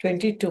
22।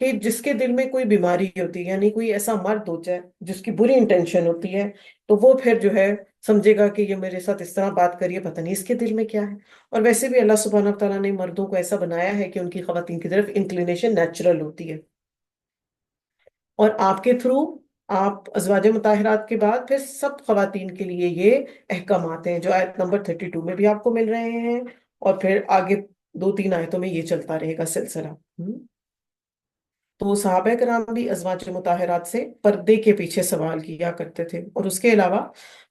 کہ جس کے دل میں کوئی بیماری ہوتی ہے، یعنی کوئی ایسا مرد ہو جائے جس کی بری انٹینشن ہوتی ہے، تو وہ پھر جو ہے سمجھے گا کہ یہ میرے ساتھ اس طرح بات کریے، پتہ نہیں اس کے دل میں کیا ہے۔ اور ویسے بھی اللہ سبحانہ تعالیٰ نے مردوں کو ایسا بنایا ہے کہ ان کی خواتین کی طرف انکلینیشن نیچرل ہوتی ہے، اور آپ کے تھرو، آپ ازواج مطہرات کے بعد پھر سب خواتین کے لیے یہ احکامات ہیں جو آیت نمبر 32 میں بھی آپ کو مل رہے ہیں، اور پھر آگے دو تین آیتوں میں یہ چلتا رہے گا سلسلہ۔ تو صحابہ کرام بھی ازواج مطہرات سے پردے کے پیچھے سوال کیا کرتے تھے، اور اس کے علاوہ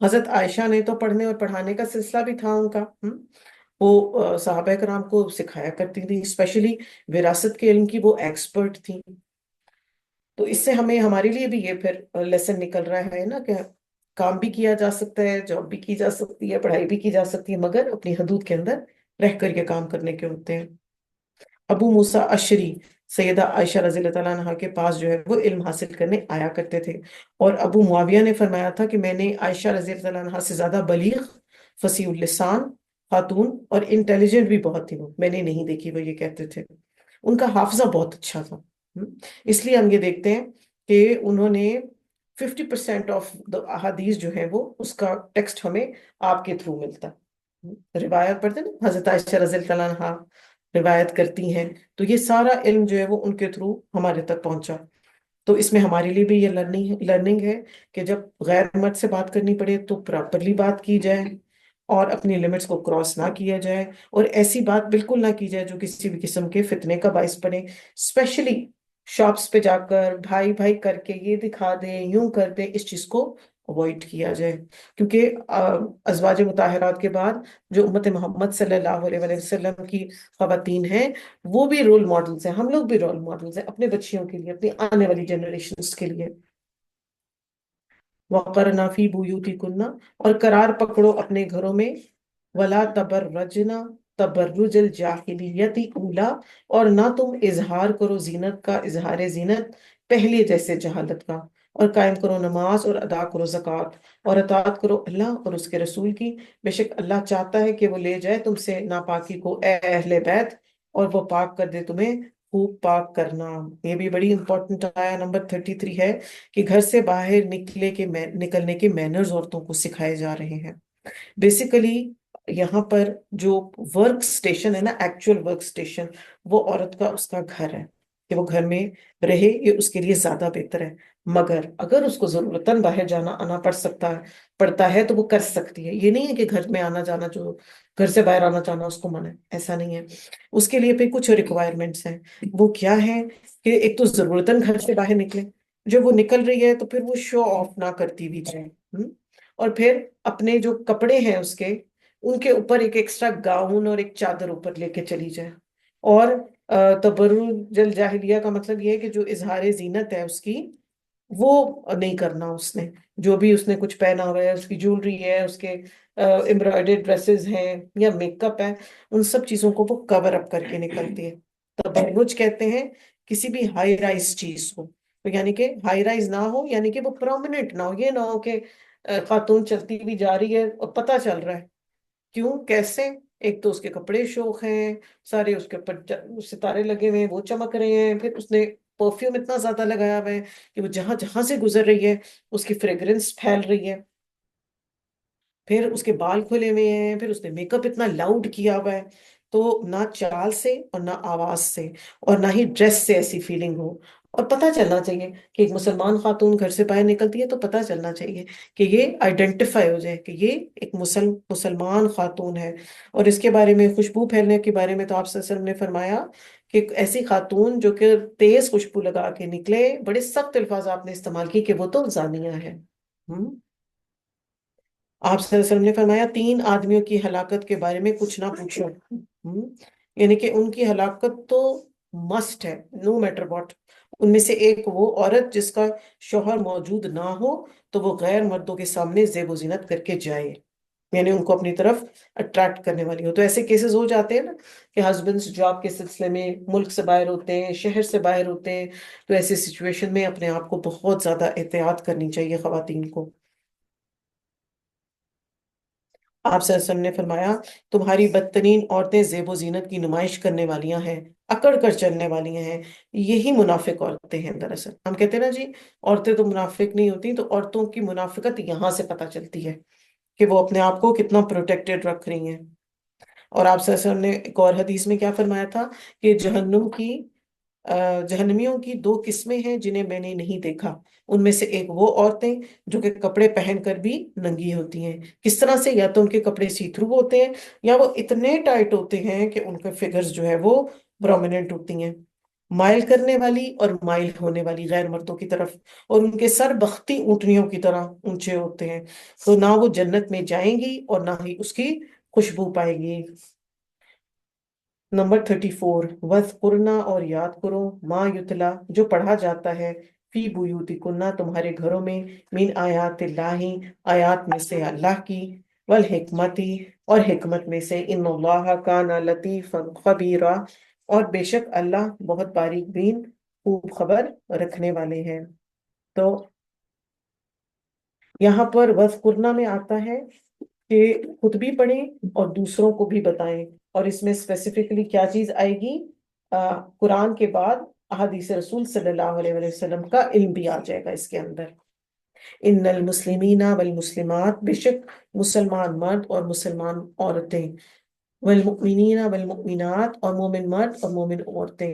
حضرت عائشہ نے تو پڑھنے اور پڑھانے کا سلسلہ بھی تھا ان کا۔ وہ صحابہ کرام کو سکھایا کرتی تھی، اسپیشلی وراثت کے علم کی وہ ایکسپرٹ تھیں۔ تو اس سے ہمیں، ہمارے لیے بھی یہ پھر لیسن نکل رہا ہے نا، کہ کام بھی کیا جا سکتا ہے، جاب بھی کی جا سکتی ہے، پڑھائی بھی کی جا سکتی ہے، مگر اپنی حدود کے اندر رہ کر یہ کام کرنے کے ہوتے ہیں۔ ابو موسیٰ اشری سیدہ عائشہ رضی اللہ تعالیٰ عنہ کے پاس جو ہے وہ علم حاصل کرنے آیا کرتے تھے، اور ابو معاویہ نے فرمایا تھا کہ میں نے عائشہ رضی اللہ تعالیٰ عنہ سے زیادہ بلیغ، فصیح اللسان خاتون اور انٹیلیجنٹ بھی بہت تھی، وہ میں نے نہیں دیکھی، وہ یہ کہتے تھے۔ ان کا حافظہ بہت اچھا تھا، اس لیے ہم یہ دیکھتے ہیں کہ انہوں نے 50% آف احادیث جو ہے وہ اس کا ٹیکسٹ ہمیں آپ کے تھرو ملتا ہے۔ روایت پڑھتے ہیں نا، حضرت عائشہ رضی اللہ عنہا روایت کرتی ہیں، تو یہ سارا علم جو ہے وہ ان کے تھرو ہمارے تک پہنچا۔ تو اس میں ہمارے لیے بھی یہ لرننگ ہے کہ جب غیر مرد سے بات کرنی پڑے تو پراپرلی بات کی جائے، اور اپنی لمٹس کو کراس نہ کیا جائے، اور ایسی بات بالکل نہ کی جائے جو کسی بھی قسم کے فتنے کا باعث بنے، اسپیشلی شاپس پہ جا کر بھائی بھائی کر کے یہ دکھا دیں، یوں کر دیں، اس چیز کو اوائڈ کیا جائے۔ کیونکہ ازواج مطہرات کے بعد جو امت محمد صلی اللہ علیہ وآلہ وسلم کی خواتین ہیں، وہ بھی رول ماڈلز ہیں، ہم لوگ بھی رول ماڈلز ہیں اپنے بچیوں کے لیے، اپنی آنے والی جنریشنز کے لیے۔ وَقَرْنَ فِي بُيُوتِكُنَّ، اور قرار پکڑو اپنے گھروں میں، وَلَا تَبَرَّجْنَ تَبَرُّجَ الْجَاهِلِيَّةِ الْأُولَىٰ، اور نہ تم اظہار کرو زینت کا، اظہار زینت پہلے جیسے جہالت کا، اور قائم کرو نماز اور ادا کرو زکوٰۃ، اور اطاعت کرو اللہ اور اس کے رسول کی، بے شک اللہ چاہتا ہے کہ وہ لے جائے تم سے ناپاکی کو، اے اہل بیت، اور وہ پاک کر دے تمہیں خوب پاک کرنا۔ یہ بھی بڑی امپورٹنٹ آیا نمبر 33 ہے، کہ گھر سے باہر نکلنے کے مینرز عورتوں کو سکھائے جا رہے ہیں۔ بیسیکلی یہاں پر جو ورک سٹیشن ہے نا، ایکچوئل ورک سٹیشن، وہ عورت کا، اس کا گھر ہے، کہ وہ گھر میں رہے، یہ اس کے لیے زیادہ بہتر ہے۔ مگر اگر اس کو ضرورتاً باہر جانا آنا پڑتا ہے تو وہ کر سکتی ہے، یہ نہیں ہے کہ گھر میں آنا جانا، جو گھر سے باہر آنا جانا اس کو منع ہے، ایسا نہیں ہے۔ اس کے لیے پہ کچھ ریکوائرمنٹس ہیں، وہ کیا ہے کہ ایک تو ضرورتاً گھر سے باہر نکلے، جب وہ نکل رہی ہے تو پھر وہ شو آف نہ کرتی ہوئی جائے، اور پھر اپنے جو کپڑے ہیں اس کے، ان کے اوپر ایک ایکسٹرا گاؤن اور ایک چادر اوپر لے کے چلی جائے۔ اور تبرج الجاہلیہ کا مطلب یہ ہے کہ جو اظہار زینت ہے اس کی، وہ نہیں کرنا اس نے، جو بھی اس نے کچھ پہنا ہوا ہے، اس کی جولری ہے، اس کے امبرائڈرڈ ڈریسز ہیں یا میک اپ ہے، ان سب چیزوں کو وہ کور اپ کر کے نکلتی ہے۔ تبرج کہتے ہیں کسی بھی ہائی رائز چیز کو، تو یعنی کہ ہائی رائز نہ ہو، یعنی کہ وہ پرومیننٹ نہ ہو، یہ نہ ہو کہ خاتون چلتی بھی جا رہی ہے اور پتہ چل رہا ہے، کیوں، کیسے؟ ایک تو اس کے کپڑے شوق ہیں سارے، اس کے اوپر ستارے لگے ہوئے ہیں، وہ چمک رہے ہیں، پھر اس نے پرفیوم اتنا زیادہ لگایا ہوا ہے کہ وہ جہاں جہاں سے گزر رہی ہے اس کی فریگرنس پھیل رہی ہے، پھر اس کے بال کھلے ہوئے ہیں، پھر اس نے میک اپ اتنا لاؤڈ کیا ہوا ہے، تو نہ چال سے اور نہ آواز سے اور نہ ہی ڈریس سے ایسی فیلنگ ہو۔ اور پتہ چلنا چاہیے کہ ایک مسلمان خاتون گھر سے باہر نکلتی ہے تو پتہ چلنا چاہیے کہ یہ آئیڈینٹیفائی ہو جائے کہ یہ ایک مسلمان خاتون ہے۔ اور اس کے بارے میں، خوشبو پھیلنے کے بارے میں، تو آپ صلی اللہ علیہ وسلم نے فرمایا کہ ایک ایسی خاتون جو کہ تیز خوشبو لگا کے نکلے، بڑے سخت الفاظ آپ نے استعمال کی کہ وہ تو زانیہ ہے۔ آپ صلی اللہ علیہ وسلم نے فرمایا 3 آدمیوں کی ہلاکت کے بارے میں کچھ نہ پوچھو، یعنی کہ ان کی ہلاکت تو مسٹ ہے، نو میٹر واٹ۔ ان میں سے ایک وہ عورت جس کا شوہر موجود نہ ہو تو وہ غیر مردوں کے سامنے زیب و زینت کر کے جائے، یعنی ان کو اپنی طرف اٹریکٹ کرنے والی ہو۔ تو ایسے کیسز ہو جاتے ہیں نا کہ ہسبینڈز جاب کے سلسلے میں ملک سے باہر ہوتے ہیں، شہر سے باہر ہوتے ہیں، تو ایسی سچویشن میں اپنے آپ کو بہت زیادہ احتیاط کرنی چاہیے خواتین کو۔ آپ صلی اللہ علیہ وسلم نے فرمایا تمہاری بدترین عورتیں زیب و زینت کی نمائش کرنے والیاں ہیں، اکڑ کر چلنے والی ہیں، یہی منافق عورتیں ہیں۔ دراصل ہم کہتے ہیں نا جی عورتیں تو منافق نہیں ہوتی، تو عورتوں کی منافقت یہاں سے پتہ چلتی ہے کہ وہ اپنے آپ کو کتنا پروٹیکٹڈ رکھ رہی ہیں۔ اور آپ صلی اللہ علیہ وسلم نے ایک اور حدیث میں کیا فرمایا تھا کہ جہنمیوں کی دو قسمیں ہیں جنہیں میں نے نہیں دیکھا، ان میں سے ایک وہ عورتیں جو کہ کپڑے پہن کر بھی ننگی ہوتی ہیں۔ کس طرح سے؟ یا تو ان کے کپڑے سی تھرو ہوتے ہیں یا وہ اتنے ٹائٹ ہوتے ہیں کہ ان کے فگرز جو ہے وہ پرومیننٹ ہوتی ہیں، مائل کرنے والی اور مائل ہونے والی غیر مردوں کی طرف، اور ان کے سر بختی اونٹنیوں کی طرح اونچے ہوتے ہیں، تو نہ وہ جنت میں جائیں گی اور نہ ہی اس کی خوشبو پائے گی۔ نمبر 34، وَذْكُرْنَا، اور یاد کرو، ما یتلا، جو پڑھا جاتا ہے، فی بیوتکنا، تمہارے گھروں میں، من آیات اللہ، آیات میں سے اللہ کی، والحکمتی، اور حکمت میں سے، ان اللہ کان لطیفا خبیرا، اور بے شک اللہ بہت باریک بین، خوب خبر رکھنے والے ہیں۔ تو یہاں پر وَذْكُرْنَا میں آتا ہے کہ خود بھی پڑھیں اور دوسروں کو بھی بتائیں، اور اس میں اسپیسیفکلی کیا چیز آئے گی؟ قرآن کے بعد احادیث رسول صلی اللہ علیہ وسلم کا علم بھی آ جائے گا اس کے اندر۔ ان المسلمین والمسلمات، بے شک مسلمان مرد اور مسلمان عورتیں، والمؤمنین والمؤمنات، اور مومن مرد اور مومن عورتیں،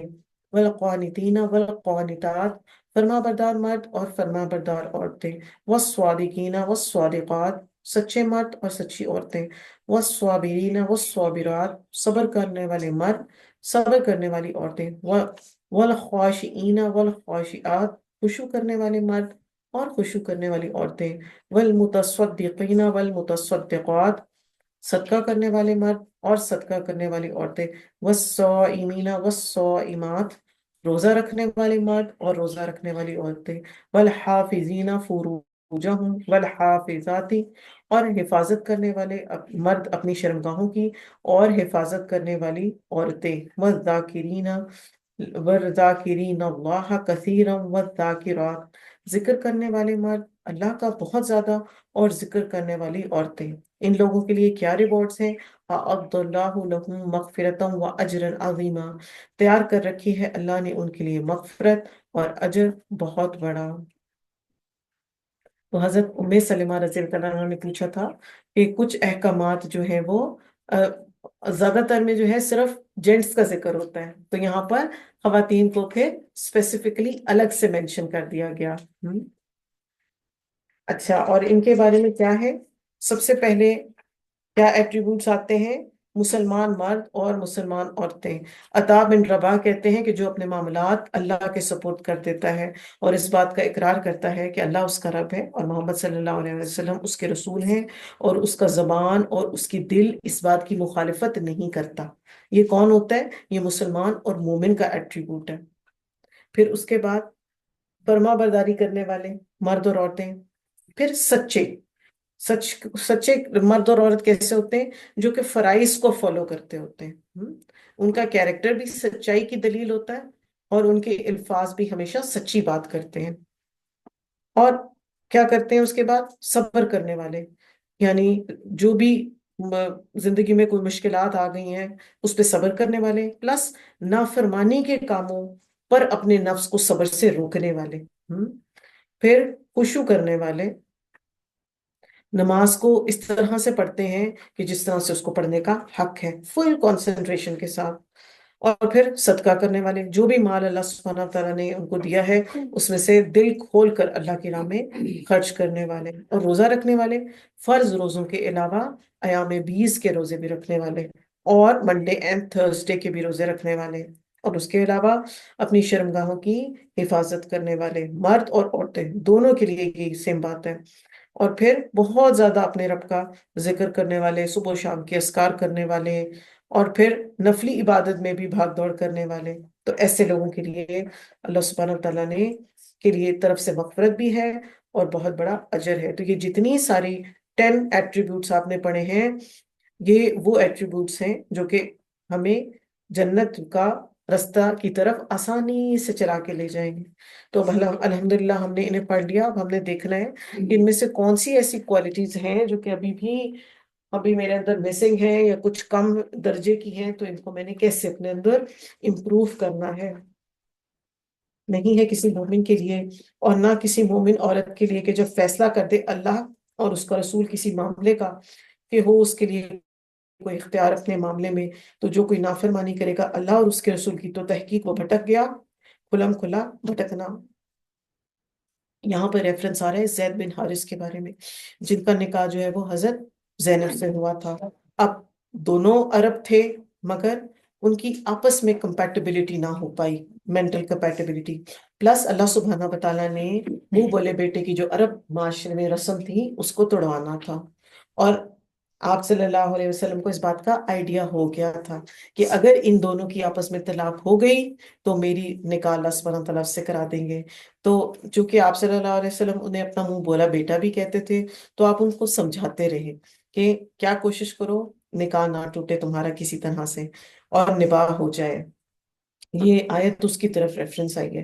والقانتین والقانتات، فرما بردار مرد اور فرما بردار عورتیں، والصادقین والصادقات، سچے مرد اور سچی عورتیں، والصابرین والصابرات، صبر کرنے والے مرد، صبر کرنے والی عورتیں، والخاشعین والخاشعات، خشوع کرنے والے مرد اور خشوع کرنے والی عورتیں، والمتصدقین والمتصدقات، صدقہ کرنے والے مرد اور صدقہ کرنے والی عورتیں، والصائمین والصائمات، روزہ رکھنے والے مرد اور روزہ رکھنے والی عورتیں، والحافظین فروجہم والحافظات، اور حفاظت کرنے والے مرد اپنی شرمگاہوں کی اور حفاظت کرنے والی عورتیں، والذاکرین والذاکرین اللہ کثیرا والذاکرات، ذکر کرنے والے مرد اللہ کا بہت زیادہ اور ذکر کرنے والی عورتیں۔ ان لوگوں کے لیے کیا ریوارڈز ہیں؟ اعد اللہ لہم مغفرتا و اجرا عظیما، تیار کر رکھی ہے اللہ نے ان کے لیے مغفرت اور اجر بہت بڑا۔ تو حضرت ام سلمہ رضی اللہ عنہ نے پوچھا تھا کہ کچھ احکامات جو ہیں وہ زیادہ تر میں جو ہے صرف جینٹس کا ذکر ہوتا ہے، تو یہاں پر خواتین کو پھر اسپیسیفکلی الگ سے مینشن کر دیا گیا۔ اچھا، اور ان کے بارے میں کیا ہے؟ سب سے پہلے کیا ایٹریبیوٹس آتے ہیں؟ مسلمان مرد اور مسلمان عورتیں۔ عطا بن رباح کہتے ہیں کہ جو اپنے معاملات اللہ کے سپورٹ کر دیتا ہے اور اس بات کا اقرار کرتا ہے کہ اللہ اس کا رب ہے اور محمد صلی اللہ علیہ وسلم اس کے رسول ہیں، اور اس کا زبان اور اس کی دل اس بات کی مخالفت نہیں کرتا، یہ کون ہوتا ہے؟ یہ مسلمان اور مومن کا ایٹریبیوٹ ہے۔ پھر اس کے بعد فرما برداری کرنے والے مرد اور عورتیں، پھر سچے مرد اور عورت کیسے ہوتے ہیں؟ جو کہ فرائض کو فالو کرتے ہوتے ہیں، ان کا کیریکٹر بھی سچائی کی دلیل ہوتا ہے اور ان کے الفاظ بھی ہمیشہ سچی بات کرتے ہیں۔ اور کیا کرتے ہیں اس کے بعد؟ صبر کرنے والے، یعنی جو بھی زندگی میں کوئی مشکلات آ گئی ہیں اس پہ صبر کرنے والے، پلس نافرمانی کے کاموں پر اپنے نفس کو صبر سے روکنے والے۔ پھر خشوع کرنے والے، نماز کو اس طرح سے پڑھتے ہیں کہ جس طرح سے اس کو پڑھنے کا حق ہے، فل کنسنٹریشن کے ساتھ۔ اور پھر صدقہ کرنے والے، جو بھی مال اللہ سبحانہ تعالیٰ نے ان کو دیا ہے اس میں سے دل کھول کر اللہ کی راہ میں خرچ کرنے والے۔ اور روزہ رکھنے والے، فرض روزوں کے علاوہ ایام 20 کے روزے بھی رکھنے والے، اور منڈے اینڈ تھرسڈے کے بھی روزے رکھنے والے، اور اس کے علاوہ اپنی شرمگاہوں کی حفاظت کرنے والے، مرد اور عورتیں دونوں کے لیے یہ سیم بات ہے۔ اور پھر بہت زیادہ اپنے رب کا ذکر کرنے والے، صبح و شام کے اذکار کرنے والے، اور پھر نفلی عبادت میں بھی بھاگ دوڑ کرنے والے۔ تو ایسے لوگوں کے لیے اللہ سبحانہ تعالیٰ نے کے لیے طرف سے مغفرت بھی ہے اور بہت بڑا اجر ہے۔ تو یہ جتنی ساری 10 ایٹریبیوٹس آپ نے پڑھے ہیں، یہ وہ ایٹریبیوٹس ہیں جو کہ ہمیں جنت کا رستہ کی طرف آسانی سے چلا کے لے جائیں گے۔ تو الحمدللہ ہم نے انہیں پڑھ لیا، اب ہم نے دیکھنا ہے کہ ان میں سے کون سی ایسی کوالٹیز ہیں جو کہ ابھی بھی ابھی میرے اندر مسنگ ہے یا کچھ کم درجے کی ہیں، تو ان کو میں نے کیسے اپنے اندر امپروو کرنا ہے۔ نہیں ہے کسی مومن کے لیے اور نہ کسی مومن عورت کے لیے کہ جب فیصلہ کر دے اللہ اور اس کا رسول کسی معاملے کا، کہ ہو اس کے لیے کوئی اختیار اپنے معاملے میں، تو جو کوئی نافرمانی کرے گا اللہ اور اس کے رسول کی تو تحقیق وہ بھٹک گیا، کھلم کھلا بھٹکنا۔ یہاں پر ریفرنس آ رہا ہے زید بن حارث کے بارے میں، جن کا نکاح جو ہے وہ حضرت زینب سے ہوا تھا۔ اب دونوں عرب تھے، مگر ان کی آپس میں کمپیٹیبلٹی نہ ہو پائی، مینٹل کمپیٹیبلٹی، پلس اللہ سبحانہ وتعالیٰ نے منہ بولے بیٹے کی جو عرب معاشرے میں رسم تھی اس کو توڑوانا تھا، اور آپ صلی اللہ علیہ وسلم کو اس بات کا آئیڈیا ہو گیا تھا کہ اگر ان دونوں کی آپس میں طلاق ہو گئی تو میری نکاح اللہ سبحانہ وتعالیٰ سے کرا دیں گے۔ تو چونکہ آپ صلی اللہ علیہ وسلم انہیں اپنا منہ بولا بیٹا بھی کہتے تھے، تو آپ ان کو سمجھاتے رہے کہ کیا کوشش کرو نکاح نہ ٹوٹے تمہارا کسی طرح سے اور نباہ ہو جائے۔ یہ آیت اس کی طرف ریفرنس آئی ہے۔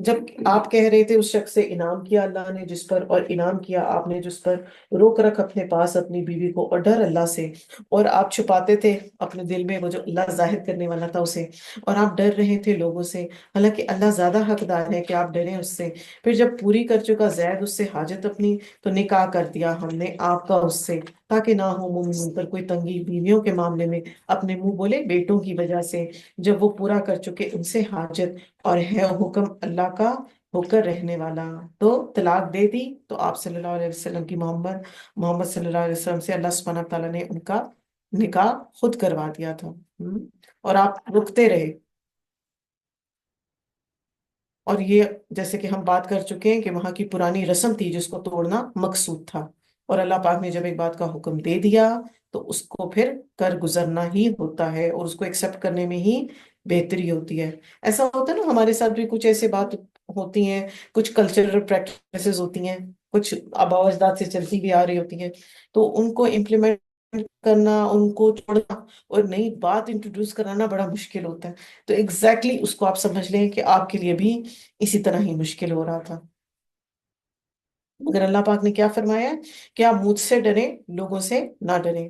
جب آپ کہہ رہے تھے اس شخص سے انعام کیا اللہ نے جس پر، اور انعام کیا آپ نے جس پر روک رکھ اپنے پاس اپنی بیوی کو، اور ڈر اللہ سے، اور آپ چھپاتے تھے اپنے دل میں وہ جو اللہ ظاہر کرنے والا تھا اسے، اور آپ ڈر رہے تھے لوگوں سے، حالانکہ اللہ زیادہ حقدار ہے کہ آپ ڈریں اس سے۔ پھر جب پوری کر چکا زید اس سے حاجت اپنی، تو نکاح کر دیا ہم نے آپ کا اس سے، تاکہ نہ ہو مومنین پر کوئی تنگی بیویوں کے معاملے میں اپنے منہ بولے بیٹوں کی وجہ سے، جب وہ پورا کر چکے ان سے حاجت، اور ہے حکم اللہ کا ہو کر رہنے والا۔ تو طلاق دے دی تو آپ صلی اللہ علیہ وسلم کی محمد صلی اللہ علیہ وسلم سے اللہ سبحانہ تعالیٰ نے ان کا نکاح خود کروا دیا تھا، اور آپ رکتے رہے۔ اور یہ جیسے کہ ہم بات کر چکے ہیں کہ وہاں کی پرانی رسم تھی جس کو توڑنا مقصود تھا، اور اللہ پاک نے جب ایک بات کا حکم دے دیا تو اس کو پھر کر گزرنا ہی ہوتا ہے، اور اس کو ایکسپٹ کرنے میں ہی بہتری ہوتی ہے۔ ایسا ہوتا ہے نا، ہمارے ساتھ بھی کچھ ایسے بات ہوتی ہیں، کچھ کلچرل پریکٹسز ہوتی ہیں، کچھ آباء و اجداد سے چلتی بھی آ رہی ہوتی ہیں، تو ان کو امپلیمنٹ کرنا، ان کو چھوڑنا اور نئی بات انٹروڈیوس کرانا بڑا مشکل ہوتا ہے۔ تو ایگزیکٹلی اس کو آپ سمجھ لیں کہ آپ کے لیے بھی اسی طرح ہی مشکل ہو رہا تھا، مگر اللہ پاک نے کیا فرمایا کہ آپ مجھ سے ڈریں، لوگوں سے نہ ڈریں۔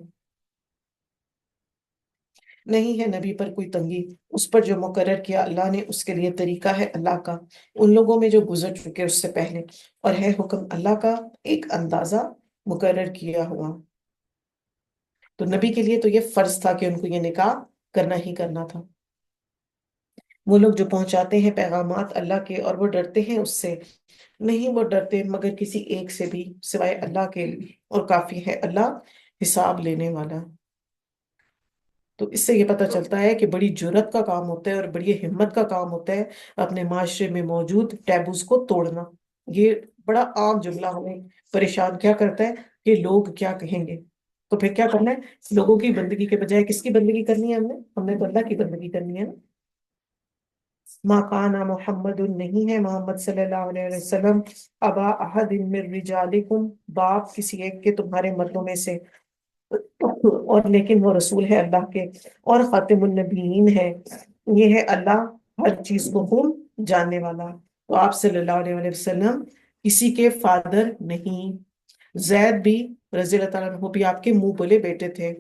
نہیں ہے نبی پر کوئی تنگی، اس پر جو مقرر کیا اللہ نے اس کے لیے طریقہ ہے اللہ کا، ان لوگوں میں جو گزر چکے اس سے پہلے، اور ہے حکم اللہ کا ایک اندازہ مقرر کیا ہوا۔ تو نبی کے لیے تو یہ فرض تھا کہ ان کو یہ نکاح کرنا ہی کرنا تھا۔ وہ لوگ جو پہنچاتے ہیں پیغامات اللہ کے اور وہ ڈرتے ہیں اس سے، نہیں وہ ڈرتے مگر کسی ایک سے بھی سوائے اللہ کے، اور کافی ہے اللہ حساب لینے والا۔ تو اس سے یہ پتہ چلتا ہے کہ بڑی جرت کا کام ہوتا ہے اور بڑی ہمت کا کام ہوتا ہے اپنے معاشرے میں موجود ٹیبوز کو توڑنا۔ یہ بڑا عام جملہ ہمیں پریشان کیا کرتا ہے کہ لوگ کیا کہیں گے، تو پھر کیا کرنا ہے؟ لوگوں کی بندگی کے بجائے کس کی بندگی کرنی ہے؟ ہم نے تو اللہ کی بندگی کرنی ہے نا۔ ما کان محمد، نہیں ہے محمد صلی اللہ علیہ وسلم ابا احد من رجالکم، باپ کسی ایک کے تمہارے مردوں میں سے، اور لیکن وہ رسول ہے اللہ کے اور خاتم النبیین ہے، یہ ہے اللہ ہر چیز کو خوب جاننے والا۔ تو آپ صلی اللہ علیہ وسلم کسی کے فادر نہیں، زید بھی رضی اللہ تعالیٰ عنہ بھی آپ کے منہ بولے بیٹے تھے۔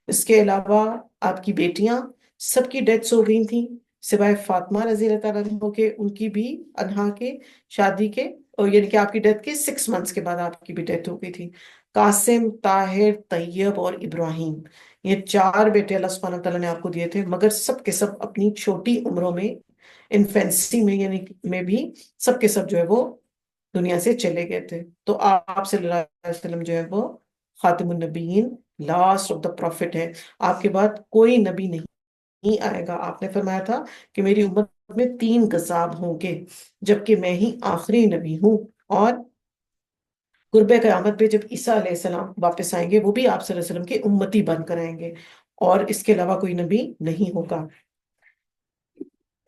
اس کے علاوہ آپ کی بیٹیاں سب کی ڈیتھس ہو گئی تھیں سوائے فاطمہ رضی اللہ تعالیٰ عنہ کے، ان کی بھی انہا کے شادی کے، اور یعنی کہ آپ کی ڈیتھ کے 6 منتھس کے بعد آپ کی بھی ڈیتھ ہو گئی تھی۔ قاسم، طاہر، طیب اور ابراہیم، یہ 4 بیٹے اللہ سبحانہ تعالیٰ نے آپ کو دیے تھے، مگر سب کے سب اپنی چھوٹی عمروں میں، انفینسی میں یعنی میں بھی، سب کے سب جو ہے وہ دنیا سے چلے گئے تھے۔ تو آپ صلی اللہ علیہ وسلم جو ہے وہ خاتم النبیین، لاسٹ آف دا پروفٹ ہے، آپ کے بعد کوئی نبی نہیں آئے گا۔ آپ نے فرمایا تھا کہ میری امت میں 3 کذاب ہوں گے جبکہ میں ہی آخری نبی ہوں، اور قرب قیامت پہ جب عیسیٰ علیہ السلام واپس آئیں گے وہ بھی آپ صلی اللہ علیہ وسلم کے امتی بن کر آئیں گے، اور اس کے علاوہ کوئی نبی نہیں ہوگا۔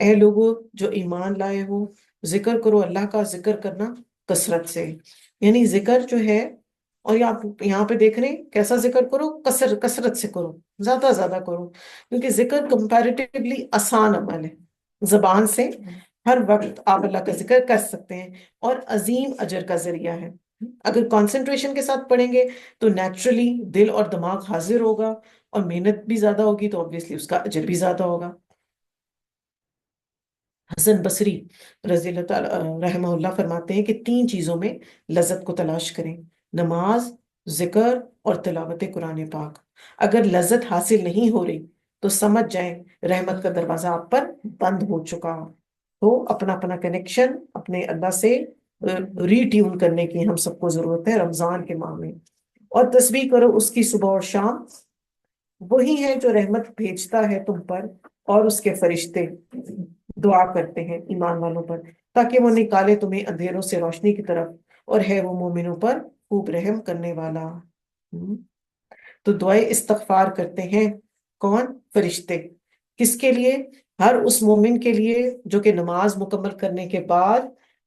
اے لوگو جو ایمان لائے ہو، ذکر کرو اللہ کا، ذکر کرنا کثرت سے، یعنی ذکر جو ہے، اور یہاں پہ دیکھ رہے ہیں کیسا ذکر کرو، کثرت سے کرو، زیادہ زیادہ کرو، کیونکہ ذکر کمپیریٹیولی آسان عمل ہے، زبان سے ہر وقت آپ اللہ کا ذکر کر سکتے ہیں، اور عظیم اجر کا ذریعہ ہے۔ اگر کانسنٹریشن کے ساتھ پڑھیں گے تو نیچرلی دل اور دماغ حاضر ہوگا، اور محنت بھی زیادہ ہوگی تو obviously اس کا اجر بھی زیادہ ہوگا۔ حسن بصری رضی اللہ تعالی رحمہ اللہ فرماتے ہیں کہ تین چیزوں میں لذت کو تلاش کریں: نماز، ذکر اور تلاوت قرآن پاک۔ اگر لذت حاصل نہیں ہو رہی تو سمجھ جائیں رحمت کا دروازہ آپ پر بند ہو چکا۔ تو اپنا اپنا کنیکشن اپنے اللہ سے ری ٹیون کرنے کی ہم سب کو ضرورت ہے رمضان کے ماہ میں، اور تسبیح کرو اس کی صبح اور شام۔ وہی ہے جو رحمت بھیجتا ہے تم پر، اور اس کے فرشتے دعا کرتے ہیں ایمان والوں پر تاکہ وہ نکالے تمہیں اندھیروں سے روشنی کی طرف، اور ہے وہ مومنوں پر خوب رحم کرنے والا۔ تو دعائیں استغفار کرتے ہیں کون؟ فرشتے۔ کس کے لیے؟ ہر اس مومن کے لیے جو کہ نماز مکمل کرنے کے بعد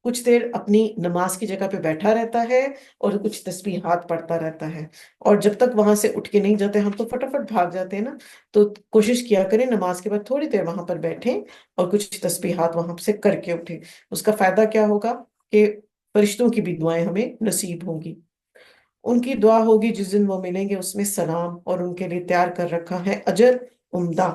کچھ دیر اپنی نماز کی جگہ پہ بیٹھا رہتا ہے اور کچھ تسبیحات پڑھتا رہتا ہے، اور جب تک وہاں سے اٹھ کے نہیں جاتے، ہم تو فٹافٹ بھاگ جاتے ہیں نا، تو کوشش کیا کریں نماز کے بعد تھوڑی دیر وہاں پر بیٹھیں اور کچھ تسبیحات وہاں سے کر کے اٹھیں۔ اس کا فائدہ کیا ہوگا کہ فرشتوں کی بھی دعائیں ہمیں نصیب ہوں گی۔ ان کی دعا ہوگی جس دن وہ ملیں گے، اس میں سلام، اور ان کے لیے تیار کر رکھا ہے اجر عمدہ۔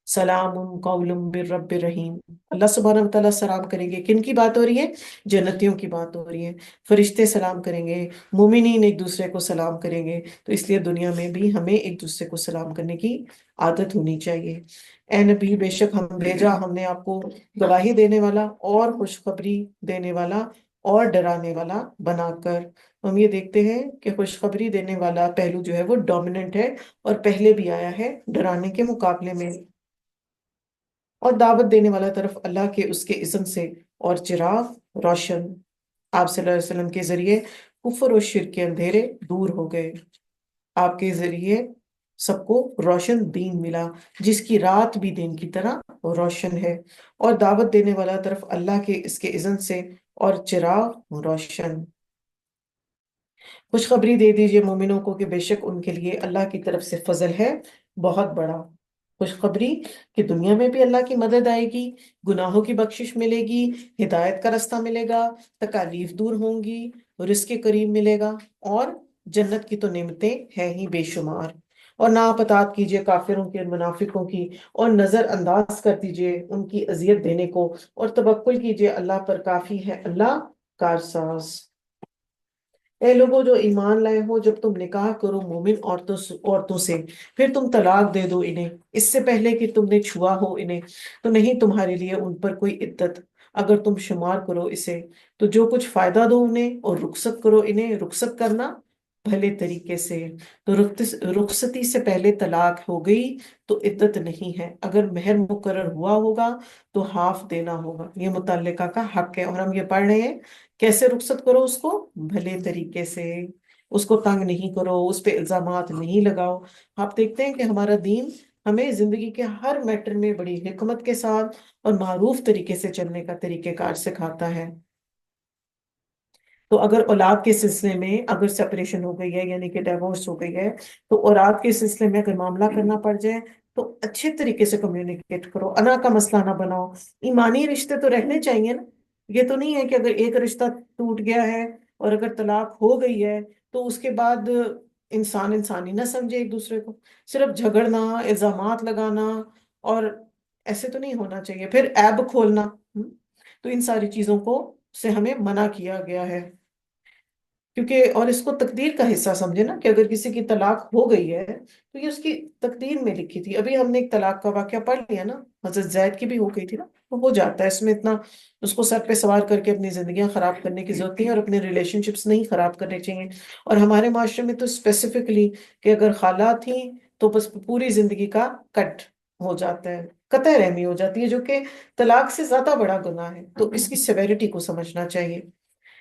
سلام قول من رب رحیم۔ اللہ سبحانہ و تعالیٰ سلام کریں گے، کن کی بات ہو رہی ہے؟ جنتیوں کی بات ہو رہی ہے۔ فرشتے سلام کریں گے، مومنین ایک دوسرے کو سلام کریں گے، تو اس لیے دنیا میں بھی ہمیں ایک دوسرے کو سلام کرنے کی عادت ہونی چاہیے۔ اے نبی، بے شک ہم بھیجا ہم نے آپ کو گواہی دینے والا اور خوشخبری دینے والا اور ڈرانے والا بنا کر۔ ہم یہ دیکھتے ہیں کہ خوشخبری دینے والا پہلو جو ہے وہ ڈومیننٹ ہے، اور پہلے بھی آیا ہے ڈرانے کے مقابلے میں، اور دعوت دینے والا طرف اللہ کے اس کے اذن سے، اور چراغ روشن۔ آپ صلی اللہ علیہ وسلم کے ذریعے کفر و شرک کے اندھیرے دور ہو گئے۔ آپ کے ذریعے سب کو روشن دین ملا، جس کی رات بھی دن کی طرح روشن ہے، اور دعوت دینے والا طرف اللہ کے اس کے اذن سے، اور چراغ روشن۔ خوشخبری دے دیجئے مومنوں کو کہ بے شک ان کے لیے اللہ کی طرف سے فضل ہے بہت بڑا۔ خوشخبری کہ دنیا میں بھی اللہ کی مدد آئے گی، گناہوں کی بخشش ملے گی، ہدایت کا رستہ ملے گا، تکالیف دور ہوں گی، رزق کریم ملے گا، اور جنت کی تو نعمتیں ہیں ہی بے شمار۔ اور نہ آپ اطاعت کیجئے کافروں کی اور منافقوں کی، اور نظر انداز کر دیجئے ان کی اذیت دینے کو، اور توکل کیجئے اللہ پر، کافی ہے اللہ کارساز۔ اے لوگوں جو ایمان لائے ہو، جب تم نکاح کرو مومن عورتوں سے، پھر تم طلاق دے دو انہیں اس سے پہلے کہ تم نے چھوا ہو انہیں، تو نہیں تمہارے لیے ان پر کوئی عدت، اگر تم شمار کرو اسے تو جو کچھ فائدہ دو انہیں، اور رخصت کرو انہیں، رخصت کرنا بھلے طریقے سے۔ تو رخصتی سے پہلے طلاق ہو گئی تو عدت نہیں ہے، اگر مہر مقرر ہوا ہوگا تو ہاف دینا ہوگا، یہ متعلقہ کا حق ہے۔ اور ہم یہ پڑھ رہے ہیں کیسے رخصت کرو اس کو؟ بھلے طریقے سے، اس کو تنگ نہیں کرو، اس پہ الزامات نہیں لگاؤ۔ آپ دیکھتے ہیں کہ ہمارا دین ہمیں زندگی کے ہر میٹر میں بڑی حکمت کے ساتھ اور معروف طریقے سے چلنے کا طریقہ کار سکھاتا ہے۔ تو اگر اولاد کے سلسلے میں اگر سپریشن ہو گئی ہے، یعنی کہ ڈیورس ہو گئی ہے، تو اولاد کے سلسلے میں اگر معاملہ کرنا پڑ جائے تو اچھے طریقے سے کمیونیکیٹ کرو، انا کا مسئلہ نہ بناؤ۔ ایمانی رشتے تو رہنے چاہیے نا، یہ تو نہیں ہے کہ اگر ایک رشتہ ٹوٹ گیا ہے اور اگر طلاق ہو گئی ہے تو اس کے بعد انسان انسانی نہ سمجھے ایک دوسرے کو، صرف جھگڑنا، الزامات لگانا، اور ایسے تو نہیں ہونا چاہیے، پھر ایب کھولنا۔ تو ان ساری چیزوں کو سے ہمیں منع کیا گیا ہے، کیونکہ اور اس کو تقدیر کا حصہ سمجھے نا، کہ اگر کسی کی طلاق ہو گئی ہے تو یہ اس کی تقدیر میں لکھی تھی۔ ابھی ہم نے ایک طلاق کا واقعہ پڑھ لیا نا، حضرت زید کی بھی ہو گئی تھی نا، تو ہو جاتا ہے، اس میں اتنا اس کو سر پہ سوار کر کے اپنی زندگیاں خراب کرنے کی ضرورت نہیں ہے، اور اپنے ریلیشن شپس نہیں خراب کرنے چاہیے۔ اور ہمارے معاشرے میں تو اسپیسیفکلی کہ اگر خالہ تھیں تو بس پوری زندگی کا کٹ ہو جاتا ہے، قطع رحمی ہو جاتی ہے، جو کہ طلاق سے زیادہ بڑا گناہ ہے۔ تو اس کی سیویرٹی کو سمجھنا چاہیے۔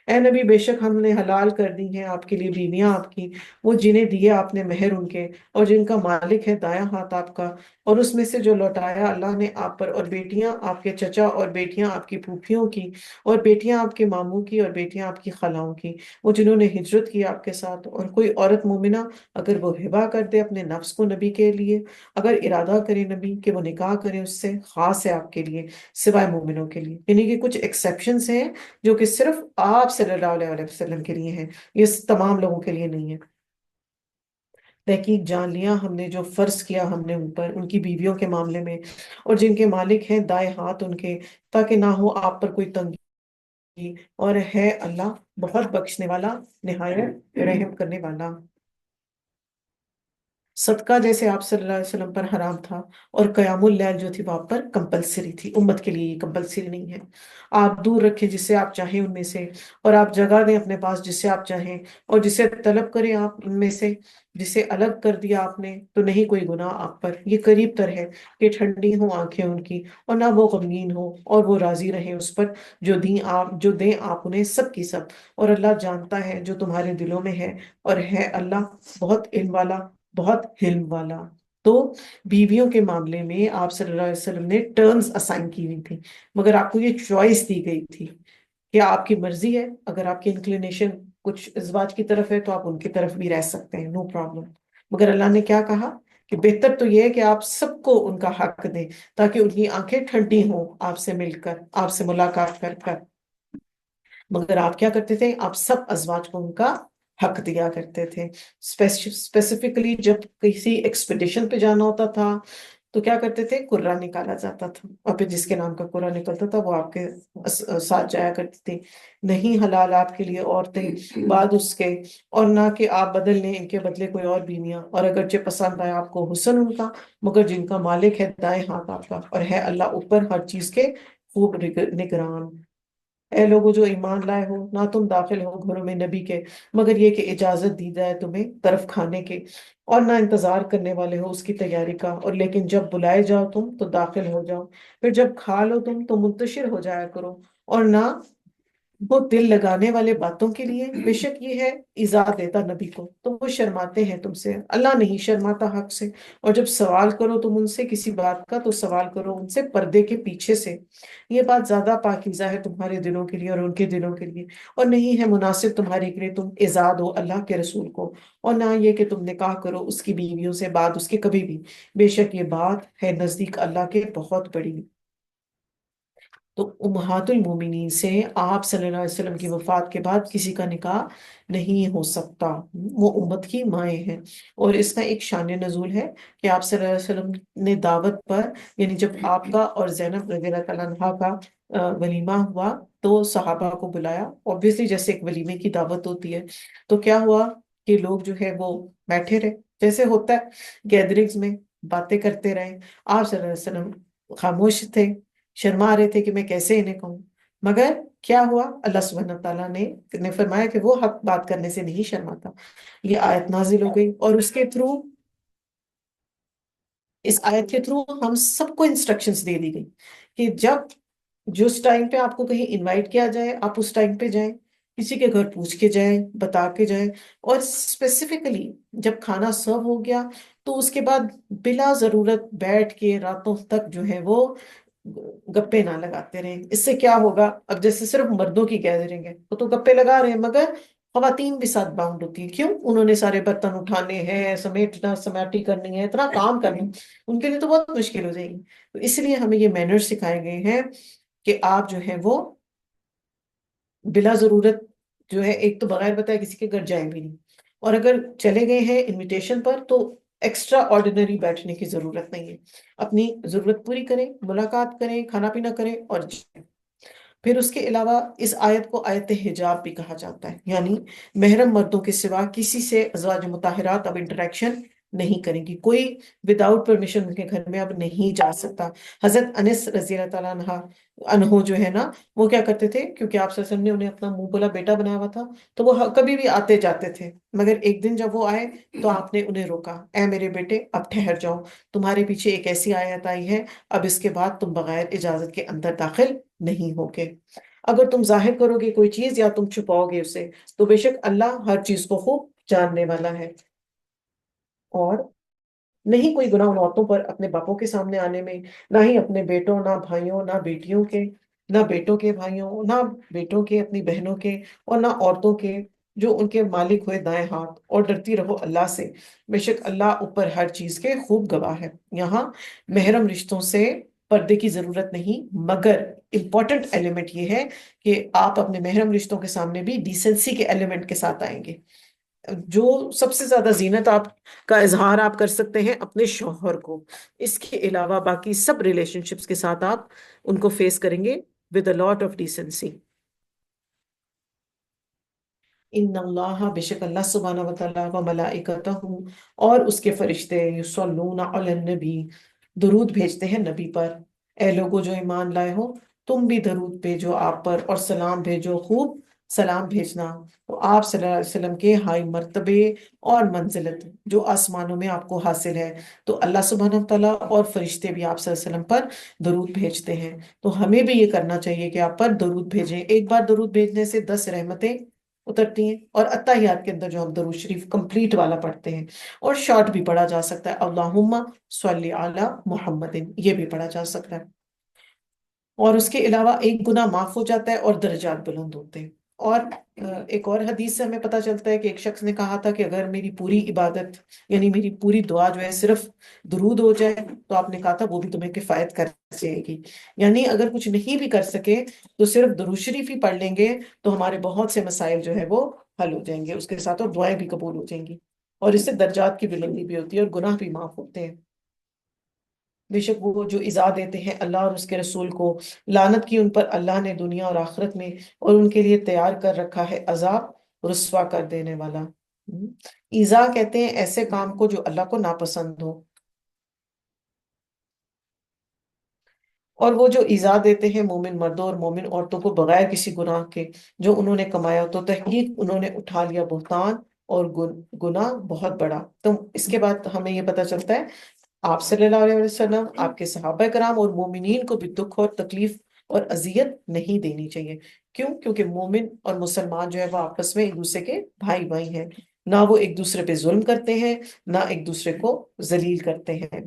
اے نبی، بے شک ہم نے حلال کر دی ہیں آپ کے لیے بیویاں آپ کی، وہ جنہیں دیے آپ نے مہر ان کے، اور جن کا مالک ہے دایاں ہاتھ آپ کا، اور اس میں سے جو لوٹایا اللہ نے آپ پر، اور بیٹیاں آپ کے چچا، اور بیٹیاں آپ کی پھوپھیوں کی، اور بیٹیاں آپ کے ماموں کی، اور بیٹیاں آپ کی خلاؤں کی، وہ جنہوں نے ہجرت کی آپ کے ساتھ۔ اور کوئی عورت مومنہ اگر وہ ہبہ کر دے اپنے نفس کو نبی کے لیے، اگر ارادہ کرے نبی کہ وہ نکاح کرے اس سے، خاص ہے آپ کے لیے سوائے مومنوں کے لیے، یعنی کہ کچھ ایکسیپشنز ہیں جو کہ صرف آج صلی اللہ علیہ وسلم کے لیے ہیں، یہ تمام لوگوں کے لیے نہیں ہے۔ تحقیق جان لیا ہم نے جو فرض کیا ہم نے اوپر ان کی بیویوں کے معاملے میں، اور جن کے مالک ہیں دائیں ہاتھ ان کے، تاکہ نہ ہو آپ پر کوئی تنگی، اور ہے اللہ بہت بخشنے والا، نہایت رحم کرنے والا۔ صدقہ جیسے آپ صلی اللہ علیہ وسلم پر حرام تھا، اور قیام اللیل جو تھی وہ آپ پر کمپلسری تھی، امت کے لیے یہ کمپلسری نہیں ہے۔ آپ دور رکھیں جس سے آپ چاہیں ان میں سے، اور آپ جگہ دیں اپنے پاس جس سے آپ چاہیں، اور جسے طلب کریں آپ ان میں سے، جسے الگ کر دیا آپ نے تو نہیں کوئی گناہ آپ پر۔ یہ قریب تر ہے کہ ٹھنڈی ہوں آنکھیں ان کی، اور نہ وہ غمگین ہو، اور وہ راضی رہیں اس پر جو دیں آپ انہیں سب کی سب، اور اللہ جانتا ہے جو تمہارے دلوں میں ہے، اور ہے اللہ بہت علم والا، بہت حلم والا۔ تو بیویوں کے معاملے میں آپ صلی اللہ علیہ وسلم نے ٹرمز اسائن کی ہوئی تھی، مگر آپ کو یہ چوائس دی گئی تھی کہ آپ کی مرضی ہے، اگر آپ کی انکلینیشن کچھ ازواج کی طرف ہے تو آپ ان کی طرف بھی رہ سکتے ہیں، نو پرابلم۔ مگر اللہ نے کیا کہا کہ بہتر تو یہ ہے کہ آپ سب کو ان کا حق دیں، تاکہ ان کی آنکھیں ٹھنڈی ہوں آپ سے مل کر، آپ سے ملاقات کر کر۔ مگر آپ کیا کرتے تھے؟ آپ سب ازواج کو ان کا حق دیا کرتے تھے۔ اسپیسیفکلی جب کسی ایکسپیڈیشن پہ جانا ہوتا تھا تو کیا کرتے تھے؟ قرہ نکالا جاتا تھا، اور پھر جس کے نام کا قرہ نکلتا تھا وہ آپ کے ساتھ جایا کرتی تھی۔ نہیں حلال آپ کے لیے عورتیں بعد اس کے، اور نہ کہ آپ بدل لیں ان کے بدلے کوئی اور بیویاں، اور اگرچہ پسند آئے آپ کو حسن ان کا، مگر جن کا مالک ہے دائیں ہاتھ آپ کا، اور ہے اللہ اوپر ہر چیز کے خوب نگران۔ اے لوگو جو ایمان لائے ہو، نہ تم داخل ہو گھروں میں نبی کے مگر یہ کہ اجازت دی جائے تمہیں طرف کھانے کے، اور نہ انتظار کرنے والے ہو اس کی تیاری کا، اور لیکن جب بلائے جاؤ تم تو داخل ہو جاؤ، پھر جب کھا لو تم تو منتشر ہو جایا کرو، اور نہ وہ دل لگانے والے باتوں کے لیے، بے شک یہ ہے ایذا دیتا نبی کو، تو وہ شرماتے ہیں تم سے، اللہ نہیں شرماتا حق سے۔ اور جب سوال کرو تم ان سے کسی بات کا تو سوال کرو ان سے پردے کے پیچھے سے، یہ بات زیادہ پاکیزہ ہے تمہارے دلوں کے لیے اور ان کے دلوں کے لیے، اور نہیں ہے مناسب تمہارے کے لیے تم ایذا دو اللہ کے رسول کو، اور نہ یہ کہ تم نکاح کرو اس کی بیویوں سے بعد اس کے کبھی بھی، بے شک یہ بات ہے نزدیک اللہ کے بہت بڑی۔ تو امہات المومنین سے آپ صلی اللہ علیہ وسلم کی وفات کے بعد کسی کا نکاح نہیں ہو سکتا، وہ امت کی مائیں ہیں۔ اور اس کا ایک شان نزول ہے کہ آپ صلی اللہ علیہ وسلم نے دعوت پر، یعنی جب آپ کا اور زینب رضی اللہ تعالیٰ عنہا کا ولیمہ ہوا تو صحابہ کو بلایا، اوبیسلی جیسے ایک ولیمے کی دعوت ہوتی ہے، تو کیا ہوا کہ لوگ جو ہے وہ بیٹھے رہے جیسے ہوتا ہے گیدرنگز میں، باتیں کرتے رہے، آپ صلی اللہ علیہ وسلم خاموش تھے، شرما رہے تھے کہ میں کیسے انہیں کہوں۔ مگر کیا ہوا؟ اللہ سبحانہ تعالیٰ نے فرمایا کہ وہ حق بات کرنے سے نہیں شرماتا۔ یہ آیت نازل ہو گئی، اور اس کے تھرو، اس آیت کے تھرو ہم سب کو انسٹرکشنز دے دی گئی کہ جب جس ٹائم پہ آپ کو کہیں انوائٹ کیا جائے آپ اس ٹائم پہ جائیں، کسی کے گھر پوچھ کے جائیں، بتا کے جائیں، اور اسپیسیفکلی جب کھانا سرو ہو گیا تو اس کے بعد بلا ضرورت بیٹھ کے راتوں تک جو ہے وہ گپے نہ لگاتے رہیں۔ اس سے کیا ہوگا؟ اب جیسے صرف مردوں کی گیدرنگ ہے وہ تو گپے لگا رہے ہیں، مگر خواتین بھی ساتھ باؤنڈ ہوتی ہیں، کیوں؟ انہوں نے سارے برتن اٹھانے ہیں، سمیٹنا سمیٹی کرنی ہے، اتنا کام کرنا، ان کے لیے تو بہت مشکل ہو جائے گی۔ تو اس لیے ہمیں یہ مینرز سکھائے گئے ہیں کہ آپ جو ہے وہ بلا ضرورت جو ہے ایک تو بغیر بتائے کسی کے گھر جائیں بھی نہیں، اور اگر چلے گئے ہیں انویٹیشن پر تو ایکسٹرا آرڈینری بیٹھنے کی ضرورت نہیں ہے، اپنی ضرورت پوری کریں، ملاقات کریں، کھانا پینا کریں اور جائیں۔ پھر اس کے علاوہ اس آیت کو آیت حجاب بھی کہا جاتا ہے، یعنی محرم مردوں کے سوا کسی سے ازواج مطہرات اب انٹریکشن نہیں کریں گی، کوئی وداؤٹ پرمیشن ان کے گھر میں اب نہیں جا سکتا۔ حضرت انس رضی اللہ تعالیٰ عنہ جو ہے نا، وہ کیا کرتے تھے، کیونکہ آپ صلی اللہ علیہ وسلم نے انہیں اپنا منہ بولا بیٹا بنایا ہوا تھا، تو وہ کبھی بھی آتے جاتے تھے، مگر ایک دن جب وہ آئے تو آپ نے انہیں روکا، اے میرے بیٹے اب ٹھہر جاؤ، تمہارے پیچھے ایک ایسی آیت آئی ہے، اب اس کے بعد تم بغیر اجازت کے اندر داخل نہیں ہوگے، اگر تم ظاہر کرو گے کوئی چیز یا تم چھپاؤ گے اسے تو بے شک اللہ ہر چیز کو خوب جاننے والا ہے۔ اور نہیں کوئی گناہ ان عورتوں پر اپنے باپوں کے سامنے آنے میں، نہ ہی اپنے بیٹوں، نہ بھائیوں، نہ بیٹیوں کے، نہ بیٹوں کے بھائیوں، نہ بیٹوں کے اپنی بہنوں کے، اور نہ عورتوں کے جو ان کے مالک ہوئے دائیں ہاتھ، اور ڈرتی رہو اللہ سے، بے شک اللہ اوپر ہر چیز کے خوب گواہ ہے۔ یہاں محرم رشتوں سے پردے کی ضرورت نہیں، مگر امپورٹنٹ ایلیمنٹ یہ ہے کہ آپ اپنے محرم رشتوں کے سامنے بھی ڈیسنسی کے ایلیمنٹ کے ساتھ آئیں گے. جو سب سے زیادہ زینت آپ کا اظہار آپ کر سکتے ہیں اپنے شوہر کو. اس کے علاوہ باقی سب ریلیشن شپس کے ساتھ آپ ان کو فیس کریں گے with a lot of decency. ان اللہ، بے شک اللہ سبحانہ و تعالیٰ، و ملائکتہ، اور اس کے فرشتے، یصلون علی النبی، درود بھیجتے ہیں نبی پر. اے لوگو جو ایمان لائے ہو، تم بھی درود بھیجو آپ پر اور سلام بھیجو، خوب سلام بھیجنا. تو آپ صلی اللہ علیہ وسلم کے ہائی مرتبے اور منزلت جو آسمانوں میں آپ کو حاصل ہے، تو اللہ سبحانہ و تعالیٰ اور فرشتے بھی آپ صلی اللہ علیہ وسلم پر درود بھیجتے ہیں. تو ہمیں بھی یہ کرنا چاہیے کہ آپ پر درود بھیجیں. ایک بار درود بھیجنے سے 10 رحمتیں اترتی ہیں. اور اتحیات کے اندر جو ہم درود شریف کمپلیٹ والا پڑھتے ہیں، اور شارٹ بھی پڑھا جا سکتا ہے، اللہم صلی علی محمد، یہ بھی پڑھا جا سکتا ہے. اور اس کے علاوہ ایک گناہ معاف ہو جاتا ہے اور درجات بلند ہوتے ہیں. اور ایک اور حدیث سے ہمیں پتہ چلتا ہے کہ ایک شخص نے کہا تھا کہ اگر میری پوری عبادت، یعنی میری پوری دعا جو ہے صرف درود ہو جائے، تو آپ نے کہا تھا وہ بھی تمہیں کفایت کر جائے گی. یعنی اگر کچھ نہیں بھی کر سکے تو صرف درود شریف ہی پڑھ لیں گے تو ہمارے بہت سے مسائل جو ہے وہ حل ہو جائیں گے اس کے ساتھ، اور دعائیں بھی قبول ہو جائیں گی. اور اس سے درجات کی بلندی بھی ہوتی ہے اور گناہ بھی معاف ہوتے ہیں. بے شک وہ جو ایذا دیتے ہیں اللہ اور اس کے رسول کو، لعنت کی ان پر اللہ نے دنیا اور آخرت میں، اور ان کے لیے تیار کر رکھا ہے عذاب رسوا کر دینے والا. ایذا کہتے ہیں ایسے کام کو جو اللہ کو ناپسند ہو. اور وہ جو ایذا دیتے ہیں مومن مردوں اور مومن عورتوں کو بغیر کسی گناہ کے جو انہوں نے کمایا، تو تحقیق انہوں نے اٹھا لیا بہتان اور گناہ بہت بڑا. تو اس کے بعد ہمیں یہ پتہ چلتا ہے آپ صلی اللہ علیہ وسلم، آپ کے صحابہ کرام اور مومنین کو بھی دکھ اور تکلیف اور اذیت نہیں دینی چاہیے. کیوں؟ کیونکہ مومن اور مسلمان جو ہے وہ آپس میں ایک دوسرے کے بھائی بھائی ہیں. نہ وہ ایک دوسرے پہ ظلم کرتے ہیں، نہ ایک دوسرے کو ذلیل کرتے ہیں.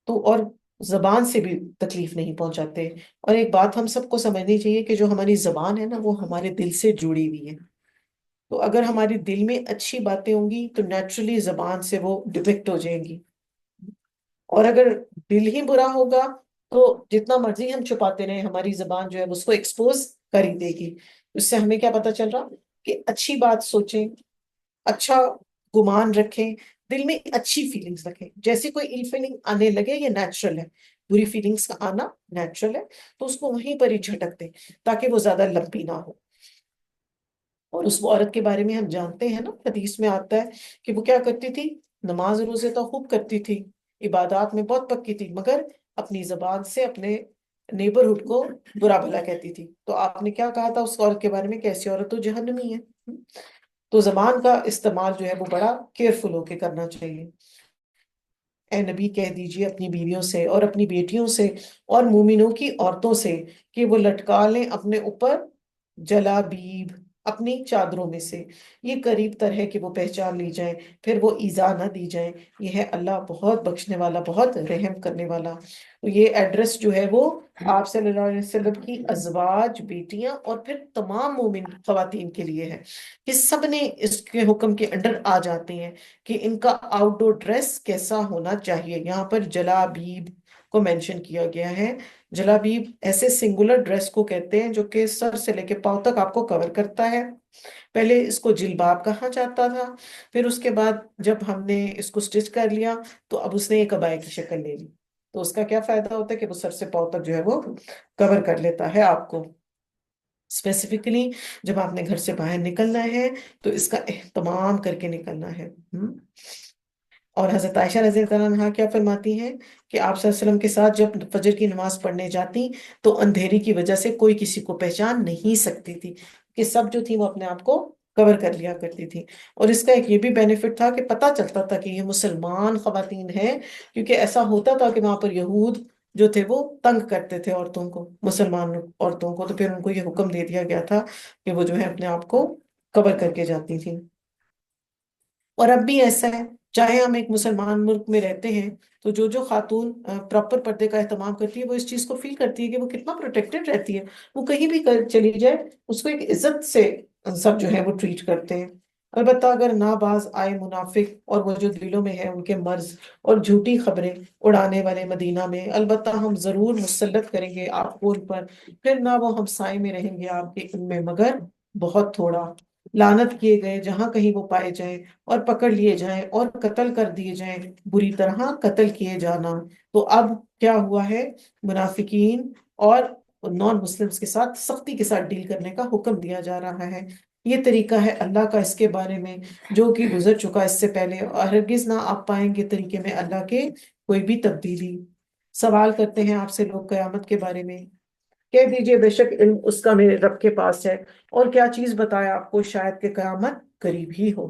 تو اور زبان سے بھی تکلیف نہیں پہنچاتے. اور ایک بات ہم سب کو سمجھنی چاہیے کہ جو ہماری زبان ہے نا، وہ ہمارے دل سے جڑی ہوئی ہے. تو اگر ہمارے دل میں اچھی باتیں ہوں گی تو نیچرلی زبان سے وہ ڈپکٹ ہو جائیں گی. اور اگر دل ہی برا ہوگا تو جتنا مرضی ہم چھپاتے رہیں، ہماری زبان جو ہے اس کو ایکسپوز کر ہی دے گی. اس سے ہمیں کیا پتا چل رہا کہ اچھی بات سوچیں، اچھا گمان رکھیں، دل میں اچھی فیلنگز رکھیں. جیسے کوئی ایل فیلنگ آنے لگے یہ نیچرل ہے، بری فیلنگز کا آنا نیچرل ہے، تو اس کو وہیں پر ہی جھٹک دیں تاکہ وہ زیادہ لمبی نہ ہو. اور اس عورت کے بارے میں ہم جانتے ہیں نا، حدیث میں آتا ہے کہ وہ کیا کرتی تھی، نماز روزے تو خوب کرتی تھی، عبادات میں بہت پکی تھی، مگر اپنی زبان سے اپنے نیبرہڈ کو برا بھلا کہتی تھی. تو آپ نے کیا کہا تھا اس عورت کے بارے میں؟ کیسی عورت تو جہنمی ہے. تو زبان کا استعمال جو ہے وہ بڑا کیئرفل ہو کے کرنا چاہیے. اے نبی کہہ دیجئے اپنی بیویوں سے اور اپنی بیٹیوں سے اور مومنوں کی عورتوں سے کہ وہ لٹکا لیں اپنے اوپر جلابیب اپنی چادروں میں سے، یہ قریب تر ہے کہ وہ پہچان لی جائیں، پھر وہ ایذا نہ دی جائیں. یہ ہے اللہ بہت بخشنے والا، بہت رحم کرنے والا. تو یہ ایڈریس جو ہے وہ آپ صلی اللہ علیہ وسلم کی ازواج، بیٹیاں اور پھر تمام مومن خواتین کے لیے ہے کہ سب نے اس کے حکم کے انڈر آ جاتے ہیں کہ ان کا آؤٹ ڈور ڈریس کیسا ہونا چاہیے. یہاں پر جلابیب کو مینشن کیا گیا ہے. جلابیب ایسے سنگولر ڈریس کو کہتے ہیں جو کہ سر سے لے کے پاؤں تک آپ کو کور کرتا ہے. پہلے اس کو جلباب کہا جاتا تھا، پھر اس کے بعد جب ہم نے اس کو سٹچ کر لیا تو اب اس نے ایک عبایا کی شکل لے لی. تو اس کا کیا فائدہ ہوتا ہے کہ وہ سر سے پاؤں تک جو ہے وہ کور کر لیتا ہے آپ کو. اسپیسیفکلی جب آپ نے گھر سے باہر نکلنا ہے تو اس کا اہتمام کر کے نکلنا ہے. اور حضرت عائشہ رضی اللہ عنہا کیا فرماتی ہیں کہ آپ صلی اللہ علیہ وسلم کے ساتھ جب فجر کی نماز پڑھنے جاتی تو اندھیری کی وجہ سے کوئی کسی کو پہچان نہیں سکتی تھی، کہ سب جو تھی وہ اپنے آپ کو کور کر لیا کرتی تھی. اور اس کا ایک یہ بھی بینیفٹ تھا کہ پتہ چلتا تھا کہ یہ مسلمان خواتین ہیں، کیونکہ ایسا ہوتا تھا کہ وہاں پر یہود جو تھے وہ تنگ کرتے تھے عورتوں کو، مسلمان عورتوں کو. تو پھر ان کو یہ حکم دے دیا گیا تھا کہ وہ جو ہے اپنے آپ کو کور کر کے جاتی تھیں. اور اب بھی ایسا ہے، چاہے ہم ایک مسلمان ملک میں رہتے ہیں تو جو جو خاتون پراپر پردے کا اہتمام کرتی ہے وہ اس چیز کو فیل کرتی ہے کہ وہ کتنا پروٹیکٹڈ رہتی ہے. وہ کہیں بھی چلی جائے اس کو ایک عزت سے سب جو ہے وہ ٹریٹ کرتے ہیں. البتہ اگر ناباز آئے منافق اور وہ جو دلوں میں ہے ان کے مرض اور جھوٹی خبریں اڑانے والے مدینہ میں، البتہ ہم ضرور مسلط کریں گے آپ کو ان پر، پھر نہ وہ ہمسائے میں رہیں گے آپ کے ان میں مگر بہت تھوڑا۔ لعنت کیے گئے جہاں کہیں وہ پائے جائیں اور پکڑ لیے جائیں اور قتل کر دیے جائیں، بری طرح قتل کیے جانا۔ تو اب کیا ہوا ہے؟ منافقین اور نان مسلمز کے ساتھ سختی کے ساتھ ڈیل کرنے کا حکم دیا جا رہا ہے۔ یہ طریقہ ہے اللہ کا اس کے بارے میں جو کہ گزر چکا اس سے پہلے، اور ہرگز نہ آپ پائیں گے طریقے میں اللہ کے کوئی بھی تبدیلی۔ سوال کرتے ہیں آپ سے لوگ قیامت کے بارے میں، کہہ دیجئے بے شک علم اس کا میرے رب کے پاس ہے، اور کیا چیز بتایا آپ کو شاید کہ قیامت قریب ہی ہو۔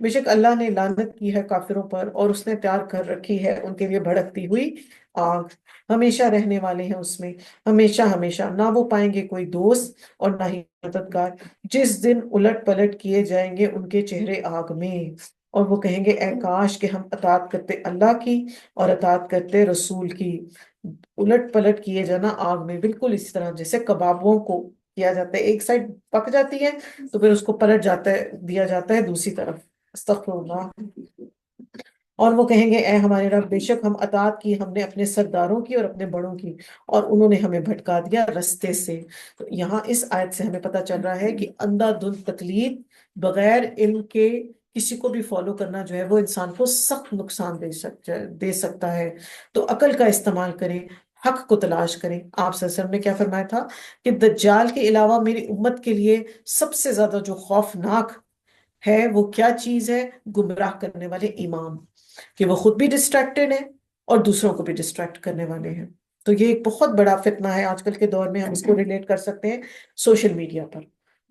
بے شک اللہ نے لعنت کی ہے کافروں پر، اور اس نے تیار کر رکھی ہے ان کے لیے بھڑکتی ہوئی آگ، ہمیشہ رہنے والے ہیں اس میں، ہمیشہ ہمیشہ، نہ وہ پائیں گے کوئی دوست اور نہ ہی مددگار۔ جس دن الٹ پلٹ کیے جائیں گے ان کے چہرے آگ میں، اور وہ کہیں گے اے کاش کہ ہم اطاعت کرتے اللہ کی اور اطاعت کرتے رسول کی۔ الٹ پلٹ کیے جانا آگ میں، بالکل اس طرح جیسے کبابوں کو کیا جاتا ہے، ایک سائڈ پک جاتی ہے تو پھر اس کو پلٹ جاتا ہے، دیا جاتا ہے دوسری طرف۔ استغفر اللہ۔ اور وہ کہیں گے اے ہمارے رب، بے شک ہم اطاعت کی ہم نے اپنے سرداروں کی اور اپنے بڑوں کی، اور انہوں نے ہمیں بھٹکا دیا رستے سے۔ تو یہاں اس آیت سے ہمیں پتہ چل رہا ہے کہ اندھا دھند تقلید بغیر علم کے کسی کو بھی فالو کرنا جو ہے وہ انسان کو سخت نقصان دے سکتا ہے۔ تو عقل کا استعمال کریں، حق کو تلاش کریں۔ آپ صلی اللہ علیہ وسلم نے کیا فرمایا تھا کہ دجال کے علاوہ میری امت کے لیے سب سے زیادہ جو خوفناک ہے وہ کیا چیز ہے؟ گمراہ کرنے والے امام، کہ وہ خود بھی ڈسٹریکٹڈ ہیں اور دوسروں کو بھی ڈسٹریکٹ کرنے والے ہیں۔ تو یہ ایک بہت بڑا فتنہ ہے آج کل کے دور میں، ہم اس کو ریلیٹ کر سکتے ہیں سوشل میڈیا پر۔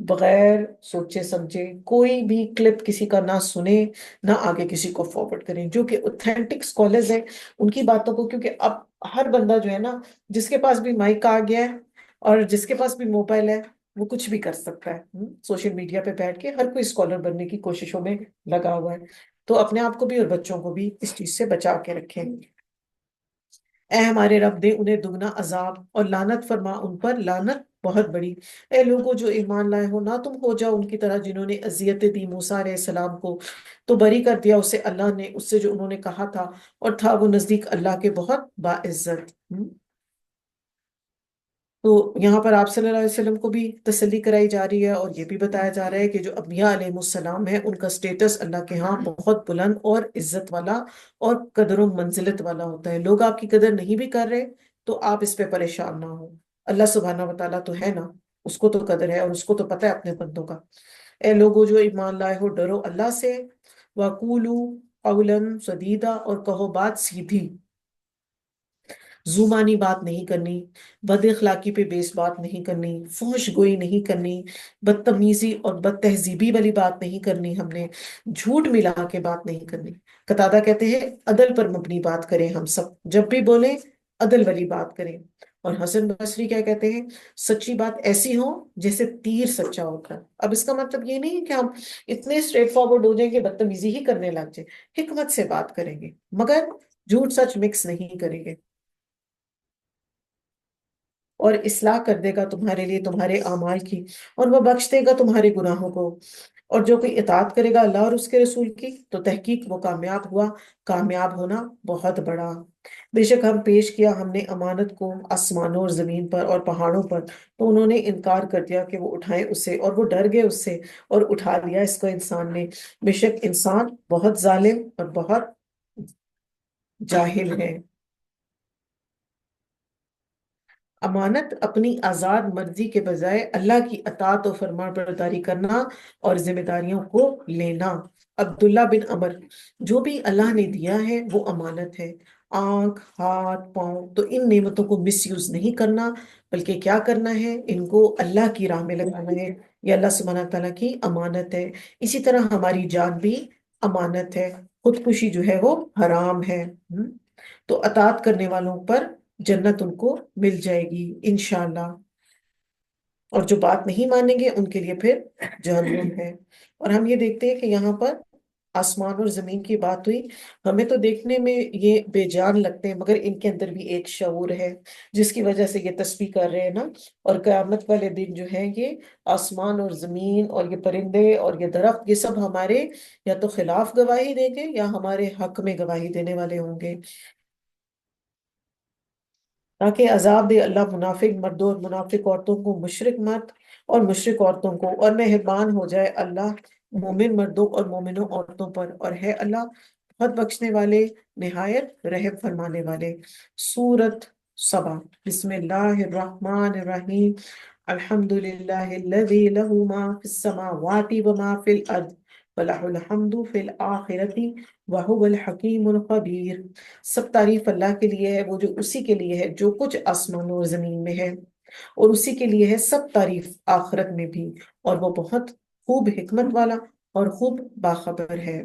بغیر سوچے سمجھے کوئی بھی کلپ کسی کا نہ سنے، نہ آگے کسی کو فارورڈ کریں۔ جو کہ اوتھینٹک سکولرز ہیں ان کی باتوں کو، کیونکہ اب ہر بندہ جو ہے نا، جس کے پاس بھی مائک آ گیا ہے اور جس کے پاس بھی موبائل ہے، وہ کچھ بھی کر سکتا ہے۔ سوشل میڈیا پہ بیٹھ کے ہر کوئی اسکالر بننے کی کوششوں میں لگا ہوا ہے۔ تو اپنے آپ کو بھی اور بچوں کو بھی اس چیز سے بچا کے رکھیں۔ اے ہمارے رب، دے انہیں دگنا عذاب اور لعنت فرما ان پر، لعنت بہت بڑی۔ اے لوگوں جو ایمان لائے ہو، نہ تم ہو جاؤ ان کی طرح جنہوں نے اذیتیں دی موسیٰ علیہ السلام کو، تو بری کر دیا اسے اللہ نے اس سے جو انہوں نے کہا تھا، اور تھا وہ نزدیک اللہ کے بہت باعزت۔ تو یہاں پر آپ صلی اللہ علیہ وسلم کو بھی تسلی کرائی جا رہی ہے، اور یہ بھی بتایا جا رہا ہے کہ جو انبیاء علیہ السلام ہے ان کا سٹیٹس اللہ کے ہاں بہت بلند اور عزت والا اور قدر و منزلت والا ہوتا ہے۔ لوگ آپ کی قدر نہیں بھی کر رہے تو آپ اس پہ پریشان نہ ہو، اللہ سبحانہ وتعالیٰ تو ہے نا، اس کو تو قدر ہے اور اس کو تو پتہ ہے اپنے بندوں کا۔ اے لوگو جو ایمان لائے ہو، ڈرو اللہ سے، وَقُولُوا قَوْلًا سَدِيدًا، اور کہو بات سیدھی، زومانی بات نہیں کرنی، بد اخلاقی پہ بیس بات نہیں کرنی، فحش گوئی نہیں کرنی، بدتمیزی اور بد تہذیبی والی بات نہیں کرنی، ہم نے جھوٹ ملا کے بات نہیں کرنی۔ قتادہ کہتے ہیں عدل پر مبنی بات کریں، ہم سب جب بھی بولیں عدل والی بات کریں۔ اور حسن بصری کیا کہتے ہیں؟ سچی بات ایسی ہو جیسے تیر سچا ہوتا ہے۔ اب اس کا مطلب یہ نہیں ہے کہ ہم اتنے اسٹریٹ فارورڈ ہو جائیں کہ بدتمیزی ہی کرنے لگ جائیں، حکمت سے بات کریں گے مگر جھوٹ سچ مکس نہیں کریں گے، اور اصلاح کر دے گا تمہارے لیے تمہارے اعمال کی، اور وہ بخش دے گا تمہارے گناہوں کو۔ اور جو کوئی اطاعت کرے گا اللہ اور اس کے رسول کی تو تحقیق وہ کامیاب ہوا، کامیاب ہونا بہت بڑا۔ بے شک ہم پیش کیا ہم نے امانت کو آسمانوں اور زمین پر اور پہاڑوں پر، تو انہوں نے انکار کر دیا کہ وہ اٹھائیں اسے، اور وہ ڈر گئے اس سے اور اٹھا لیا اس کو انسان نے۔ بے شک انسان بہت ظالم اور بہت جاہل ہے۔ امانت اپنی آزاد مرضی کے بجائے اللہ کی اطاعت و فرمان برداری کرنا اور ذمہ داریوں کو لینا۔ عبداللہ بن عمر، جو بھی اللہ نے دیا ہے وہ امانت ہے، آنکھ، ہاتھ، پاؤں، تو ان نعمتوں کو مس یوز نہیں کرنا، بلکہ کیا کرنا ہے؟ ان کو اللہ کی راہ میں لگانا ہے، یہ اللہ سبحانہ تعالیٰ کی امانت ہے۔ اسی طرح ہماری جان بھی امانت ہے، خودکشی جو ہے وہ حرام ہے۔ تو اطاعت کرنے والوں پر جنت ان کو مل جائے گی انشاءاللہ، اور جو بات نہیں مانیں گے ان کے لیے پھر جہنم ہے۔ اور ہم یہ دیکھتے ہیں کہ یہاں پر آسمان اور زمین کی بات ہوئی، ہمیں تو دیکھنے میں یہ بے جان لگتے ہیں، مگر ان کے اندر بھی ایک شعور ہے جس کی وجہ سے یہ تسبیح کر رہے ہیں نا۔ اور قیامت والے دن جو ہے یہ آسمان اور زمین اور یہ پرندے اور یہ درخت، یہ سب ہمارے یا تو خلاف گواہی دیں گے یا ہمارے حق میں گواہی دینے والے ہوں گے، تاکہ عذاب دے اللہ منافق مردوں اور منافق عورتوں کو، مشرک مرد اور مشرک عورتوں کو، اور مہربان ہو جائے اللہ مومن مردوں اور مومنوں عورتوں پر، اور ہے اللہ بہت بخشنے والے نہایت رحم فرمانے والے۔ سورت سبا، بسم اللہ الرحمن الرحیم۔ الحمد للہ الذی لہ ما فی السماوات وما فی الارض ولہ الحمد فی الآخرۃ وہو الحکیم الخبیر۔ سب تعریف اللہ کے لیے ہے، وہ جو اسی کے لیے ہے جو کچھ آسمانوں اور زمین میں ہے، اور اسی کے لیے ہے سب تعریف آخرت میں بھی، اور وہ بہت خوب حکمت والا اور خوب باخبر ہے۔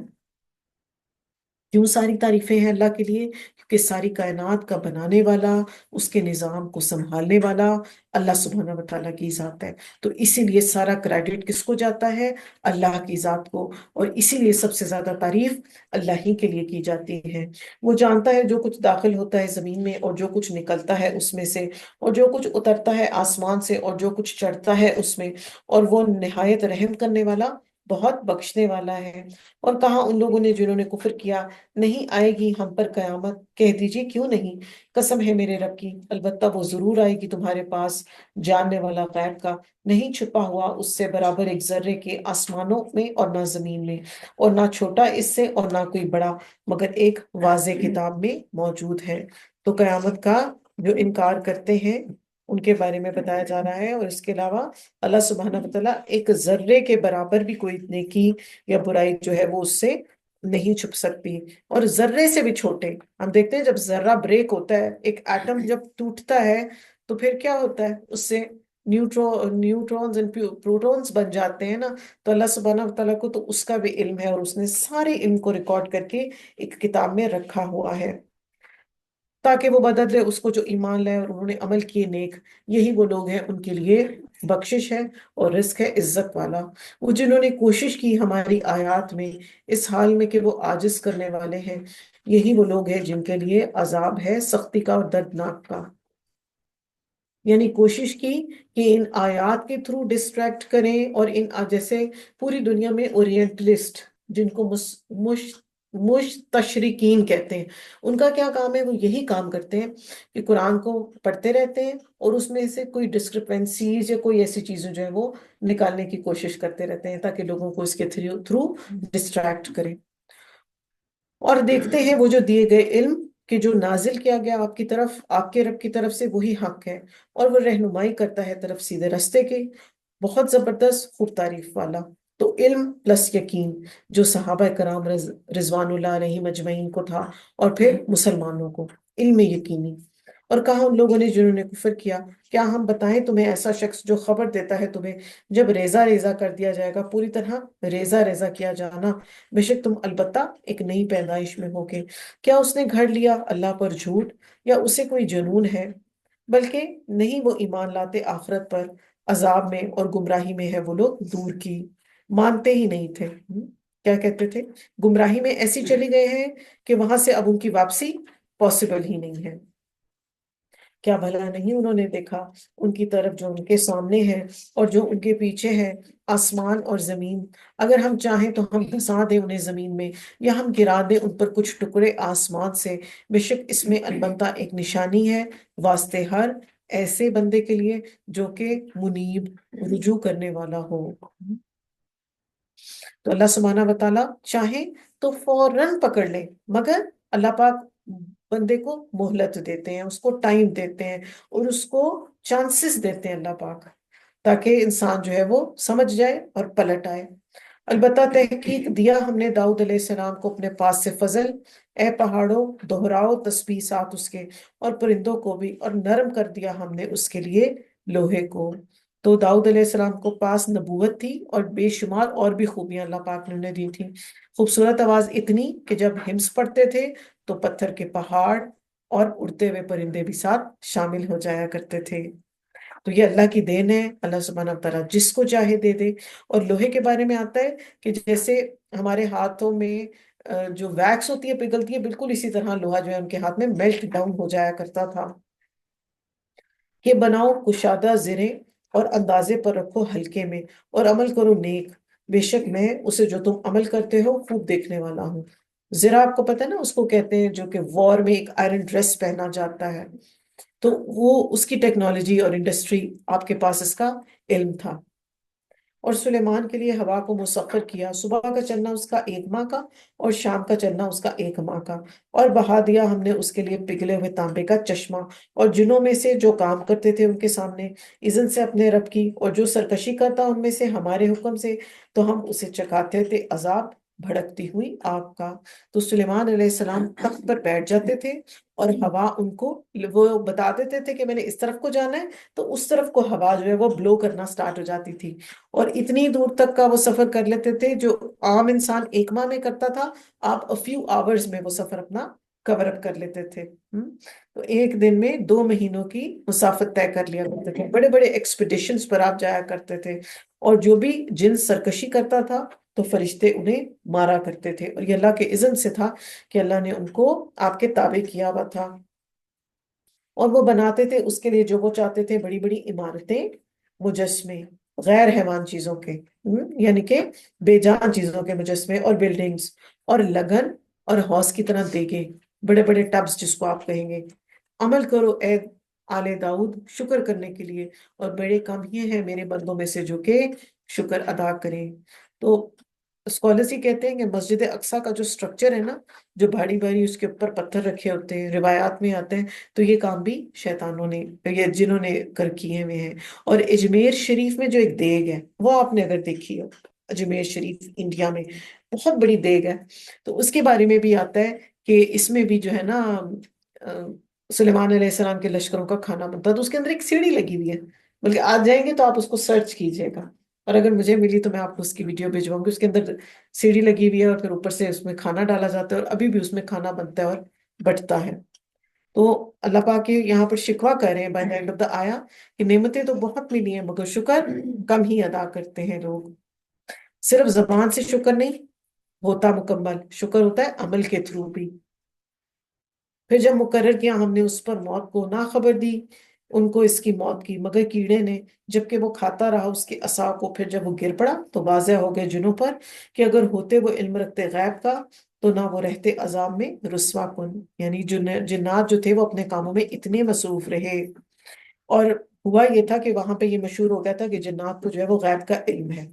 کیوں ساری تعریفیں ہیں اللہ کے لیے؟ کیونکہ ساری کائنات کا بنانے والا، اس کے نظام کو سنبھالنے والا اللہ سبحانہ و تعالیٰ کی ذات ہے، تو اسی لیے سارا کریڈٹ کس کو جاتا ہے؟ اللہ کی ذات کو، اور اسی لیے سب سے زیادہ تعریف اللہ ہی کے لیے کی جاتی ہے۔ وہ جانتا ہے جو کچھ داخل ہوتا ہے زمین میں اور جو کچھ نکلتا ہے اس میں سے، اور جو کچھ اترتا ہے آسمان سے اور جو کچھ چڑھتا ہے اس میں، اور وہ نہایت رحم کرنے والا، بہت بخشنے والا ہے۔ اور کہا ان لوگوں نے جنہوں نے کفر کیا، نہیں آئے گی ہم پر قیامت؟ کہہ دیجیے کیوں نہیں، قسم ہے میرے رب کی، البتہ وہ ضرور آئے گی تمہارے پاس، جاننے والا غیب کا نہیں چھپا ہوا اس سے برابر ایک ذرے کے آسمانوں میں اور نہ زمین میں، اور نہ چھوٹا اس سے اور نہ کوئی بڑا، مگر ایک واضح کتاب میں موجود ہے۔ تو قیامت کا جو انکار کرتے ہیں ان کے بارے میں بتایا جا رہا ہے، اور اس کے علاوہ اللہ سبحانہ وتعالیٰ ایک ذرے کے برابر بھی کوئی نیکی یا برائی جو ہے وہ اس سے نہیں چھپ سکتی، اور ذرے سے بھی چھوٹے ہم دیکھتے ہیں جب ذرہ بریک ہوتا ہے، ایک ایٹم جب ٹوٹتا ہے تو پھر کیا ہوتا ہے، اس سے نیوٹرونز اور پروٹونز بن جاتے ہیں نا۔ تو اللہ سبحانہ وتعالیٰ کو تو اس کا بھی علم ہے، اور اس نے سارے علم کو ریکارڈ کر کے ایک کتاب میں رکھا ہوا ہے، تاکہ وہ مدد دے اس کو جو ایمان لائے اور انہوں نے عمل کیے نیک، یہی وہ لوگ ہیں ان کے لیے بخشش ہے اور رزق ہے عزت والا۔ وہ جنہوں نے کوشش کی ہماری آیات میں اس حال میں کہ وہ عاجز کرنے والے ہیں، یہی وہ لوگ ہیں جن کے لیے عذاب ہے سختی کا اور دردناک کا۔ یعنی کوشش کی کہ ان آیات کے تھرو ڈسٹریکٹ کریں، اور ان جیسے پوری دنیا میں اورینٹلسٹ جن کو مستشرقین کہتے ہیں، ان کا کیا کام ہے؟ وہ یہی کام کرتے ہیں کہ قرآن کو پڑھتے رہتے ہیں اور اس میں سے کوئی ڈسکرپنسیز یا کوئی ایسی چیزیں جو ہے وہ نکالنے کی کوشش کرتے رہتے ہیں تاکہ لوگوں کو اس کے تھرو ڈسٹریکٹ کریں۔ اور دیکھتے ہیں وہ جو دیے گئے علم کہ جو نازل کیا گیا آپ کی طرف، آپ کے رب کی طرف سے، وہی حق ہے، اور وہ رہنمائی کرتا ہے طرف سیدھے راستے کے، بہت زبردست خوب تعریف والا۔ تو علم پلس یقین جو صحابہ کرام رضوان اللہ علیہم اجمعین کو تھا، اور پھر مسلمانوں کو علم یقینی۔ اور کہا ان لوگوں نے جنہوں نے کفر کیا، کیا ہم بتائیں تمہیں ایسا شخص جو خبر دیتا ہے تمہیں جب ریزہ ریزہ کر دیا جائے گا، پوری طرح ریزہ ریزہ کیا جانا، بے شک تم البتہ ایک نئی پیدائش میں ہوگے۔ کیا اس نے گھڑ لیا اللہ پر جھوٹ، یا اسے کوئی جنون ہے؟ بلکہ نہیں، وہ ایمان لاتے آخرت پر، عذاب میں اور گمراہی میں ہے وہ لوگ دور کی، مانتے ہی نہیں تھے۔ کیا کہتے تھے؟ گمراہی میں ایسی چلی گئے ہیں کہ وہاں سے اب ان کی واپسی پاسبل ہی نہیں ہے۔ کیا بھلا نہیں انہوں نے دیکھا ان کی طرف جو ان کے سامنے ہے اور جو ان کے پیچھے ہے، آسمان اور زمین، اگر ہم چاہیں تو ہم دھسا دیں انہیں زمین میں، یا ہم گرا دیں ان پر کچھ ٹکڑے آسمان سے، بے شک اس میں البتہ ایک نشانی ہے واسطے ہر ایسے بندے کے لیے جو کہ منیب، رجوع کرنے والا ہو۔ تو اللہ سبحانہ و تعالیٰ چاہیں تو فوراً پکڑ لیں، مگر اللہ پاک بندے کو مہلت دیتے ہیں، اس کو ٹائم دیتے ہیں، اور اس کو چانسز دیتے ہیں اللہ پاک، تاکہ انسان جو ہے وہ سمجھ جائے اور پلٹ آئے۔ البتہ تحقیق دیا ہم نے داؤد علیہ السلام کو اپنے پاس سے فضل، اے پہاڑوں دہراؤ تسبیح ساتھ اس کے، اور پرندوں کو بھی، اور نرم کر دیا ہم نے اس کے لیے لوہے کو۔ تو داؤد علیہ السلام کو پاس نبوت تھی اور بے شمار اور بھی خوبیاں اللہ پاک نے انہیں دی تھی، خوبصورت آواز اتنی کہ جب ہمس پڑھتے تھے تو پتھر کے پہاڑ اور اڑتے ہوئے پرندے بھی ساتھ شامل ہو جایا کرتے تھے۔ تو یہ اللہ کی دین ہے، اللہ سبحانہ و تعالیٰ جس کو چاہے دے دے۔ اور لوہے کے بارے میں آتا ہے کہ جیسے ہمارے ہاتھوں میں جو ویکس ہوتی ہے پگھلتی ہے، بالکل اسی طرح لوہا جو ہے ان کے ہاتھ میں میلٹ ڈاؤن ہو جایا کرتا تھا۔ کہ بناؤ کشادہ زریں اور اندازے پر رکھو ہلکے میں، اور عمل کرو نیک، بے شک میں اسے جو تم عمل کرتے ہو خوب دیکھنے والا ہوں۔ زرا آپ کو پتہ ہے نا، اس کو کہتے ہیں جو کہ وار میں ایک آئرن ڈریس پہنا جاتا ہے، تو وہ اس کی ٹیکنالوجی اور انڈسٹری، آپ کے پاس اس کا علم تھا۔ اور سلیمان کے لیے ہوا کو مسخر کیا، صبح کا چلنا اس کا 1 ماہ کا اور شام کا چلنا اس کا 1 ماہ کا، اور بہا دیا ہم نے اس کے لیے پگھلے ہوئے تانبے کا چشمہ، اور جنوں میں سے جو کام کرتے تھے ان کے سامنے اذن سے اپنے رب کی، اور جو سرکشی کرتا ان میں سے ہمارے حکم سے، تو ہم اسے چکھاتے تھے عذاب بھڑکتی ہوئی آگ کا۔ تو سلیمان علیہ السلام تخت پر بیٹھ جاتے تھے، اور ہوا ان کو، وہ بتا دیتے تھے کہ میں نے اس طرف کو جانا ہے، تو اس طرف کو ہوا جو ہے وہ بلو کرنا سٹارٹ ہو جاتی تھی، اور اتنی دور تک کا وہ سفر کر لیتے تھے جو عام انسان 1 ماہ میں کرتا تھا، آپ فیو آورز میں وہ سفر اپنا کور اپ کر لیتے تھے۔ تو ایک دن میں 2 مہینوں کی مسافت طے کر لیا کرتے تھے، بڑے بڑے ایکسپیڈیشنز پر آپ جایا کرتے تھے، اور جو بھی جن سرکشی کرتا تھا تو فرشتے انہیں مارا کرتے تھے، اور یہ اللہ کے اذن سے تھا کہ اللہ نے ان کو آپ کے تابع کیا ہوا تھا۔ اور وہ بناتے تھے اس کے لیے جو وہ چاہتے تھے، بڑی بڑی عمارتیں، مجسمے، غیر حیوان چیزوں کے، یعنی کہ بے جان چیزوں کے مجسمے اور بلڈنگز، اور لگن اور حوض کی طرح دیگے، بڑے بڑے ٹبس جس کو آپ کہیں گے۔ عمل کرو اے آل داؤد شکر کرنے کے لیے، اور بڑے کم یہ ہیں میرے بندوں میں سے جو کہ شکر ادا کریں۔ تو اسکالرز ہی کہتے ہیں کہ مسجد اقصیٰ کا جو سٹرکچر ہے نا، جو بھاری بھاری اس کے اوپر پتھر رکھے ہوتے ہیں، روایات میں آتے ہیں، تو یہ کام بھی شیطانوں نے، یہ جنہوں نے کر کیے ہوئے ہیں۔ اور اجمیر شریف میں جو ایک دیگ ہے، وہ آپ نے اگر دیکھی ہو، اجمیر شریف انڈیا میں بہت بڑی دیگ ہے، تو اس کے بارے میں بھی آتا ہے کہ اس میں بھی جو ہے نا سلیمان علیہ السلام کے لشکروں کا کھانا بنتا، تو اس کے اندر ایک سیڑھی لگی ہوئی ہے، بلکہ آج جائیں گے تو آپ اس کو سرچ کیجئے گا، اور اگر مجھے ملی تو میں آپ کو اس کی ویڈیو بھیجواؤں گی۔ اس کے اندر سیڑھی لگی ہوئی ہے، اور پھر اوپر سے اس میں کھانا ڈالا جاتا ہے، اور ابھی بھی اس میں کھانا بنتا ہے اور بٹتا ہے۔ تو اللہ پاک کے یہاں پر شکوہ کر رہے ہیں بائی اینڈ آف دا آیا کہ نعمتیں تو بہت ملی ہیں مگر شکر کم ہی ادا کرتے ہیں لوگ۔ صرف زبان سے شکر نہیں ہوتا مکمل، شکر ہوتا ہے عمل کے تھرو بھی۔ پھر جب مقرر کیا ہم نے اس پر موت کو، نہ خبر دی ان کو اس کی موت کی مگر کیڑے نے، جبکہ وہ کھاتا رہا اس کی عصا کو، پھر جب وہ گر پڑا تو واضح ہو گئے جنوں پر کہ اگر ہوتے وہ علم رکھتے غیب کا تو نہ وہ رہتے عذاب میں رسوا کن، یعنی جنات جو تھے وہ اپنے کاموں میں اتنے مصروف رہے۔ اور ہوا یہ تھا کہ وہاں پہ یہ مشہور ہو گیا تھا کہ جنات کو جو ہے وہ غیب کا علم ہے،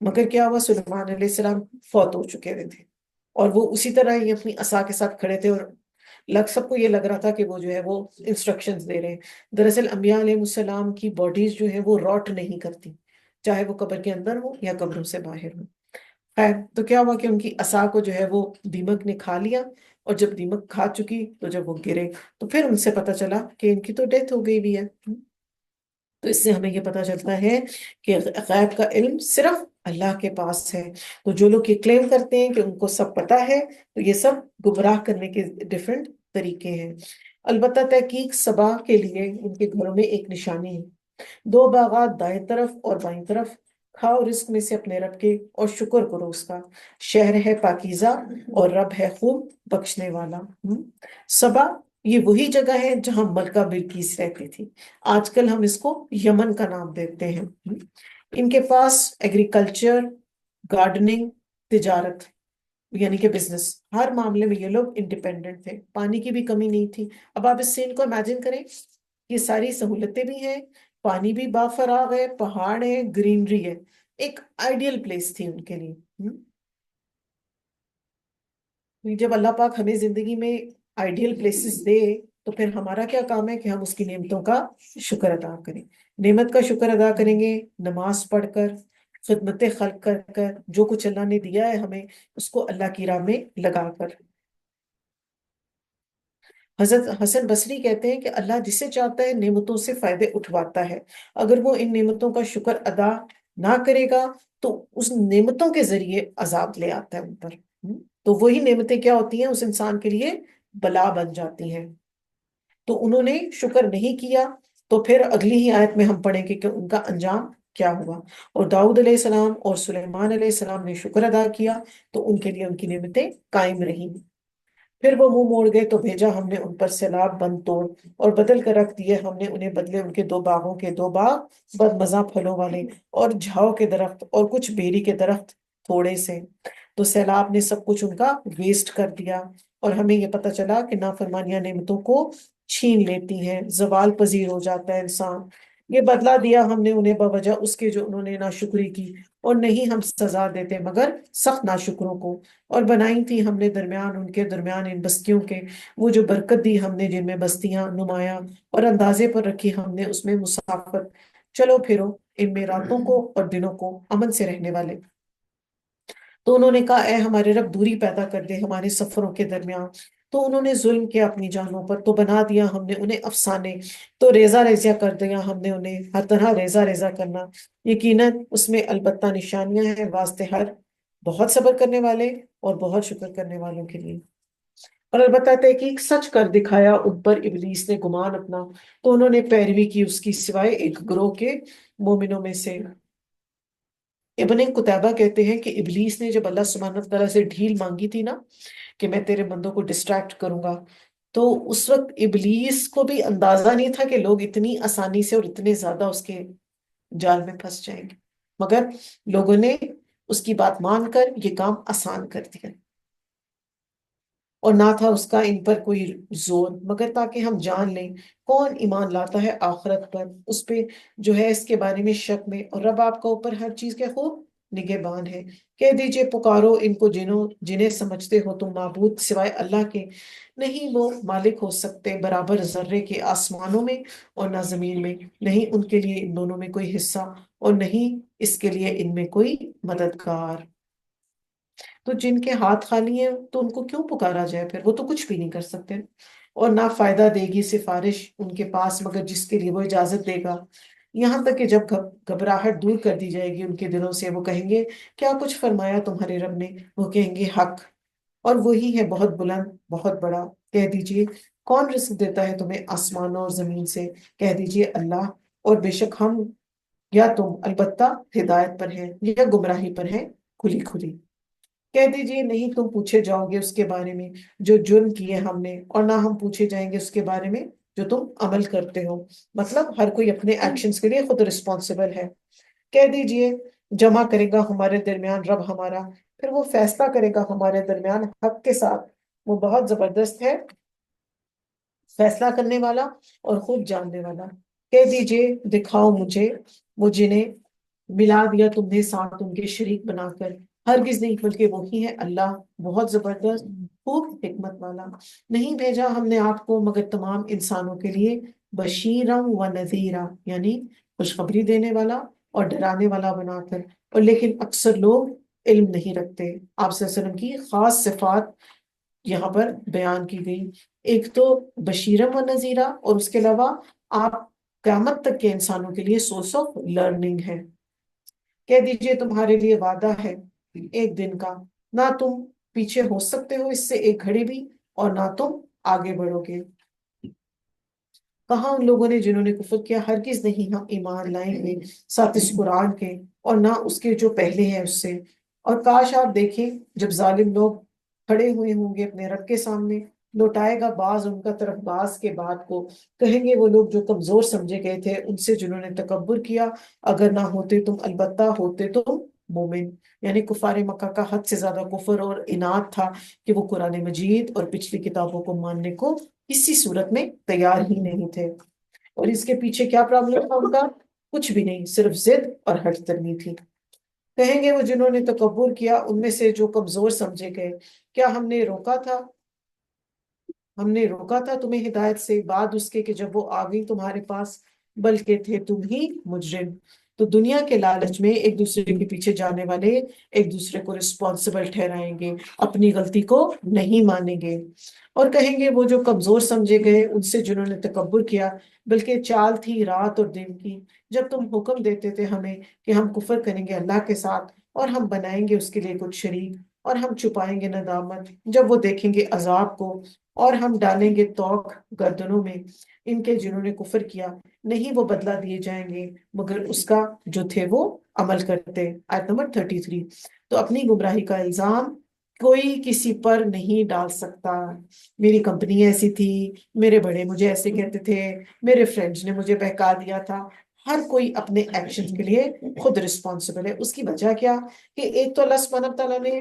مگر کیا ہوا، سلیمان علیہ السلام فوت ہو چکے ہوئے تھے، اور وہ اسی طرح ہی اپنی عصا کے ساتھ کھڑے تھے، اور سب کو یہ لگ رہا تھا کہ وہ جو ہے وہ انسٹرکشنز دے رہے ہیں۔ دراصل انبیاء علیہ السلام کی باڈیز جو ہیں وہ روٹ نہیں کرتی، چاہے وہ قبر کے اندر ہو یا قبروں سے باہر ہو۔ خیر، تو کیا ہوا کہ ان کی عصا کو جو ہے وہ دیمک نے کھا لیا، اور جب دیمک کھا چکی تو جب وہ گرے تو پھر ان سے پتہ چلا کہ ان کی تو ڈیتھ ہو گئی بھی ہے۔ تو اس سے ہمیں یہ پتہ چلتا ہے کہ غیب کا علم صرف اللہ کے پاس ہے۔ تو جو لوگ یہ کلیم کرتے ہیں کہ ان کو سب پتہ ہے، تو یہ سب گمراہ کرنے کے ڈیفرنٹ طریقے ہیں۔ البتہ تحقیق سبا کے لیے ان کے گھروں میں ایک نشانی ہے، 2 باغات دائیں طرف اور بائیں طرف، کھاؤ رزق میں سے اپنے رب کے اور شکر کرو اس کا، شہر ہے پاکیزہ اور رب ہے خوب بخشنے والا۔ سبا یہ وہی جگہ ہے جہاں ملکہ بلقیس رہتی تھی، آج کل ہم اس کو یمن کا نام دیتے ہیں۔ ان کے پاس ایگریکلچر، گارڈننگ، تجارت یعنی کہ بزنس، ہر معاملے میں یہ لوگ انڈیپینڈنٹ تھے، پانی کی بھی کمی نہیں تھی۔ اب آپ اس سین کو امیجن کریں، یہ ساری سہولتیں بھی ہیں، پانی بھی بافراغ ہے، پہاڑ ہے، گرینری ہے، ایک آئیڈیل پلیس تھی ان کے لیے۔ جب اللہ پاک ہمیں زندگی میں آئیڈیل پلیسز دے تو پھر ہمارا کیا کام ہے کہ ہم اس کی نعمتوں کا شکر ادا کریں۔ نعمت کا شکر ادا کریں گے نماز پڑھ کر، خدمت خلق کر کر، جو کچھ اللہ نے دیا ہے ہمیں اس کو اللہ کی راہ میں لگا کر۔ حضرت حسن بصری کہتے ہیں کہ اللہ جسے چاہتا ہے نعمتوں سے فائدے اٹھواتا ہے، اگر وہ ان نعمتوں کا شکر ادا نہ کرے گا تو اس نعمتوں کے ذریعے عذاب لے آتا ہے ان پر۔ تو وہی نعمتیں کیا ہوتی ہیں، اس انسان کے لیے بلا بن جاتی ہیں۔ تو انہوں نے شکر نہیں کیا، تو پھر اگلی ہی آیت میں ہم پڑھیں گے کہ ان کا انجام کیا ہوا۔ اور داؤد علیہ السلام اور سلیمان علیہ السلام نے شکر ادا کیا تو ان کے لیے ان کی نعمتیں قائم رہیں۔ پھر وہ منہ موڑ گئے تو بھیجا ہم نے ان پر سیلاب بند توڑ، اور بدل کر رکھ دیے ہم نے انہیں بدلے ان کے دو باغوں کے دو باغ بد مزہ پھلوں والے، اور جھاؤ کے درخت اور کچھ بیری کے درخت تھوڑے سے۔ تو سیلاب نے سب کچھ ان کا ویسٹ کر دیا، اور ہمیں یہ پتہ چلا کہ نافرمانیاں نعمتوں کو چھین لیتی ہیں، زوال پذیر ہو جاتا ہے انسان۔ یہ بدلہ دیا ہم نے انہیں بوجہ اس کے جو انہوں نے ناشکری کی، اور نہیں ہم سزا دیتے مگر سخت ناشکروں کو۔ اور بنائی تھی ہم نے درمیان ان کے درمیان ان بستیوں کے وہ جو برکت دی ہم نے جن میں بستیاں نمایاں، اور اندازے پر رکھی ہم نے اس میں مسافت، چلو پھرو ان میں راتوں کو اور دنوں کو امن سے رہنے والے۔ تو انہوں نے کہا اے ہمارے رب دوری پیدا کر دے ہمارے سفروں کے درمیان، تو انہوں نے ظلم کیا اپنی جانوں پر، تو بنا دیا ہم نے انہیں افسانے، تو ریزہ ریزہ کر دیا ہم نے انہیں، ہر طرح ریزہ ریزہ کرنا۔ یقیناً اس میں البتہ نشانیاں ہیں واسطے ہر بہت صبر کرنے والے اور بہت شکر کرنے والوں کے لیے۔ اور البتہ تحقیق سچ کر دکھایا ان پر ابلیس نے گمان اپنا، تو انہوں نے پیروی کی اس کی سوائے ایک گروہ کے مومنوں میں سے۔ ابن قتیبہ کہتے ہیں کہ ابلیس نے جب اللہ سبحانہ وتعالیٰ سے ڈھیل مانگی تھی نا کہ میں تیرے بندوں کو ڈسٹریکٹ کروں گا، تو اس وقت ابلیس کو بھی اندازہ نہیں تھا کہ لوگ اتنی آسانی سے اور اتنے زیادہ اس کے جال میں پھنس جائیں گے، مگر لوگوں نے اس کی بات مان کر یہ کام آسان کر دیا، اور نہ تھا اس کا ان پر کوئی زور، مگر تاکہ ہم جان لیں کون ایمان لاتا ہے آخرت پر، اس پہ جو ہے اس کے بارے میں شک میں، اور رب آپ کا اوپر ہر چیز کے خوب نگہبان ہے۔ کہہ دیجئے پکارو ان کو جنہیں سمجھتے ہو تم معبود سوائے اللہ کے، نہیں وہ مالک ہو سکتے برابر ذرے کے آسمانوں میں اور نہ زمین میں، نہیں ان کے لیے ان دونوں میں کوئی حصہ اور نہیں اس کے لیے ان میں کوئی مددگار۔ تو جن کے ہاتھ خالی ہیں تو ان کو کیوں پکارا جائے، پھر وہ تو کچھ بھی نہیں کر سکتے، اور نہ فائدہ دے گی سفارش ان کے پاس مگر جس کے لیے وہ اجازت دے گا، یہاں تک کہ جب گھبراہٹ دور کر دی جائے گی ان کے دلوں سے، وہ کہیں گے کیا کچھ فرمایا تمہارے رب نے، وہ کہیں گے حق، اور وہی ہے بہت بلند بہت بڑا۔ کہہ دیجئے کون رزق دیتا ہے تمہیں آسمانوں اور زمین سے، کہہ دیجئے اللہ، اور بے شک ہم یا تم البتہ ہدایت پر ہیں یا گمراہی پر ہیں کھلی کھلی۔ کہہ دیجئے نہیں تم پوچھے جاؤ گے اس کے بارے میں جو جرم کیے ہم نے، اور نہ ہم پوچھے جائیں گے اس کے بارے میں جو تم عمل کرتے ہو، مطلب ہر کوئی اپنے ایکشنز کے لیے خود رسپانسبل ہے۔ کہہ دیجئے جمع کرے گا ہمارے درمیان رب ہمارا، پھر وہ فیصلہ کرے گا ہمارے درمیان حق کے ساتھ، وہ بہت زبردست ہے فیصلہ کرنے والا اور خوب جاننے والا۔ کہہ دیجئے دکھاؤ مجھے وہ جنہیں ملا دیا تم نے ساتھ ان کے شریک بنا کر، ہرگز نہیں بلکہ وہی ہے اللہ بہت زبردست خوب حکمت والا۔ نہیں بھیجا ہم نے آپ کو مگر تمام انسانوں کے لیے بشیرا و نذیرا، یعنی خوشخبری دینے والا اور ڈرانے والا بنا کر، اور لیکن اکثر لوگ علم نہیں رکھتے۔ آپ صلی اللہ علیہ وسلم کی خاص صفات یہاں پر بیان کی گئی، ایک تو بشیرم و نذیرہ، اور اس کے علاوہ آپ قیامت تک کے انسانوں کے لیے سورس آف لرننگ ہے۔ کہہ دیجئے تمہارے لیے وعدہ ہے ایک دن کا، نہ تم پیچھے ہو سکتے ہو اس سے ایک گھڑی بھی اور نہ تم آگے بڑھو گے۔ کہاں ان لوگوں نے جنہوں نے کفر کیا، ہرگز نہیں ہم ایمان لائیں گے ساتھ اس قرآن کے اور نہ اس کے جو پہلے ہیں اس سے۔ اور کاش آپ دیکھیں جب ظالم لوگ کھڑے ہوئے ہوں گے اپنے رب کے سامنے، لوٹائے گا بعض ان کا طرف بعض کے بعد کو، کہیں گے وہ لوگ جو کمزور سمجھے گئے تھے ان سے جنہوں نے تکبر کیا، اگر نہ ہوتے تم البتہ ہوتے تم مومن، یعنی کفار مکہ کا حد سے زیادہ کفر اور اناد تھا کہ وہ قرآن مجید اور پچھلی کتابوں کو ماننے کو کسی صورت میں تیار ہی نہیں تھے۔ اور اس کے پیچھے کیا پرابلم تھا ان کا؟ کچھ بھی نہیں، صرف ضد اور ہٹ کرنی تھی۔ کہیں گے وہ جنہوں نے تکبر کیا ان میں سے جو کمزور سمجھے گئے، کیا ہم نے روکا تھا تمہیں ہدایت سے بعد اس کے کہ جب وہ آ گئی تمہارے پاس، بلکہ تھے تم ہی مجرم۔ تو دنیا کے لالچ میں ایک دوسرے کے پیچھے جانے والے ایک دوسرے کو رسپانسبل ٹھہرائیں گے، اپنی غلطی کو نہیں مانیں گے۔ اور کہیں گے وہ جو کمزور سمجھے گئے ان سے جنہوں نے تکبر کیا، بلکہ چال تھی رات اور دن کی، جب تم حکم دیتے تھے ہمیں کہ ہم کفر کریں گے اللہ کے ساتھ اور ہم بنائیں گے اس کے لیے کچھ شریک، اور ہم چھپائیں گے ندامت جب وہ دیکھیں گے عذاب کو، اور ہم ڈالیں گے توق گردنوں میں ان کے جنہوں نے کفر کیا، نہیں وہ بدلہ دیے جائیں گے مگر اس کا جو تھے وہ عمل کرتے۔ آیت نمبر 33۔ تو اپنی گمراہی کا الزام کوئی کسی پر نہیں ڈال سکتا۔ میری کمپنی ایسی تھی، میرے بڑے مجھے ایسے کہتے تھے، میرے فرینڈز نے مجھے بہکا دیا تھا۔ ہر کوئی اپنے ایکشن کے لیے خود رسپانسبل ہے۔ اس کی وجہ کیا کہ ایک تو اللہ سبحانہ وتعالیٰ نے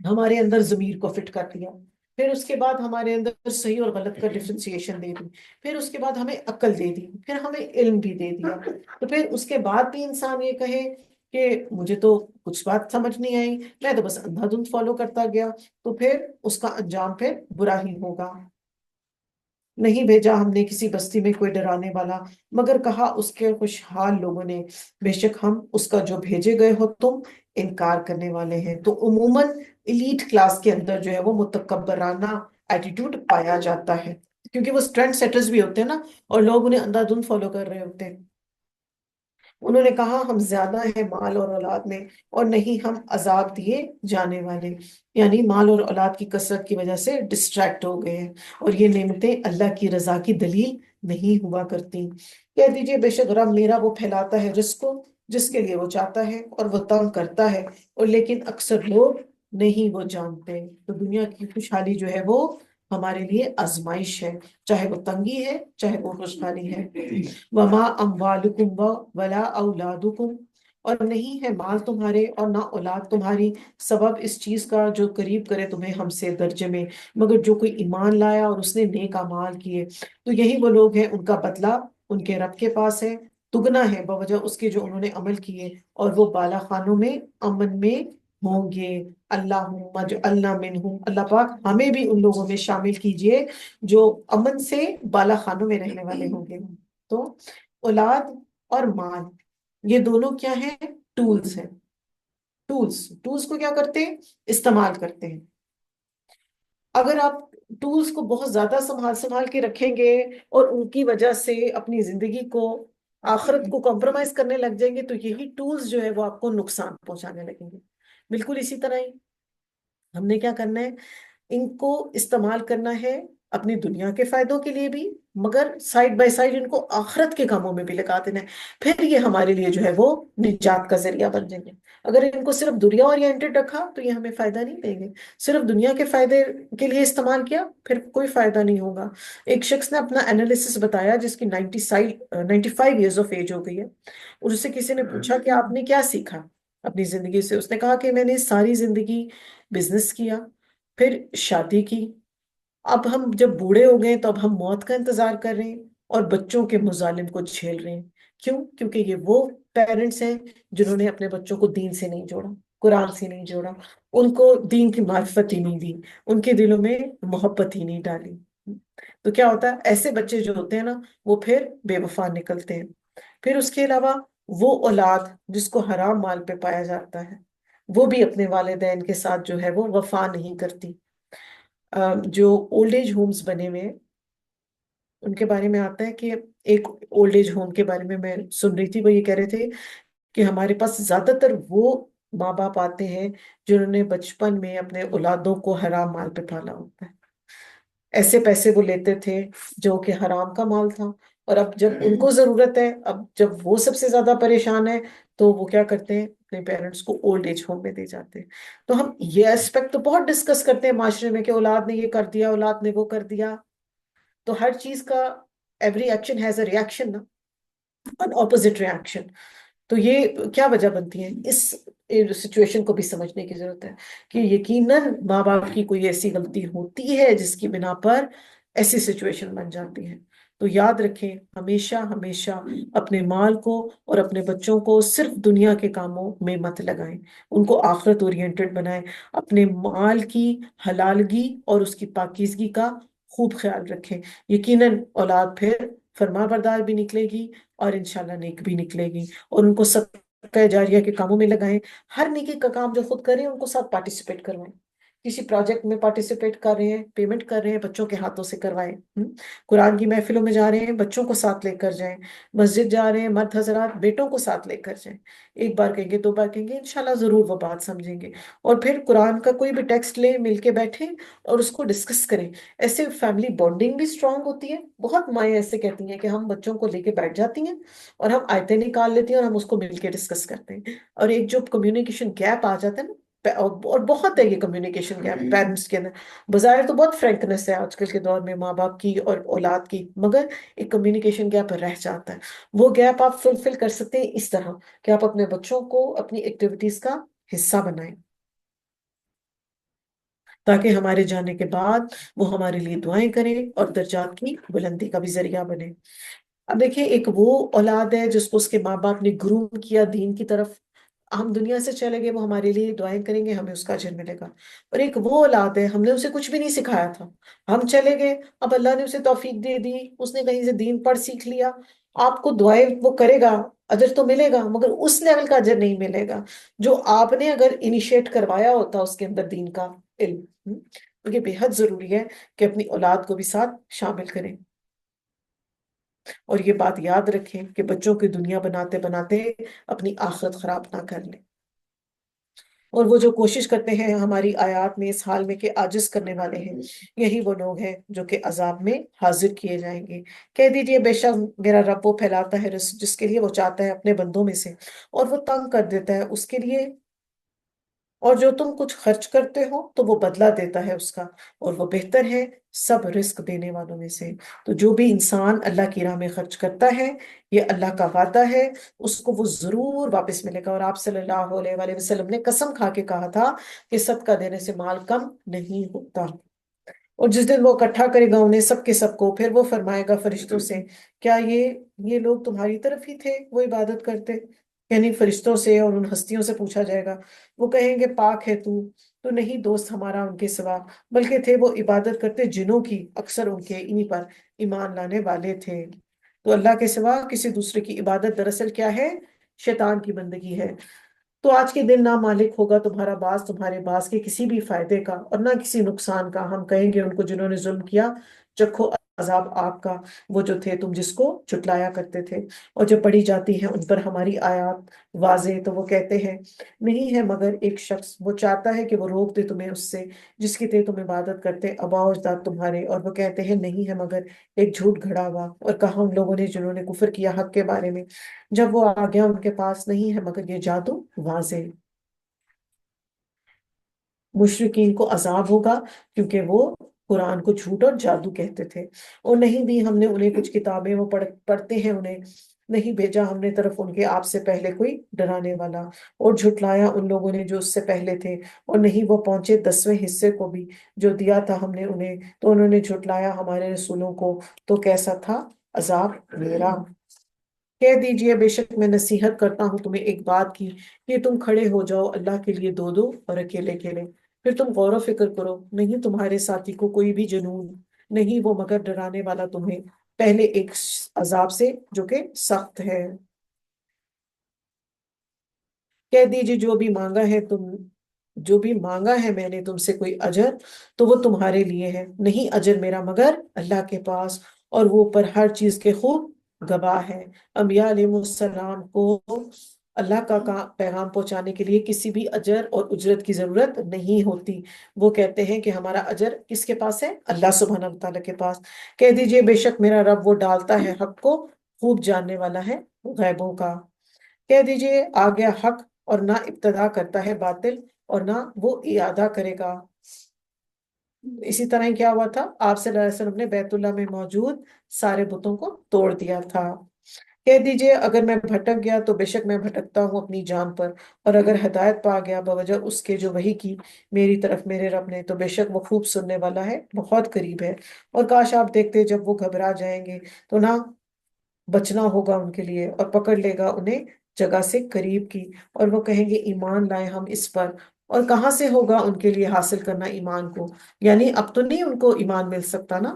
ہمارے اندر ضمیر کو فٹ کر دیا، پھر اس کے بعد ہمارے اندر صحیح اور غلط کا ڈفرینسیشن دے دی، پھر اس کے بعد ہمیں عقل دے دی، پھر ہمیں علم بھی دے دیا۔ تو پھر اس کے بعد بھی انسان یہ کہے کہ مجھے تو کچھ بات سمجھ نہیں آئی، میں تو بس اندھا دھند فالو کرتا گیا، تو پھر اس کا انجام پھر برا ہی ہوگا۔ نہیں بھیجا ہم نے کسی بستی میں کوئی ڈرانے والا، مگر کہا اس کے خوشحال لوگوں نے بے شک ہم اس کا جو بھیجے گئے ہو تم انکار کرنے والے ہیں۔ تو عموماً ایلیٹ کلاس کے اندر جو ہے وہ متکبرانہ ایٹیٹیوڈ پایا جاتا ہے، کیونکہ وہ ٹرینڈ سیٹرز بھی ہوتے ہیں نا، اور لوگ انہیں اندھا دھند فالو کر رہے ہوتے ہیں۔ انہوں نے کہا ہم زیادہ ہیں مال اور اولاد میں، اور نہیں ہم عذاب دیے جانے والے، یعنی مال اور اولاد کی کثرت کی وجہ سے ڈسٹریکٹ ہو گئے ہیں، اور یہ نعمتیں اللہ کی رضا کی دلیل نہیں ہوا کرتی۔ کہہ دیجئے بے شک رب میرا وہ پھیلاتا ہے رزق کو جس کے لیے وہ چاہتا ہے، اور وہ تنگ کرتا ہے، اور لیکن اکثر لوگ نہیں وہ جانتے۔ تو دنیا کی خوشحالی جو ہے وہ ہمارے لیے آزمائش ہے، چاہے وہ تنگی ہے چاہے وہ خوشحالی ہے۔ وما اموالکم ولا اولادکم، اور نہیں ہے مال تمہارے اور نہ اولاد تمہاری سبب اس چیز کا جو قریب کرے تمہیں ہم سے درجے میں، مگر جو کوئی ایمان لایا اور اس نے نیک اعمال کیے تو یہی وہ لوگ ہیں، ان کا بدلہ ان کے رب کے پاس ہے، دگنا ہے بوجہ اس کے جو انہوں نے عمل کیے، اور وہ بالا خانوں میں امن میں ہوں گے۔ اللہم اجعلنا منہم، اللہ پاک ہمیں بھی ان لوگوں میں شامل کیجئے جو امن سے بالا خانوں میں رہنے والے ہوں گے۔ تو اولاد اور مال یہ دونوں کیا ہیں؟ ٹولز ہیں۔ ٹولز کو کیا کرتے ہیں؟ استعمال کرتے ہیں۔ اگر آپ ٹولز کو بہت زیادہ سنبھال کے رکھیں گے اور ان کی وجہ سے اپنی زندگی کو، آخرت کو کمپرومائز کرنے لگ جائیں گے، تو یہی ٹولز جو ہے وہ آپ کو نقصان پہنچانے لگیں گے۔ بالکل اسی طرح ہی ہم نے کیا کرنا ہے، ان کو استعمال کرنا ہے اپنی دنیا کے فائدوں کے لیے بھی، مگر سائڈ بائی سائڈ ان کو آخرت کے کاموں میں بھی لگا دینا ہے، پھر یہ ہمارے لیے جو ہے وہ نجات کا ذریعہ بن جائیں گے۔ اگر ان کو صرف دنیا اورینٹڈ رکھا تو یہ ہمیں فائدہ نہیں دیں گے، صرف دنیا کے فائدے کے لیے استعمال کیا پھر کوئی فائدہ نہیں ہوگا۔ ایک شخص نے اپنا انالیسس بتایا جس کی 95 ایئرز آف ایج ہو گئی ہے، اور اس سے کسی نے پوچھا کہ آپ نے کیا سیکھا اپنی زندگی سے؟ اس نے کہا کہ میں نے ساری زندگی بزنس کیا، پھر شادی کی، اب ہم جب بوڑھے ہو گئے تو اب ہم موت کا انتظار کر رہے ہیں اور بچوں کے مظالم کو جھیل رہے ہیں۔ کیوں؟ کیونکہ یہ وہ پیرنٹس ہیں جنہوں نے اپنے بچوں کو دین سے نہیں جوڑا، قرآن سے نہیں جوڑا، ان کو دین کی معرفت ہی نہیں دی، ان کے دلوں میں محبت ہی نہیں ڈالی۔ تو کیا ہوتا ہے، ایسے بچے جو ہوتے ہیں نا وہ پھر بے وفا نکلتے ہیں۔ پھر اس کے علاوہ وہ اولاد جس کو حرام مال پہ پایا جاتا ہے، وہ بھی اپنے والدین کے ساتھ جو ہے وہ وفا نہیں کرتی۔ جو اولڈ ایج ہومز بنے ہوئے ہیں ان کے بارے میں آتا ہے کہ ایک اولڈ ایج ہوم کے بارے میں سن رہی تھی، وہ یہ کہہ رہے تھے کہ ہمارے پاس زیادہ تر وہ ماں باپ آتے ہیں جنہوں نے بچپن میں اپنے اولادوں کو حرام مال پہ پالا ہوتا ہے، ایسے پیسے وہ لیتے تھے جو کہ حرام کا مال تھا، اور اب جب ان کو ضرورت ہے، اب جب وہ سب سے زیادہ پریشان ہے تو وہ کیا کرتے ہیں، اپنے پیرنٹس کو اولڈ ایج ہوم میں دے جاتے ہیں۔ تو ہم یہ اسپیکٹ تو بہت ڈسکس کرتے ہیں معاشرے میں کہ اولاد نے یہ کر دیا، اولاد نے وہ کر دیا، تو ہر چیز کا every action has a reaction نا، ان اپوزٹ ریئیکشن۔ تو یہ کیا وجہ بنتی ہے، اس سچویشن کو بھی سمجھنے کی ضرورت ہے کہ یقیناً ماں باپ کی کوئی ایسی غلطی ہوتی ہے جس کی بنا پر ایسی سچویشن بن جاتی ہے۔ تو یاد رکھیں، ہمیشہ ہمیشہ اپنے مال کو اور اپنے بچوں کو صرف دنیا کے کاموں میں مت لگائیں، ان کو آخرت اورینٹڈ بنائیں، اپنے مال کی حلالگی اور اس کی پاکیزگی کا خوب خیال رکھیں۔ یقیناً اولاد پھر فرما بردار بھی نکلے گی اور انشاءاللہ نیک بھی نکلے گی، اور ان کو صدقہ جاریہ کے کاموں میں لگائیں۔ ہر نیکی کا کام جو خود کریں ان کو ساتھ پارٹیسپیٹ کروائیں، کسی پروجیکٹ میں پارٹیسپیٹ کر رہے ہیں، پیمنٹ کر رہے ہیں، بچوں کے ہاتھوں سے کروائیں۔ قرآن کی محفلوں میں جا رہے ہیں، بچوں کو ساتھ لے کر جائیں۔ مسجد جا رہے ہیں مرد حضرات، بیٹوں کو ساتھ لے کر جائیں۔ ایک بار کہیں گے، دو بار کہیں گے، انشاءاللہ ضرور وہ بات سمجھیں گے۔ اور پھر قرآن کا کوئی بھی ٹیکسٹ لیں، مل کے بیٹھیں اور اس کو ڈسکس کریں۔ ایسے فیملی بانڈنگ بھی اسٹرانگ ہوتی ہے۔ بہت مائیں ایسے کہتی ہیں کہ ہم بچوں کو لے کے بیٹھ جاتی ہیں اور ہم آیتیں نکال لیتی ہیں اور ہم اس کو مل کے ڈسکس کرتے ہیں۔ اور ایک جو کمیونیکیشن گیپ آ جاتا ہے نا، اور بہت ہے یہ کمیونیکیشن گیپ پیرنٹس کے اندر۔ بظاہر تو بہت فرینکنس ہے آج کل کے دور میں ماں باپ کی اور اولاد کی، مگر ایک کمیونیکیشن گیپ رہ جاتا ہے۔ وہ گیپ آپ فلفل کر سکتے ہیں اس طرح کہ آپ اپنے بچوں کو اپنی ایکٹیویٹیز کا حصہ بنائیں، تاکہ ہمارے جانے کے بعد وہ ہمارے لیے دعائیں کریں اور درجات کی بلندی کا بھی ذریعہ بنے۔ اب دیکھیں، ایک وہ اولاد ہے جس کو اس کے ماں باپ نے گروم کیا دین کی طرف، ہم دنیا سے چلے گئے، وہ ہمارے لیے دعائیں کریں گے، ہمیں اس کا اجر ملے گا۔ اور ایک وہ اولاد ہے، ہم نے اسے کچھ بھی نہیں سکھایا تھا، ہم چلے گئے، اب اللہ نے اسے توفیق دے دی، اس نے کہیں سے دین پڑھ سیکھ لیا، آپ کو دعائیں وہ کرے گا، اجر تو ملے گا، مگر اس لیول کا اجر نہیں ملے گا جو آپ نے اگر انیشیٹ کروایا ہوتا اس کے اندر دین کا علم۔ تو یہ بے حد ضروری ہے کہ اپنی اولاد کو بھی ساتھ شامل کریں۔ اور یہ بات یاد رکھیں کہ بچوں کی دنیا بناتے بناتے اپنی آخرت خراب نہ کر لیں۔ اور وہ جو کوشش کرتے ہیں ہماری آیات میں اس حال میں کہ عاجز کرنے والے ہیں، یہی وہ لوگ ہیں جو کہ عذاب میں حاضر کیے جائیں گے۔ کہہ دیجئے، بے شک میرا رب وہ پھیلاتا ہے رزق جس کے لیے وہ چاہتا ہے اپنے بندوں میں سے، اور وہ تنگ کر دیتا ہے اس کے لیے، اور جو تم کچھ خرچ کرتے ہو تو وہ بدلہ دیتا ہے اس کا، اور وہ بہتر ہے سب رزق دینے والوں میں سے۔ تو جو بھی انسان اللہ کی راہ میں خرچ کرتا ہے، یہ اللہ کا وعدہ ہے، اس کو وہ ضرور واپس ملے گا۔ اور آپ صلی اللہ علیہ وآلہ وسلم نے قسم کھا کے کہا تھا کہ صدقہ دینے سے مال کم نہیں ہوتا۔ اور جس دن وہ اکٹھا کرے گا انہیں سب کے سب کو، پھر وہ فرمائے گا فرشتوں سے، کیا یہ لوگ تمہاری طرف ہی تھے وہ عبادت کرتے؟ یعنی فرشتوں سے اور ان ہستیوں سے پوچھا جائے گا۔ وہ کہیں گے، پاک ہے تو نہیں دوست ہمارا ان کے سوا، بلکہ تھے وہ عبادت کرتے جنوں کی، اکثر ان کے انہی پر ایمان لانے والے تھے۔ تو اللہ کے سوا کسی دوسرے کی عبادت دراصل کیا ہے؟ شیطان کی بندگی ہے۔ تو آج کے دن نہ مالک ہوگا تمہارا باز تمہارے باز کے کسی بھی فائدے کا اور نہ کسی نقصان کا۔ ہم کہیں گے ان کو جنہوں نے ظلم کیا، چکھو عذاب آگ کا، وہ جو تھے تم جس کو جھٹلایا کرتے تھے۔ اور جب پڑھی جاتی ہیں ان پر ہماری آیات واضح، تو وہ کہتے ہیں، نہیں ہے مگر ایک شخص، وہ چاہتا ہے کہ وہ روک دے تمہیں اس سے جس کی تم عبادت کرتے آباء و اجداد تمہارے، اور وہ کہتے ہیں نہیں ہے مگر ایک جھوٹ گھڑا ہوا۔ اور کہا ان لوگوں نے جنہوں نے کفر کیا حق کے بارے میں، جب وہ آ گیا ان کے پاس، نہیں ہے مگر یہ جادو واضح۔ مشرقین کو عذاب ہوگا کیونکہ وہ قرآن کو جھوٹ اور جادو کہتے تھے۔ اور نہیں دی ہم نے انہیں کچھ کتابیں، وہ پڑھتے ہیں انہیں، نہیں بھیجا ہم نے طرف ان کے آپ سے پہلے کوئی ڈرانے والا، اور جھٹلایا ان لوگوں نے جو اس سے پہلے تھے، اور نہیں وہ پہنچے 10ویں حصے کو بھی جو دیا تھا ہم نے انہیں، تو انہوں نے جھٹلایا ہمارے رسولوں کو، تو کیسا تھا عذاب میرا۔ کہہ دیجئے، بے شک میں نصیحت کرتا ہوں تمہیں ایک بات کی، کہ تم کھڑے ہو جاؤ اللہ کے لیے دو دو اور اکیلے اکیلے، پھر تم غور و فکر کرو، نہیں تمہارے ساتھی کو کوئی بھی جنون، نہیں وہ مگر ڈرانے والا تمہیں پہلے ایک عذاب سے جو کہ سخت ہے۔ کہہ دیجئے، جو بھی مانگا ہے میں نے تم سے کوئی اجر، تو وہ تمہارے لیے ہے، نہیں اجر میرا مگر اللہ کے پاس، اور وہ پر ہر چیز کے خوب گواہ ہے۔ انبیاء علیہ السلام کو اللہ کا پیغام پہنچانے کے لیے کسی بھی اجر اور اجرت کی ضرورت نہیں ہوتی۔ وہ کہتے ہیں کہ ہمارا اجر کس کے پاس ہے؟ اللہ سبحانہ وتعالیٰ کے پاس۔ کہہ دیجئے، بے شک میرا رب وہ ڈالتا ہے حق کو، خوب جاننے والا ہے غیبوں کا۔ کہہ دیجئے، آ گیا حق، اور نہ ابتدا کرتا ہے باطل، اور نہ وہ اعادہ کرے گا۔ اسی طرح ہی کیا ہوا تھا، آپ صلی اللہ علیہ وسلم نے بیت اللہ میں موجود سارے بتوں کو توڑ دیا تھا۔ کہہ دیجئے، اگر میں بھٹک گیا تو بے شک میں بھٹکتا ہوں اپنی جان پر، اور اگر ہدایت پا گیا بوجہ اس کے جو وحی کی میری طرف میرے رب نے، تو بے شک وہ خوب سننے والا ہے، بہت قریب ہے۔ اور کاش آپ دیکھتے جب وہ گھبرا جائیں گے تو نہ بچنا ہوگا ان کے لیے، اور پکڑ لے گا انہیں جگہ سے قریب کی، اور وہ کہیں گے ایمان لائے ہم اس پر، اور کہاں سے ہوگا ان کے لیے حاصل کرنا ایمان کو؟ یعنی اب تو نہیں ان کو ایمان مل سکتا نا،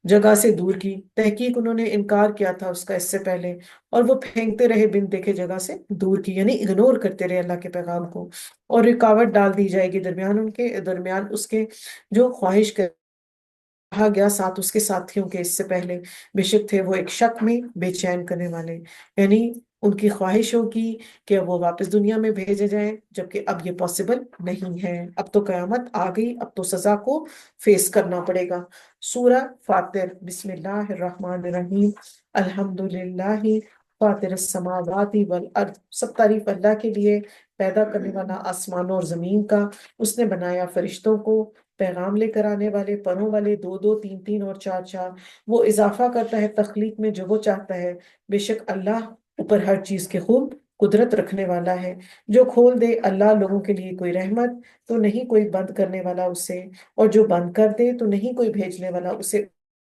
جگہ سے دور کی تحقیق انہوں نے انکار کیا تھا اس کا اس سے پہلے، اور وہ پھینکتے رہے بن دیکھے جگہ سے دور کی، یعنی اگنور کرتے رہے اللہ کے پیغام کو، اور رکاوٹ ڈال دی جائے گی درمیان ان کے درمیان اس کے جو خواہش کہا گیا ساتھ اس کے ساتھیوں کے اس سے پہلے، بے شک تھے وہ ایک شک میں بے چین کرنے والے، یعنی ان کی خواہشوں کی کہ وہ واپس دنیا میں بھیجے جائیں، جبکہ اب یہ پاسبل نہیں ہے، اب تو قیامت آ گئی، اب تو سزا کو فیس کرنا پڑے گا۔ سورہ فاطر، بسم اللہ الرحمن الرحیم، الحمد للہ فاطر السماوات والارض، سب تعریف اللہ کے لیے، پیدا کرنے والا آسمانوں اور زمین کا، اس نے بنایا فرشتوں کو پیغام لے کر آنے والے، پروں والے، دو دو، تین تین اور چار چار، وہ اضافہ کرتا ہے تخلیق میں جو وہ چاہتا ہے، بے شک اللہ اوپر ہر چیز کے خوب قدرت رکھنے والا ہے۔ جو کھول دے اللہ لوگوں کے لیے کوئی رحمت تو نہیں کوئی بند کرنے والا اسے، اور جو بند کر دے تو نہیں کوئی بھیجنے والا اسے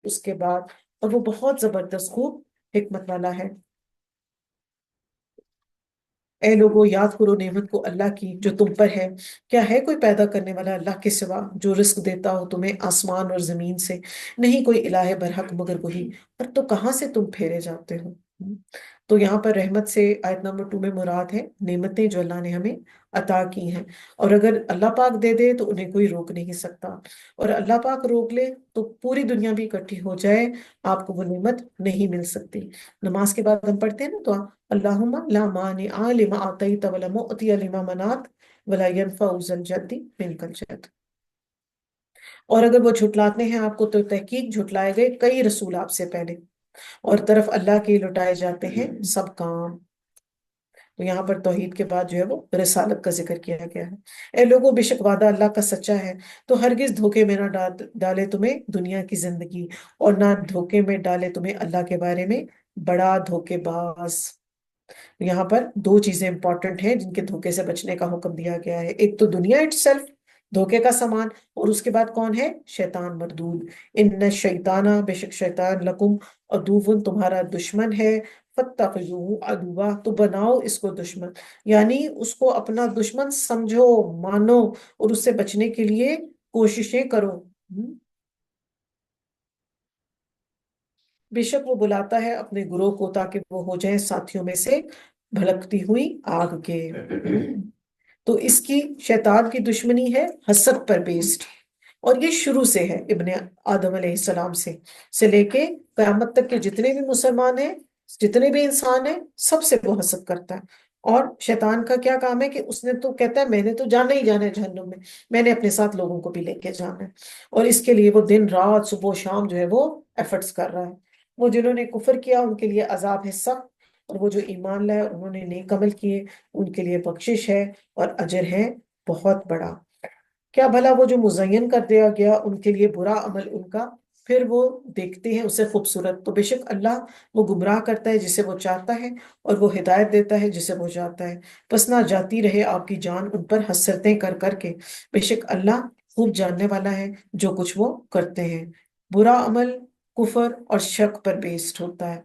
اس کے بعد، اور وہ بہت زبردست خوب حکمت والا ہے۔ اے لوگو یاد کرو نعمت کو اللہ کی جو تم پر ہے، کیا ہے کوئی پیدا کرنے والا اللہ کے سوا جو رزق دیتا ہو تمہیں آسمان اور زمین سے؟ نہیں کوئی الہ برحق مگر وہی، پر تو کہاں سے تم پھیرے جاتے ہو؟ تو یہاں پر رحمت سے آیت نمبر 2 میں مراد ہے نعمتیں جو اللہ نے ہمیں عطا کی ہیں، اور اگر اللہ پاک دے دے تو انہیں کوئی روک نہیں سکتا، اور اللہ پاک روک لے تو پوری دنیا بھی اکٹھی ہو جائے آپ کو وہ نعمت نہیں مل سکتی۔ نماز کے بعد ہم پڑھتے ہیں نا دعا، اللہم لا مانع لما اعطیت ولا معطی لما منعت ولا ينفع ذا الجد منک الجد۔ اور اگر وہ جھٹلاتے ہیں آپ کو تو تحقیق جھٹلائے گئے کئی رسول آپ سے پہلے، اور طرف اللہ کے لوٹائے جاتے ہیں سب کام۔ تو یہاں پر توحید کے بعد جو ہے وہ رسالت کا ذکر کیا گیا ہے۔ اے لوگوں بے شک وعدہ اللہ کا سچا ہے، تو ہرگز دھوکے میں نہ ڈالے تمہیں دنیا کی زندگی، اور نہ دھوکے میں ڈالے تمہیں اللہ کے بارے میں بڑا دھوکے باز۔ یہاں پر دو چیزیں امپورٹنٹ ہیں جن کے دھوکے سے بچنے کا حکم دیا گیا ہے، ایک تو دنیا اٹ سیلف، دھوکے کا سامان، اور اس کے بعد کون ہے؟ شیطان مردود۔ ان الشیطانہ، بے شک شیطان، لکم عدو، تمہارا دشمن ہے، فاتخذوہ عدوا، تو بناؤ اس کو دشمن، یعنی اس کو اپنا دشمن سمجھو، مانو، اور اس سے بچنے کے لیے کوششیں کرو۔ بے شک وہ بلاتا ہے اپنے گروہ کو تاکہ وہ ہو جائیں ساتھیوں میں سے بھڑکتی ہوئی آگ کے۔ تو اس کی شیطان کی دشمنی ہے حسد پر بیسڈ، اور یہ شروع سے ہے ابن آدم علیہ السلام سے لے کے قیامت تک کے جتنے بھی مسلمان ہیں، جتنے بھی انسان ہیں، سب سے وہ حسد کرتا ہے۔ اور شیطان کا کیا کام ہے کہ اس نے تو کہتا ہے میں نے تو جانا ہی جانا ہے جہنم میں نے اپنے ساتھ لوگوں کو بھی لے کے جانا ہے، اور اس کے لیے وہ دن رات صبح و شام جو ہے وہ ایفرٹس کر رہا ہے۔ وہ جنہوں نے کفر کیا ان کے لیے عذاب ہے سخت، اور وہ جو ایمان لائے انہوں نے نیک عمل کیے ان کے لیے بخشش ہے اور اجر ہے بہت بڑا۔ کیا بھلا وہ جو مزین کر دیا گیا ان کے لیے برا عمل ان کا، پھر وہ دیکھتے ہیں اسے خوبصورت؟ تو بے شک اللہ وہ گمراہ کرتا ہے جسے وہ چاہتا ہے، اور وہ ہدایت دیتا ہے جسے وہ چاہتا ہے، پس نہ جاتی رہے آپ کی جان ان پر حسرتیں کر کر کے، بے شک اللہ خوب جاننے والا ہے جو کچھ وہ کرتے ہیں۔ برا عمل کفر اور شک پر بیسڈ ہوتا ہے۔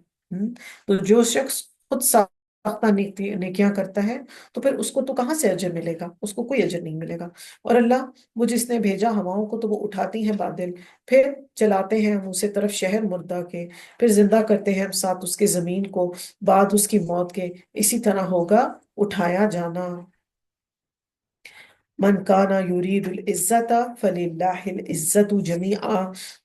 تو جو شخص خود ساختہ نیکیاں کرتا ہے تو پھر اس کو تو کہاں سے اجر ملے گا؟ اس کو کوئی اجر نہیں ملے گا۔ اور اللہ وہ جس نے بھیجا ہواؤں کو تو وہ اٹھاتی ہیں بادل، پھر چلاتے ہیں ہم اسے طرف شہر مردہ کے، پھر زندہ کرتے ہیں ہم ساتھ اس کے زمین کو بعد اس کی موت کے، اسی طرح ہوگا اٹھایا جانا۔ من کانا یرید العزت فللہ العزت جمیعا،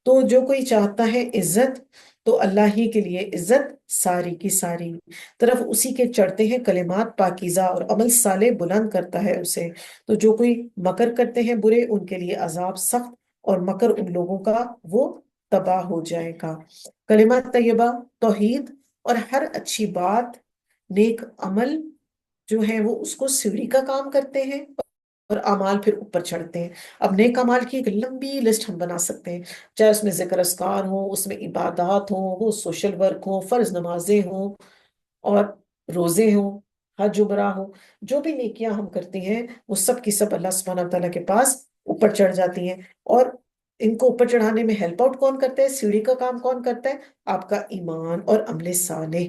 تو جو کوئی چاہتا ہے عزت تو اللہ ہی کے لیے عزت ساری کی ساری، طرف اسی کے چڑھتے ہیں کلمات پاکیزہ اور عمل صالح بلند کرتا ہے اسے۔ تو جو کوئی مکر کرتے ہیں برے ان کے لیے عذاب سخت، اور مکر ان لوگوں کا وہ تباہ ہو جائے گا۔ کلمات طیبہ، توحید اور ہر اچھی بات، نیک عمل جو ہے وہ اس کو سیڑھی کا کام کرتے ہیں، اور اعمال پھر اوپر چڑھتے ہیں۔ اب نیک اعمال کی ایک لمبی لسٹ ہم بنا سکتے ہیں، چاہے اس میں ذکر اذکار ہوں، اس میں عبادات ہوں، وہ سوشل ورک ہوں، فرض نمازیں ہوں، اور روزے ہوں، حج عمرہ ہوں، جو بھی نیکیاں ہم کرتے ہیں وہ سب کی سب اللہ سبحانہ تعالیٰ کے پاس اوپر چڑھ جاتی ہیں۔ اور ان کو اوپر چڑھانے میں ہیلپ آؤٹ کون کرتا ہے؟ سیڑھی کا کام کون کرتا ہے؟ آپ کا ایمان اور عمل صالح۔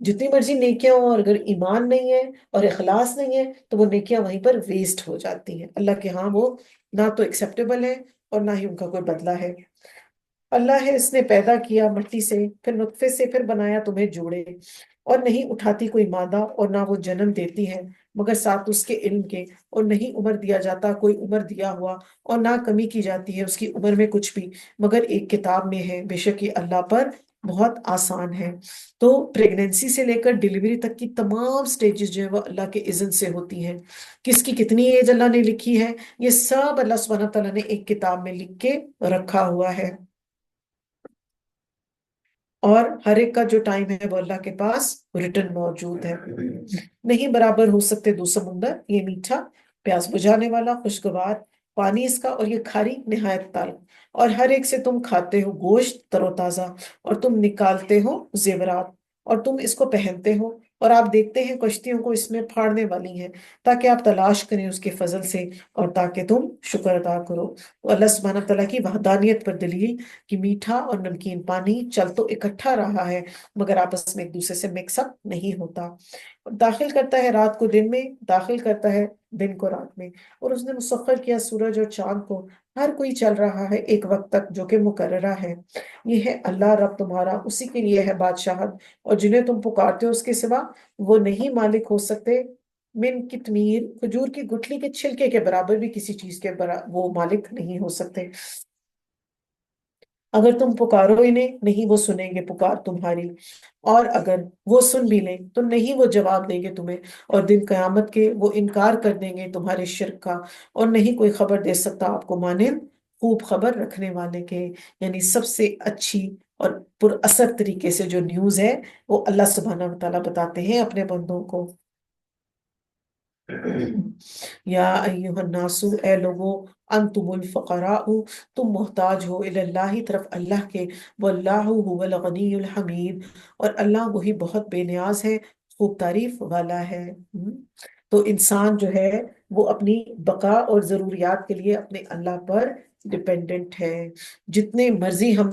جتنی مرضی نیکیاں ہوں، اور اگر ایمان نہیں ہے اور اخلاص نہیں ہے تو وہ نیکیاں وہیں پر ویسٹ ہو جاتی ہیں، اللہ کے ہاں وہ نہ تو ایکسیپٹیبل ہے اور نہ ہی ان کا کوئی بدلہ ہے۔ اللہ ہے، اس نے پیدا کیا مٹی سے، پھر نطفے سے، پھر بنایا تمہیں جوڑے، اور نہیں اٹھاتی کوئی مادہ اور نہ وہ جنم دیتی ہے مگر ساتھ اس کے علم کے، اور نہیں عمر دیا جاتا کوئی عمر دیا ہوا، اور نہ کمی کی جاتی ہے اس کی عمر میں کچھ بھی، مگر ایک کتاب میں ہے، بے شک یہ اللہ پر بہت آسان ہے۔ تو پریگنینسی سے لے کر ڈیلیوری تک کی تمام سٹیجز جو ہے وہ اللہ کے اذن سے ہوتی ہیں۔ کس کی کتنی ایج اللہ نے لکھی ہے، یہ سب اللہ سبحانہ تعالیٰ نے ایک کتاب میں لکھ کے رکھا ہوا ہے، اور ہر ایک کا جو ٹائم ہے وہ اللہ کے پاس ریٹن موجود ہے۔ نہیں برابر ہو سکتے دو سمندر، یہ میٹھا پیاس بجھانے والا خوشگوار پانی اس کا، اور یہ کھاری نہایت تلخ، اور ہر ایک سے تم کھاتے ہو گوشت تر و تازہ، اور تم نکالتے ہو زیورات، اور تم اس کو پہنتے ہو، اور آپ دیکھتے ہیں کشتیوں کو اس میں پھاڑنے والی ہیں، تاکہ آپ تلاش کریں اس کے فضل سے، اور تاکہ تم شکر ادا کرو۔ تو اللہ سبحانہ تعالیٰ کی وحدانیت پر دلیل کہ میٹھا اور نمکین پانی چل تو اکٹھا رہا ہے مگر آپس میں ایک دوسرے سے مکس اپ نہیں ہوتا، داخل کرتا ہے رات کو دن میں، داخل کرتا ہے دن کو رات میں، اور اس نے مسخر کیا سورج اور چاند کو، ہر کوئی چل رہا ہے ایک وقت تک جو کہ مقررہ ہے۔ یہ ہے اللہ رب تمہارا، اسی کے لیے ہے بادشاہت، اور جنہیں تم پکارتے ہو اس کے سوا وہ نہیں مالک ہو سکتے، من کتمیر کھجور کی گٹھلی کے چھلکے کے برابر بھی کسی چیز کے وہ مالک نہیں ہو سکتے۔ اگر تم پکارو انہیں نہیں وہ سنیں گے پکار تمہاری، اور اگر وہ سن بھی لیں تو نہیں وہ جواب دیں گے تمہیں، اور دن قیامت کے وہ انکار کر دیں گے تمہارے شرک کا، اور نہیں کوئی خبر دے سکتا آپ کو مانند خوب خبر رکھنے والے کے، یعنی سب سے اچھی اور پر اثر طریقے سے جو نیوز ہے وہ اللہ سبحانہ و تعالیٰ بتاتے ہیں اپنے بندوں کو۔ یا ایوہ الناسو، اے لوگو، انتم الفقراء، تم محتاج ہو اللہ طرف اللہ کے، واللہ هو الغنی الحمید، اور اللہ وہی بہت بے نیاز ہے، خوب تعریف والا ہے۔ تو انسان جو ہے وہ اپنی بقا اور ضروریات کے لیے اپنے اللہ پر ڈپینڈنٹ ہے۔ جتنے مرضی ہم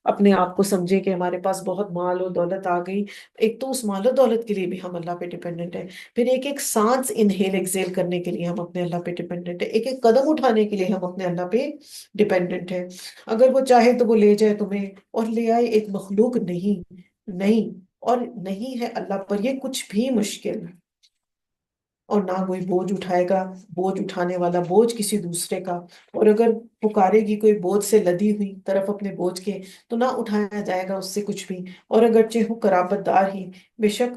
اپنے آپ کو سمجھے کہ ہمارے پاس بہت مال و دولت آ گئی، ایک تو اس مال و دولت کے لیے بھی ہم اللہ پہ ڈپینڈنٹ ہیں، پھر ایک ایک سانس انہیل ایکسیل کرنے کے لیے ہم اپنے اللہ پہ ڈپینڈنٹ ہے، ایک ایک قدم اٹھانے کے لیے ہم اپنے اللہ پہ ڈپینڈنٹ ہے۔ اگر وہ چاہے تو وہ لے جائے تمہیں اور لے آئے، ایک مخلوق نہیں، نہیں، اور نہیں ہے اللہ پر یہ کچھ بھی مشکل، اور نہ کوئی بوجھ اٹھائے گا بوجھ اٹھانے والا بوجھ کسی دوسرے کا، اور اگر پکارے گی کوئی بوجھ سے لدی ہوئی طرف اپنے بوجھ کے تو نہ اٹھایا جائے گا اس سے کچھ بھی، اور اگرچہ ہو قرابت دار ہی، بے شک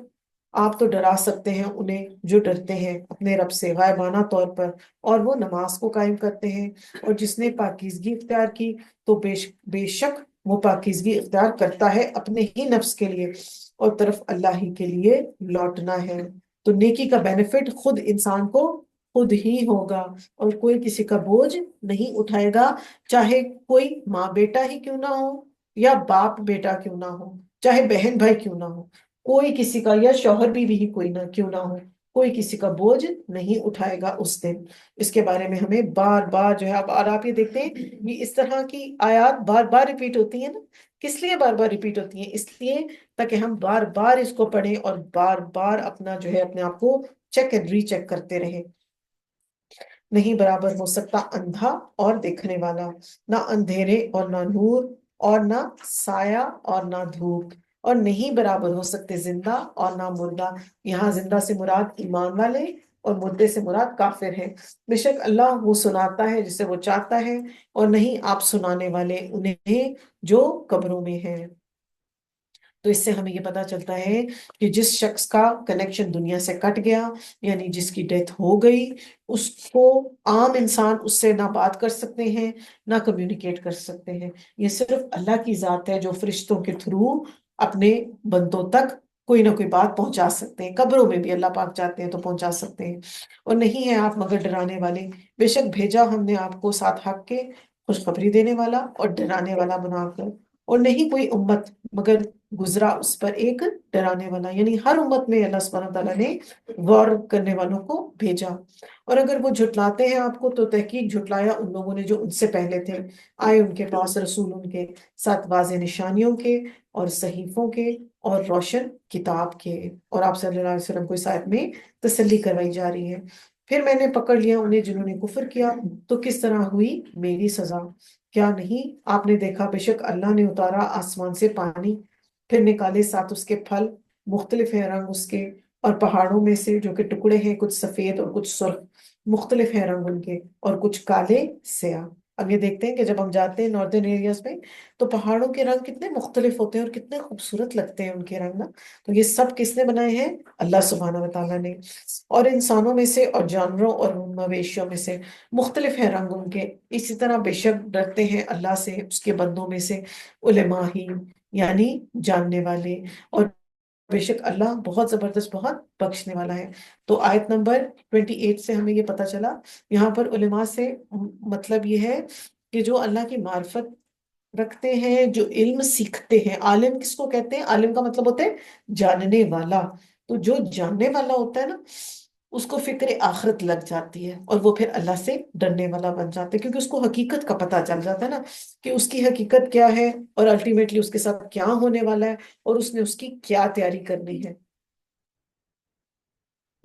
آپ تو ڈرا سکتے ہیں انہیں جو ڈرتے ہیں اپنے رب سے غائبانہ طور پر، اور وہ نماز کو قائم کرتے ہیں، اور جس نے پاکیزگی اختیار کی تو بے شک وہ پاکیزگی اختیار کرتا ہے اپنے ہی نفس کے لیے، اور طرف اللہ ہی کے لیے لوٹنا ہے۔ تو نیکی کا بینیفٹ خود انسان کو خود ہی ہوگا، اور کوئی کسی کا بوجھ نہیں اٹھائے گا، چاہے کوئی ماں بیٹا ہی کیوں نہ ہو، یا باپ بیٹا کیوں نہ ہو، چاہے بہن بھائی کیوں نہ ہو، کوئی کسی کا، یا شوہر بیوی ہی کوئی نہ کیوں نہ ہو، کوئی کسی کا بوجھ نہیں اٹھائے گا اس دن۔ اس کے بارے میں ہمیں بار بار جو ہے اور آپ یہ دیکھتے ہیں یہ اس طرح کی آیات بار بار ریپیٹ ہوتی ہیں نا، کس لیے بار بار ریپیٹ ہوتی ہیں؟ اس لیے تاکہ ہم بار بار اس کو پڑھیں اور بار بار اپنا جو ہے اپنے آپ کو چیک اینڈ ری چیک کرتے رہیں۔ نہیں برابر ہو سکتا اندھا اور دیکھنے والا، نہ اندھیرے اور نہ نور، اور نہ سایہ اور نہ دھوپ، اور نہیں برابر ہو سکتے زندہ اور نہ مردہ۔ یہاں زندہ سے مراد ایمان والے، اور مردے سے مراد کافر ہیں۔ بے شک اللہ وہ سناتا ہے جسے وہ چاہتا ہے، اور نہیں آپ سنانے والے انہیں جو قبروں میں ہیں۔ تو اس سے ہمیں یہ پتا چلتا ہے کہ جس شخص کا کنیکشن دنیا سے کٹ گیا، یعنی جس کی ڈیتھ ہو گئی، اس کو عام انسان اس سے نہ بات کر سکتے ہیں نہ کمیونیکیٹ کر سکتے ہیں، یہ صرف اللہ کی ذات ہے جو فرشتوں کے تھرو اپنے بندوں تک کوئی نہ کوئی بات پہنچا سکتے ہیں، قبروں میں بھی اللہ پاک چاہتے ہیں تو پہنچا سکتے ہیں۔ اور نہیں ہے آپ مگر ڈرانے والے، بے شک بھیجا ہم نے آپ کو ساتھ حق کے، خوشخبری دینے والا اور ڈرانے والا بنا کر، اور نہیں کوئی امت مگر گزرا اس پر ایک ڈرانے والا، یعنی ہر امت میں اللہ سبحانہ تعالیٰ نے وارن کرنے والوں کو بھیجا۔ اور اگر وہ جھٹلاتے ہیں آپ کو تو تحقیق جھٹلایا ان لوگوں نے جو ان سے پہلے تھے، آئے ان کے پاس رسول ان کے ساتھ واضح نشانیوں کے اور صحیفوں کے اور روشن کتاب کے، اور آپ صلی اللہ علیہ وسلم کو اس آیت میں تسلی کروائی جا رہی ہے۔ پھر میں نے پکڑ لیا انہیں جنہوں نے کفر کیا، تو کس طرح ہوئی میری سزا؟ کیا نہیں آپ نے دیکھا، بے شک اللہ نے اتارا آسمان سے پانی، پھر نکالے ساتھ اس کے پھل، مختلف ہیں رنگ اس کے، اور پہاڑوں میں سے جو کہ ٹکڑے ہیں، کچھ سفید اور کچھ سرخ، مختلف ہیں رنگ ان کے، اور کچھ کالے سیاہ۔ اب یہ دیکھتے ہیں کہ جب ہم جاتے ہیں ناردرن ایریاز میں، تو پہاڑوں کے رنگ کتنے مختلف ہوتے ہیں اور کتنے خوبصورت لگتے ہیں ان کے رنگ نا۔ تو یہ سب کس نے بنائے ہیں؟ اللہ سبحانہ و تعالیٰ نے۔ اور انسانوں میں سے اور جانوروں اور مویشیوں میں سے مختلف ہیں رنگ ان کے، اسی طرح بے شک ڈرتے ہیں اللہ سے اس کے بندوں میں سے علماء ہی، یعنی جاننے والے، اور بے شک اللہ بہت زبردست، بہت بخشنے والا ہے۔ تو آیت نمبر 28 سے ہمیں یہ پتا چلا، یہاں پر علماء سے مطلب یہ ہے کہ جو اللہ کی معرفت رکھتے ہیں، جو علم سیکھتے ہیں۔ عالم کس کو کہتے ہیں؟ عالم کا مطلب ہوتا ہے جاننے والا۔ تو جو جاننے والا ہوتا ہے نا، اس کو فکر آخرت لگ جاتی ہے، اور وہ پھر اللہ سے ڈرنے والا بن جاتا ہے، کیونکہ اس کو حقیقت کا پتہ چل جاتا ہے نا، کہ اس کی حقیقت کیا ہے، اور الٹیمیٹلی اس کے ساتھ کیا ہونے والا ہے، اور اس نے اس کی کیا تیاری کرنی ہے۔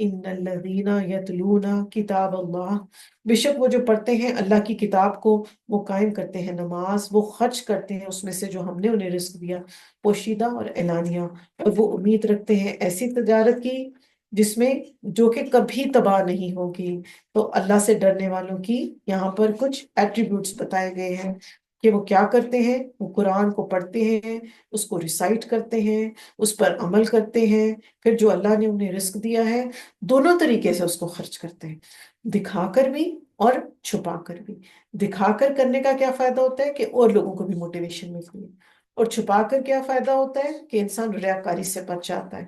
ان الذین یتلون کتاب اللہ، بے شک وہ جو پڑھتے ہیں اللہ کی کتاب کو، وہ قائم کرتے ہیں نماز، وہ خرچ کرتے ہیں اس میں سے جو ہم نے انہیں رزق دیا، پوشیدہ اور اعلانیہ، اور وہ امید رکھتے ہیں ایسی تجارت کی جس میں جو کہ کبھی تباہ نہیں ہوگی۔ تو اللہ سے ڈرنے والوں کی یہاں پر کچھ ایٹریبیوٹس بتائے گئے ہیں کہ وہ کیا کرتے ہیں۔ وہ قرآن کو پڑھتے ہیں، اس کو ریسائٹ کرتے ہیں، اس پر عمل کرتے ہیں، پھر جو اللہ نے انہیں رزق دیا ہے دونوں طریقے سے اس کو خرچ کرتے ہیں، دکھا کر بھی اور چھپا کر بھی۔ دکھا کر کرنے کا کیا فائدہ ہوتا ہے کہ اور لوگوں کو بھی موٹیویشن ملتی ہے، اور چھپا کر کیا فائدہ ہوتا ہے کہ انسان ریاکاری سے بچ جاتا ہے۔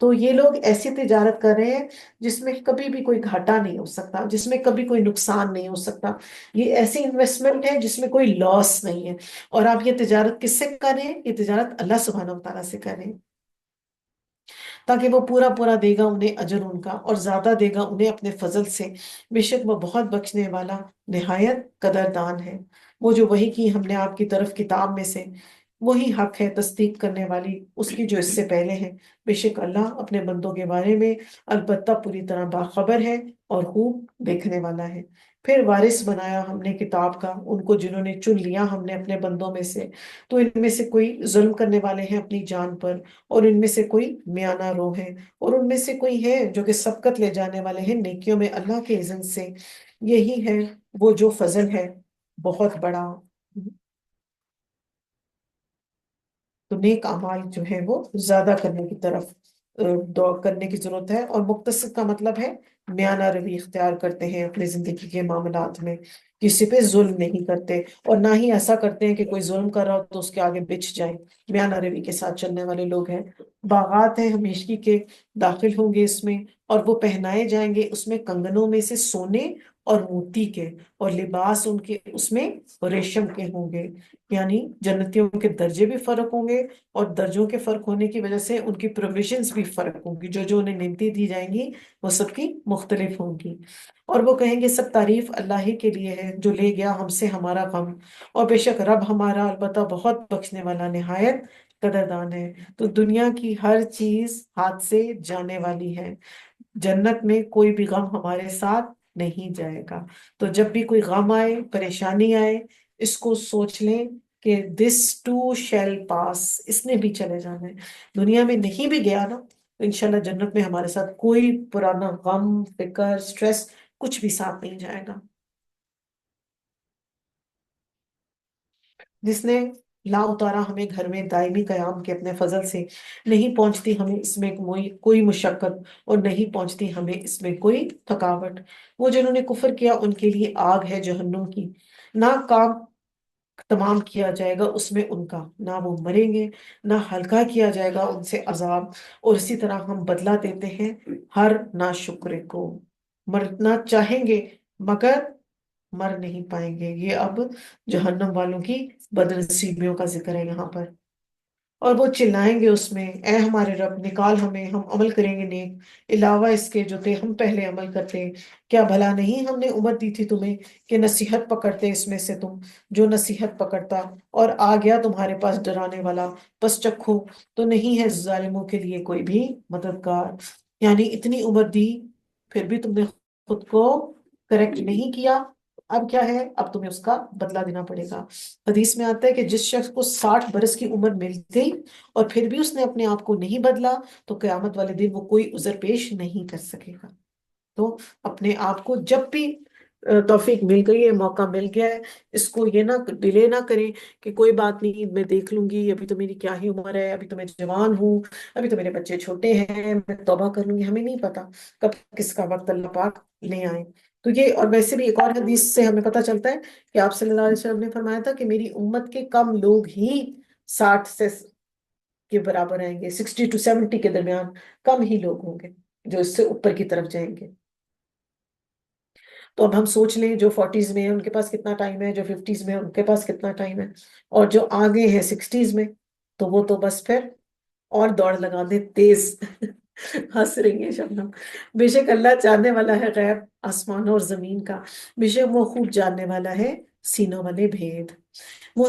تو یہ لوگ ایسی تجارت کر رہے ہیں جس میں کبھی بھی کوئی گھاٹا نہیں ہو سکتا، جس میں کبھی کوئی نقصان نہیں ہو سکتا۔ یہ ایسی انویسٹمنٹ ہے جس میں کوئی لاس نہیں ہے۔ اور آپ یہ تجارت کس سے کر رہے ہیں؟ یہ تجارت اللہ سبحانہ و تعالیٰ سے کر رہے ہیں، تاکہ وہ پورا پورا دے گا انہیں اجر ان کا، اور زیادہ دے گا انہیں اپنے فضل سے۔ بے شک وہ بہت بخشنے والا، نہایت قدردان ہے۔ وہ جو وحی کی ہم نے آپ کی طرف کتاب میں سے، وہی حق ہے تصدیق کرنے والی اس کی جو اس سے پہلے ہے۔ بے شک اللہ اپنے بندوں کے بارے میں البتہ پوری طرح باخبر ہے اور خوب دیکھنے والا ہے۔ پھر وارث بنایا ہم نے کتاب کا ان کو جنہوں نے چن لیا ہم نے اپنے بندوں میں سے، تو ان میں سے کوئی ظلم کرنے والے ہیں اپنی جان پر، اور ان میں سے کوئی میانہ رو ہے، اور ان میں سے کوئی ہے جو کہ سبقت لے جانے والے ہیں نیکیوں میں اللہ کے اذن سے۔ یہی ہے وہ جو فضل ہے بہت بڑا۔ تو نیک اعمال جو ہے وہ زیادہ کرنے کی طرف دعا کرنے کی ضرورت ہے، اور مقتصد کا مطلب ہے میانہ روی اختیار کرتے ہیں اپنی زندگی کے معاملات میں، کسی پہ ظلم نہیں کرتے، اور نہ ہی ایسا کرتے ہیں کہ کوئی ظلم کر رہا ہو تو اس کے آگے بچ جائیں۔ میانہ روی کے ساتھ چلنے والے لوگ ہیں۔ باغات ہیں ہمیشگی کے، داخل ہوں گے اس میں، اور وہ پہنائے جائیں گے اس میں کنگنوں میں سے سونے اور موتی کے، اور لباس ان کے اس میں ریشم کے ہوں گے۔ یعنی جنتیوں کے درجے بھی فرق ہوں گے، اور درجوں کے فرق ہونے کی وجہ سے ان کی پروویژنز بھی فرق ہوں گی، جو جو انہیں نعمتیں دی جائیں گی وہ سب کی مختلف ہوں گی۔ اور وہ کہیں گے سب تعریف اللہ ہی کے لیے ہے جو لے گیا ہم سے ہمارا غم، اور بے شک رب ہمارا البتہ بہت بخشنے والا، نہایت قدردان ہے۔ تو دنیا کی ہر چیز ہاتھ سے جانے والی ہے، جنت میں کوئی بھی غم ہمارے ساتھ نہیں جائے گا۔ تو جب بھی کوئی غم آئے، پریشانی آئے، اس کو سوچ لیں کہ دس ٹو شیل پاس، اس نے بھی چلے جانا ہے۔ دنیا میں نہیں بھی گیا نا، تو انشاءاللہ جنت میں ہمارے ساتھ کوئی پرانا غم، فکر، سٹریس کچھ بھی ساتھ نہیں جائے گا۔ جس نے لا اتارا ہمیں گھر میں دائمی قیام کے اپنے فضل سے، نہیں پہنچتی ہمیں اس میں کوئی مشقت، اور نہیں پہنچتی ہمیں اس میں کوئی تھکاوٹ۔ وہ جنہوں نے کفر کیا ان کے لیے آگ ہے جہنم کی، نہ کام تمام کیا جائے گا اس میں ان کا، نہ وہ مریں گے، نہ ہلکا کیا جائے گا ان سے عذاب، اور اسی طرح ہم بدلہ دیتے ہیں ہر ناشکرے کو۔ مرنا چاہیں گے مگر مر نہیں پائیں گے۔ یہ اب جہنم والوں کی بدنصیبیوں کا ذکر ہے یہاں پر۔ اور وہ چلائیں گے اس میں، اے ہمارے رب نکال ہمیں، ہم عمل کریں گے نیک علاوہ اس کے جو تھے ہم پہلے عمل کرتے۔ کیا بھلا نہیں ہم نے عمر دی تھی تمہیں کہ نصیحت پکڑتے اس میں سے تم، جو نصیحت پکڑتا اور آ گیا تمہارے پاس ڈرانے والا، بس چکھو تو نہیں ہے ظالموں کے لیے کوئی بھی مددگار۔ یعنی اتنی عمر دی پھر بھی تم نے خود کو کریکٹ نہیں کیا، اب کیا ہے، اب تمہیں اس کا بدلہ دینا پڑے گا۔ حدیث میں آتا ہے کہ جس شخص کو 60 برس کی عمر مل گئی اور پھر بھی اس نے اپنے آپ کو نہیں بدلا تو قیامت والے دن وہ کوئی عذر پیش نہیں کر سکے گا۔ تو اپنے آپ کو جب بھی توفیق مل گئی ہے، موقع مل گیا ہے، اس کو یہ نہ ڈیلے نہ کریں کہ کوئی بات نہیں میں دیکھ لوں گی، ابھی تو میری کیا ہی عمر ہے، ابھی تو میں جوان ہوں، ابھی تو میرے بچے چھوٹے ہیں، میں توبہ کر لوں گی۔ ہمیں نہیں پتا کب کس کا وقت اللہ پاک لے آئے۔ تو یہ، اور ویسے بھی ایک اور حدیث سے ہمیں پتہ چلتا ہے کہ آپ صلی اللہ علیہ وسلم نے فرمایا تھا کہ میری امت کے کم لوگ ہی 60 سے کے برابر آئیں گے، 60 to 70 کے درمیان کم ہی لوگ ہوں گے جو اس سے اوپر کی طرف جائیں گے۔ تو اب ہم سوچ لیں جو 40s میں ہیں ان کے پاس کتنا ٹائم ہے، جو 50s میں ہیں ان کے پاس کتنا ٹائم ہے، اور جو آگے ہیں 60s میں، تو وہ تو بس پھر اور دوڑ لگا دے تیز۔ ہنس رہی ہے شبنم۔ بے شک اللہ جاننے والا ہے غیب آسمانوں اور زمین کا، بے شک وہ خوب جاننے والا ہے سینوں والے بھید۔ وہ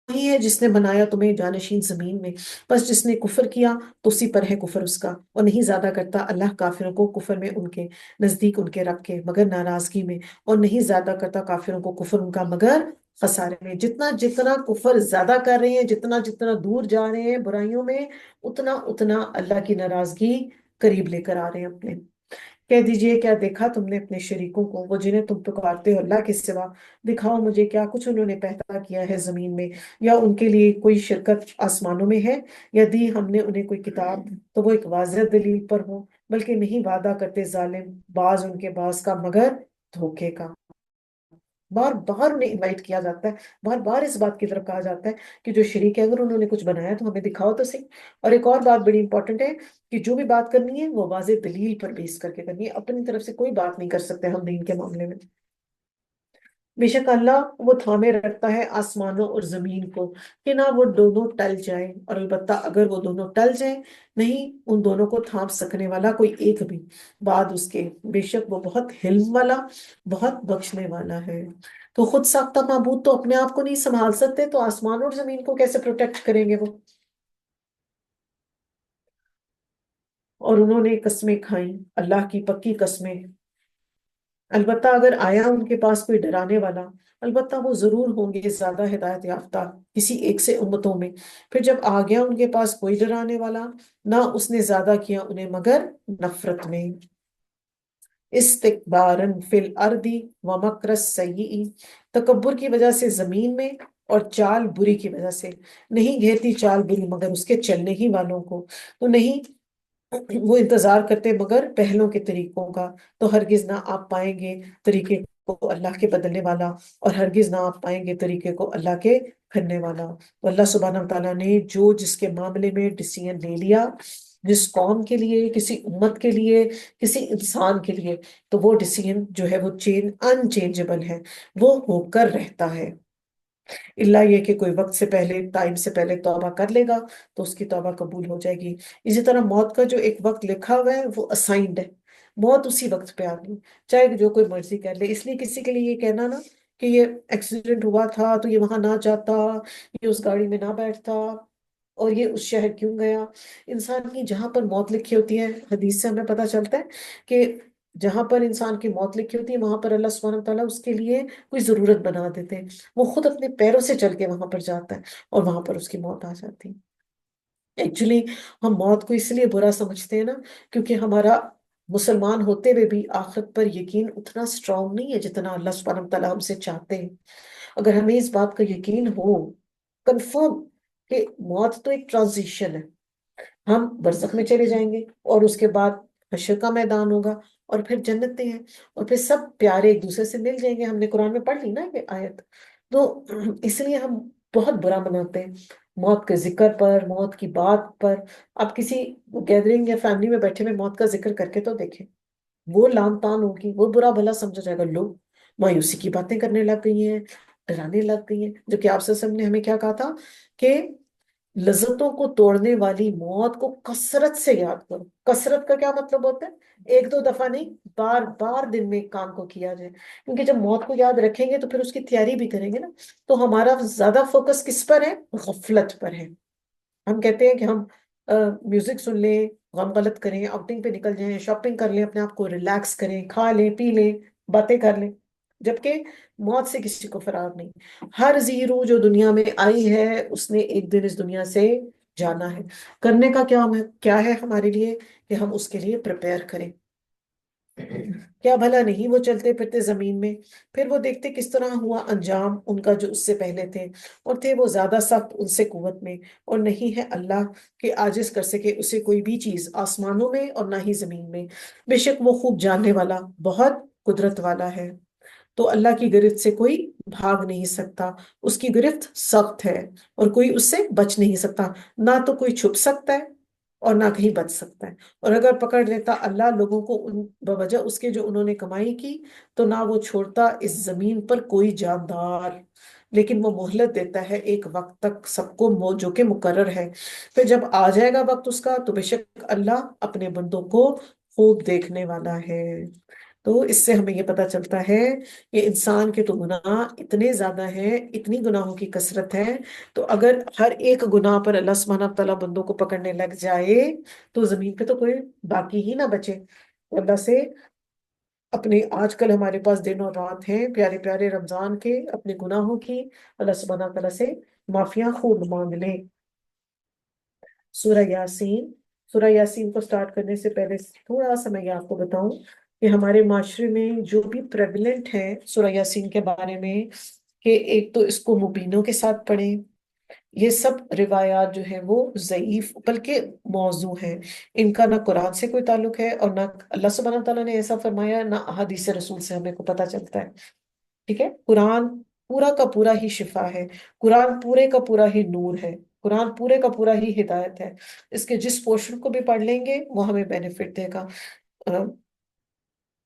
وہی ہے جس نے بنایا تمہیں جانشین زمین میں، بس جس نے کفر کیا تو اسی پر ہے کفر اس کا، اور نہیں زیادہ کرتا اللہ کافروں کو کفر میں ان کے نزدیک ان کے رب کے مگر ناراضگی میں، اور نہیں زیادہ کرتا کافروں کو کفر ان کا مگر خسارے میں۔ جتنا جتنا کفر زیادہ کر رہے ہیں، جتنا جتنا دور جا رہے ہیں برائیوں میں، اتنا اتنا اللہ کی ناراضگی قریب لے کر آ رہے ہیں اپنے۔ کہہ دیجئے کیا دیکھا تم نے اپنے شریکوں کو، وہ جنہیں تم پکارتے ہو اللہ کے سوا، دکھاؤ مجھے کیا کچھ انہوں نے پیدا کیا ہے زمین میں، یا ان کے لیے کوئی شرکت آسمانوں میں ہے، یا دی ہم نے انہیں کوئی کتاب تو وہ ایک واضح دلیل پر ہو، بلکہ نہیں وعدہ کرتے ظالم بعض ان کے بعض کا مگر دھوکے کا۔ بار بار انہیں انوائٹ کیا جاتا ہے، بار بار اس بات کی طرف کہا جاتا ہے کہ جو شریک ہے اگر انہوں نے کچھ بنایا تو ہمیں دکھاؤ تو صحیح۔ اور ایک اور بات بڑی امپورٹنٹ ہے کہ جو بھی بات کرنی ہے وہ واضح دلیل پر بیس کر کے کرنی ہے، اپنی طرف سے کوئی بات نہیں کر سکتے ہم دین کے معاملے میں۔ بے شک اللہ وہ تھامے رکھتا ہے آسمانوں اور زمین کو کہ نہ وہ دونوں ٹل جائیں، اور البتہ اگر وہ دونوں ٹل جائیں نہیں ان دونوں کو تھام سکنے والا کوئی ایک بھی بعد اس کے، بے شک وہ بہت حلم والا بہت بخشنے والا ہے۔ تو خود ساختہ معبود تو اپنے آپ کو نہیں سنبھال سکتے تو آسمان اور زمین کو کیسے پروٹیکٹ کریں گے وہ؟ اور انہوں نے قسمیں کھائیں، اللہ کی پکی قسمیں، البتہ اگر آیا ان کے پاس کوئی ڈرانے والا، البتہ وہ ضرور ہوں گے زیادہ ہدایت یافتہ کسی ایک سے امتوں میں۔ پھر جب آ گیا ان کے پاس کوئی ڈرانے والا، نہ اس نے زیادہ کیا انہیں مگر نفرت میں۔ استکبارن فی الارض ومکر السیئ، تکبر کی وجہ سے زمین میں اور چال بری کی وجہ سے، نہیں گھیرتی چال بری مگر اس کے چلنے ہی والوں کو، تو نہیں وہ انتظار کرتے مگر پہلوں کے طریقوں کا، تو ہرگز نہ آپ پائیں گے طریقے کو اللہ کے بدلنے والا، اور ہرگز نہ آپ پائیں گے طریقے کو اللہ کے پھرنے والا۔ تو اللہ سبحانہ وتعالیٰ نے جو جس کے معاملے میں ڈیسیژن لے لیا، جس قوم کے لیے، کسی امت کے لیے، کسی انسان کے لیے، تو وہ ڈیسیژن جو ہے وہ انچینجبل ہے، وہ ہو کر رہتا ہے، اللہ یہ کہ کوئی وقت سے پہلے، ٹائم سے پہلے توبہ کر لے گا تو اس کی توبہ قبول ہو جائے گی۔ اسی طرح موت کا جو ایک وقت لکھا ہوا ہے وہ اسائنڈ ہے، موت اسی وقت پہ آنی، چاہے جو کوئی مرضی کر لے۔ اس لیے کسی کے لیے یہ کہنا نا کہ یہ ایکسیڈنٹ ہوا تھا تو یہ وہاں نہ جاتا، یہ اس گاڑی میں نہ بیٹھتا، اور یہ اس شہر کیوں گیا، انسان کی جہاں پر موت لکھی ہوتی ہے، حدیث سے ہمیں پتہ چلتا ہے کہ جہاں پر انسان کی موت لکھی ہوتی ہے وہاں پر اللہ سبحانہ وتعالیٰ اس کے لیے کوئی ضرورت بنا دیتے ہیں، وہ خود اپنے پیروں سے چل کے وہاں پر جاتا ہے اور وہاں پر اس کی موت آ جاتی ہے۔ ایکچولی ہم موت کو اس لیے برا سمجھتے ہیں نا کیونکہ ہمارا مسلمان ہوتے ہوئے بھی آخرت پر یقین اتنا سٹرونگ نہیں ہے جتنا اللہ سبحانہ وتعالیٰ ہم سے چاہتے ہیں۔ اگر ہمیں اس بات کا یقین ہو کنفرم کہ موت تو ایک ٹرانزیشن ہے، ہم برزخ میں چلے جائیں گے اور اس کے بعد حشر کا میدان ہوگا اور پھر جنتیں ہیں، اور پھر سب پیارے ایک دوسرے سے مل جائیں گے، ہم نے قرآن میں پڑھ لی نا یہ آیت۔ تو اس لیے ہم بہت برا مناتے ہیں موت کے ذکر پر، موت کی بات پر۔ آپ کسی گیدرنگ یا فیملی میں بیٹھے ہوئے موت کا ذکر کر کے تو دیکھیں، وہ لان تان ہوگی، وہ برا بھلا سمجھا جائے گا، لوگ مایوسی کی باتیں کرنے لگ گئی ہیں، ڈرانے لگ گئی ہیں، جو کہ آپ صلی اللہ علیہ وسلم نے ہمیں کیا کہا تھا کہ لذتوں کو توڑنے والی موت کو کثرت سے یاد کرو. کثرت کا کیا مطلب ہوتا ہے؟ ایک دو دفعہ نہیں، بار بار دن میں ایک کام کو کیا جائے. کیونکہ جب موت کو یاد رکھیں گے تو پھر اس کی تیاری بھی کریں گے نا. تو ہمارا زیادہ فوکس کس پر ہے؟ غفلت پر ہے. ہم کہتے ہیں کہ ہم میوزک سن لیں، غم غلط کریں، آؤٹنگ پہ نکل جائیں، شاپنگ کر لیں، اپنے آپ کو ریلیکس کریں، کھا لیں پی لیں، باتیں کر لیں. جبکہ موت سے کسی کو فرار نہیں. ہر زیرو جو دنیا میں آئی ہے اس نے ایک دن اس دنیا سے جانا ہے. کرنے کا کیا ہے ہمارے لیے کہ ہم اس کے لیے پریپئر کریں. کیا بھلا نہیں وہ چلتے پھرتے زمین میں، پھر وہ دیکھتے کس طرح ہوا انجام ان کا جو اس سے پہلے تھے، اور تھے وہ زیادہ سخت ان سے قوت میں. اور نہیں ہے اللہ کہ عاجز کر سکے اسے کوئی بھی چیز آسمانوں میں اور نہ ہی زمین میں. بے شک وہ خوب جاننے والا، بہت قدرت والا ہے. تو اللہ کی گرفت سے کوئی بھاگ نہیں سکتا. اس کی گرفت سخت ہے اور کوئی اس سے بچ نہیں سکتا. نہ تو کوئی چھپ سکتا ہے اور نہ کہیں بچ سکتا ہے. اور اگر پکڑ لیتا اللہ لوگوں کو بوجہ اس کے جو انہوں نے کمائی کی، تو نہ وہ چھوڑتا اس زمین پر کوئی جاندار. لیکن وہ مہلت دیتا ہے ایک وقت تک سب کو، جو کہ مقرر ہے. پھر جب آ جائے گا وقت اس کا تو بے شک اللہ اپنے بندوں کو خوب دیکھنے والا ہے. تو اس سے ہمیں یہ پتا چلتا ہے کہ انسان کے تو گناہ اتنے زیادہ ہیں، اتنی گناہوں کی کثرت ہے. تو اگر ہر ایک گناہ پر اللہ سبحانہ تعالیٰ بندوں کو پکڑنے لگ جائے تو زمین پہ تو کوئی باقی ہی نہ بچے. اللہ سے اپنے، آج کل ہمارے پاس دن اور رات ہیں پیارے پیارے رمضان کے، اپنے گناہوں کی اللہ سبحانہ تعالیٰ سے معافیاں خوب مانگ لیں. سورہ یاسین. سورہ یاسین کو سٹارٹ کرنے سے پہلے تھوڑا سا میں یہ آپ کو بتاؤں کہ ہمارے معاشرے میں جو بھی پریولنٹ ہے سورہ یاسین کے بارے میں، کہ ایک تو اس کو مبینوں کے ساتھ پڑھیں. یہ سب روایات جو ہیں وہ ضعیف بلکہ موضوع ہیں. ان کا نہ قرآن سے کوئی تعلق ہے اور نہ اللہ سبحانہ تعالیٰ نے ایسا فرمایا، نہ احادیث رسول سے ہمیں کو پتہ چلتا ہے. ٹھیک ہے. قرآن پورا کا پورا ہی شفا ہے. قرآن پورے کا پورا ہی نور ہے. قرآن پورے کا پورا ہی ہدایت ہے. اس کے جس پورشن کو بھی پڑھ لیں گے وہ ہمیں بینیفٹ دے گا.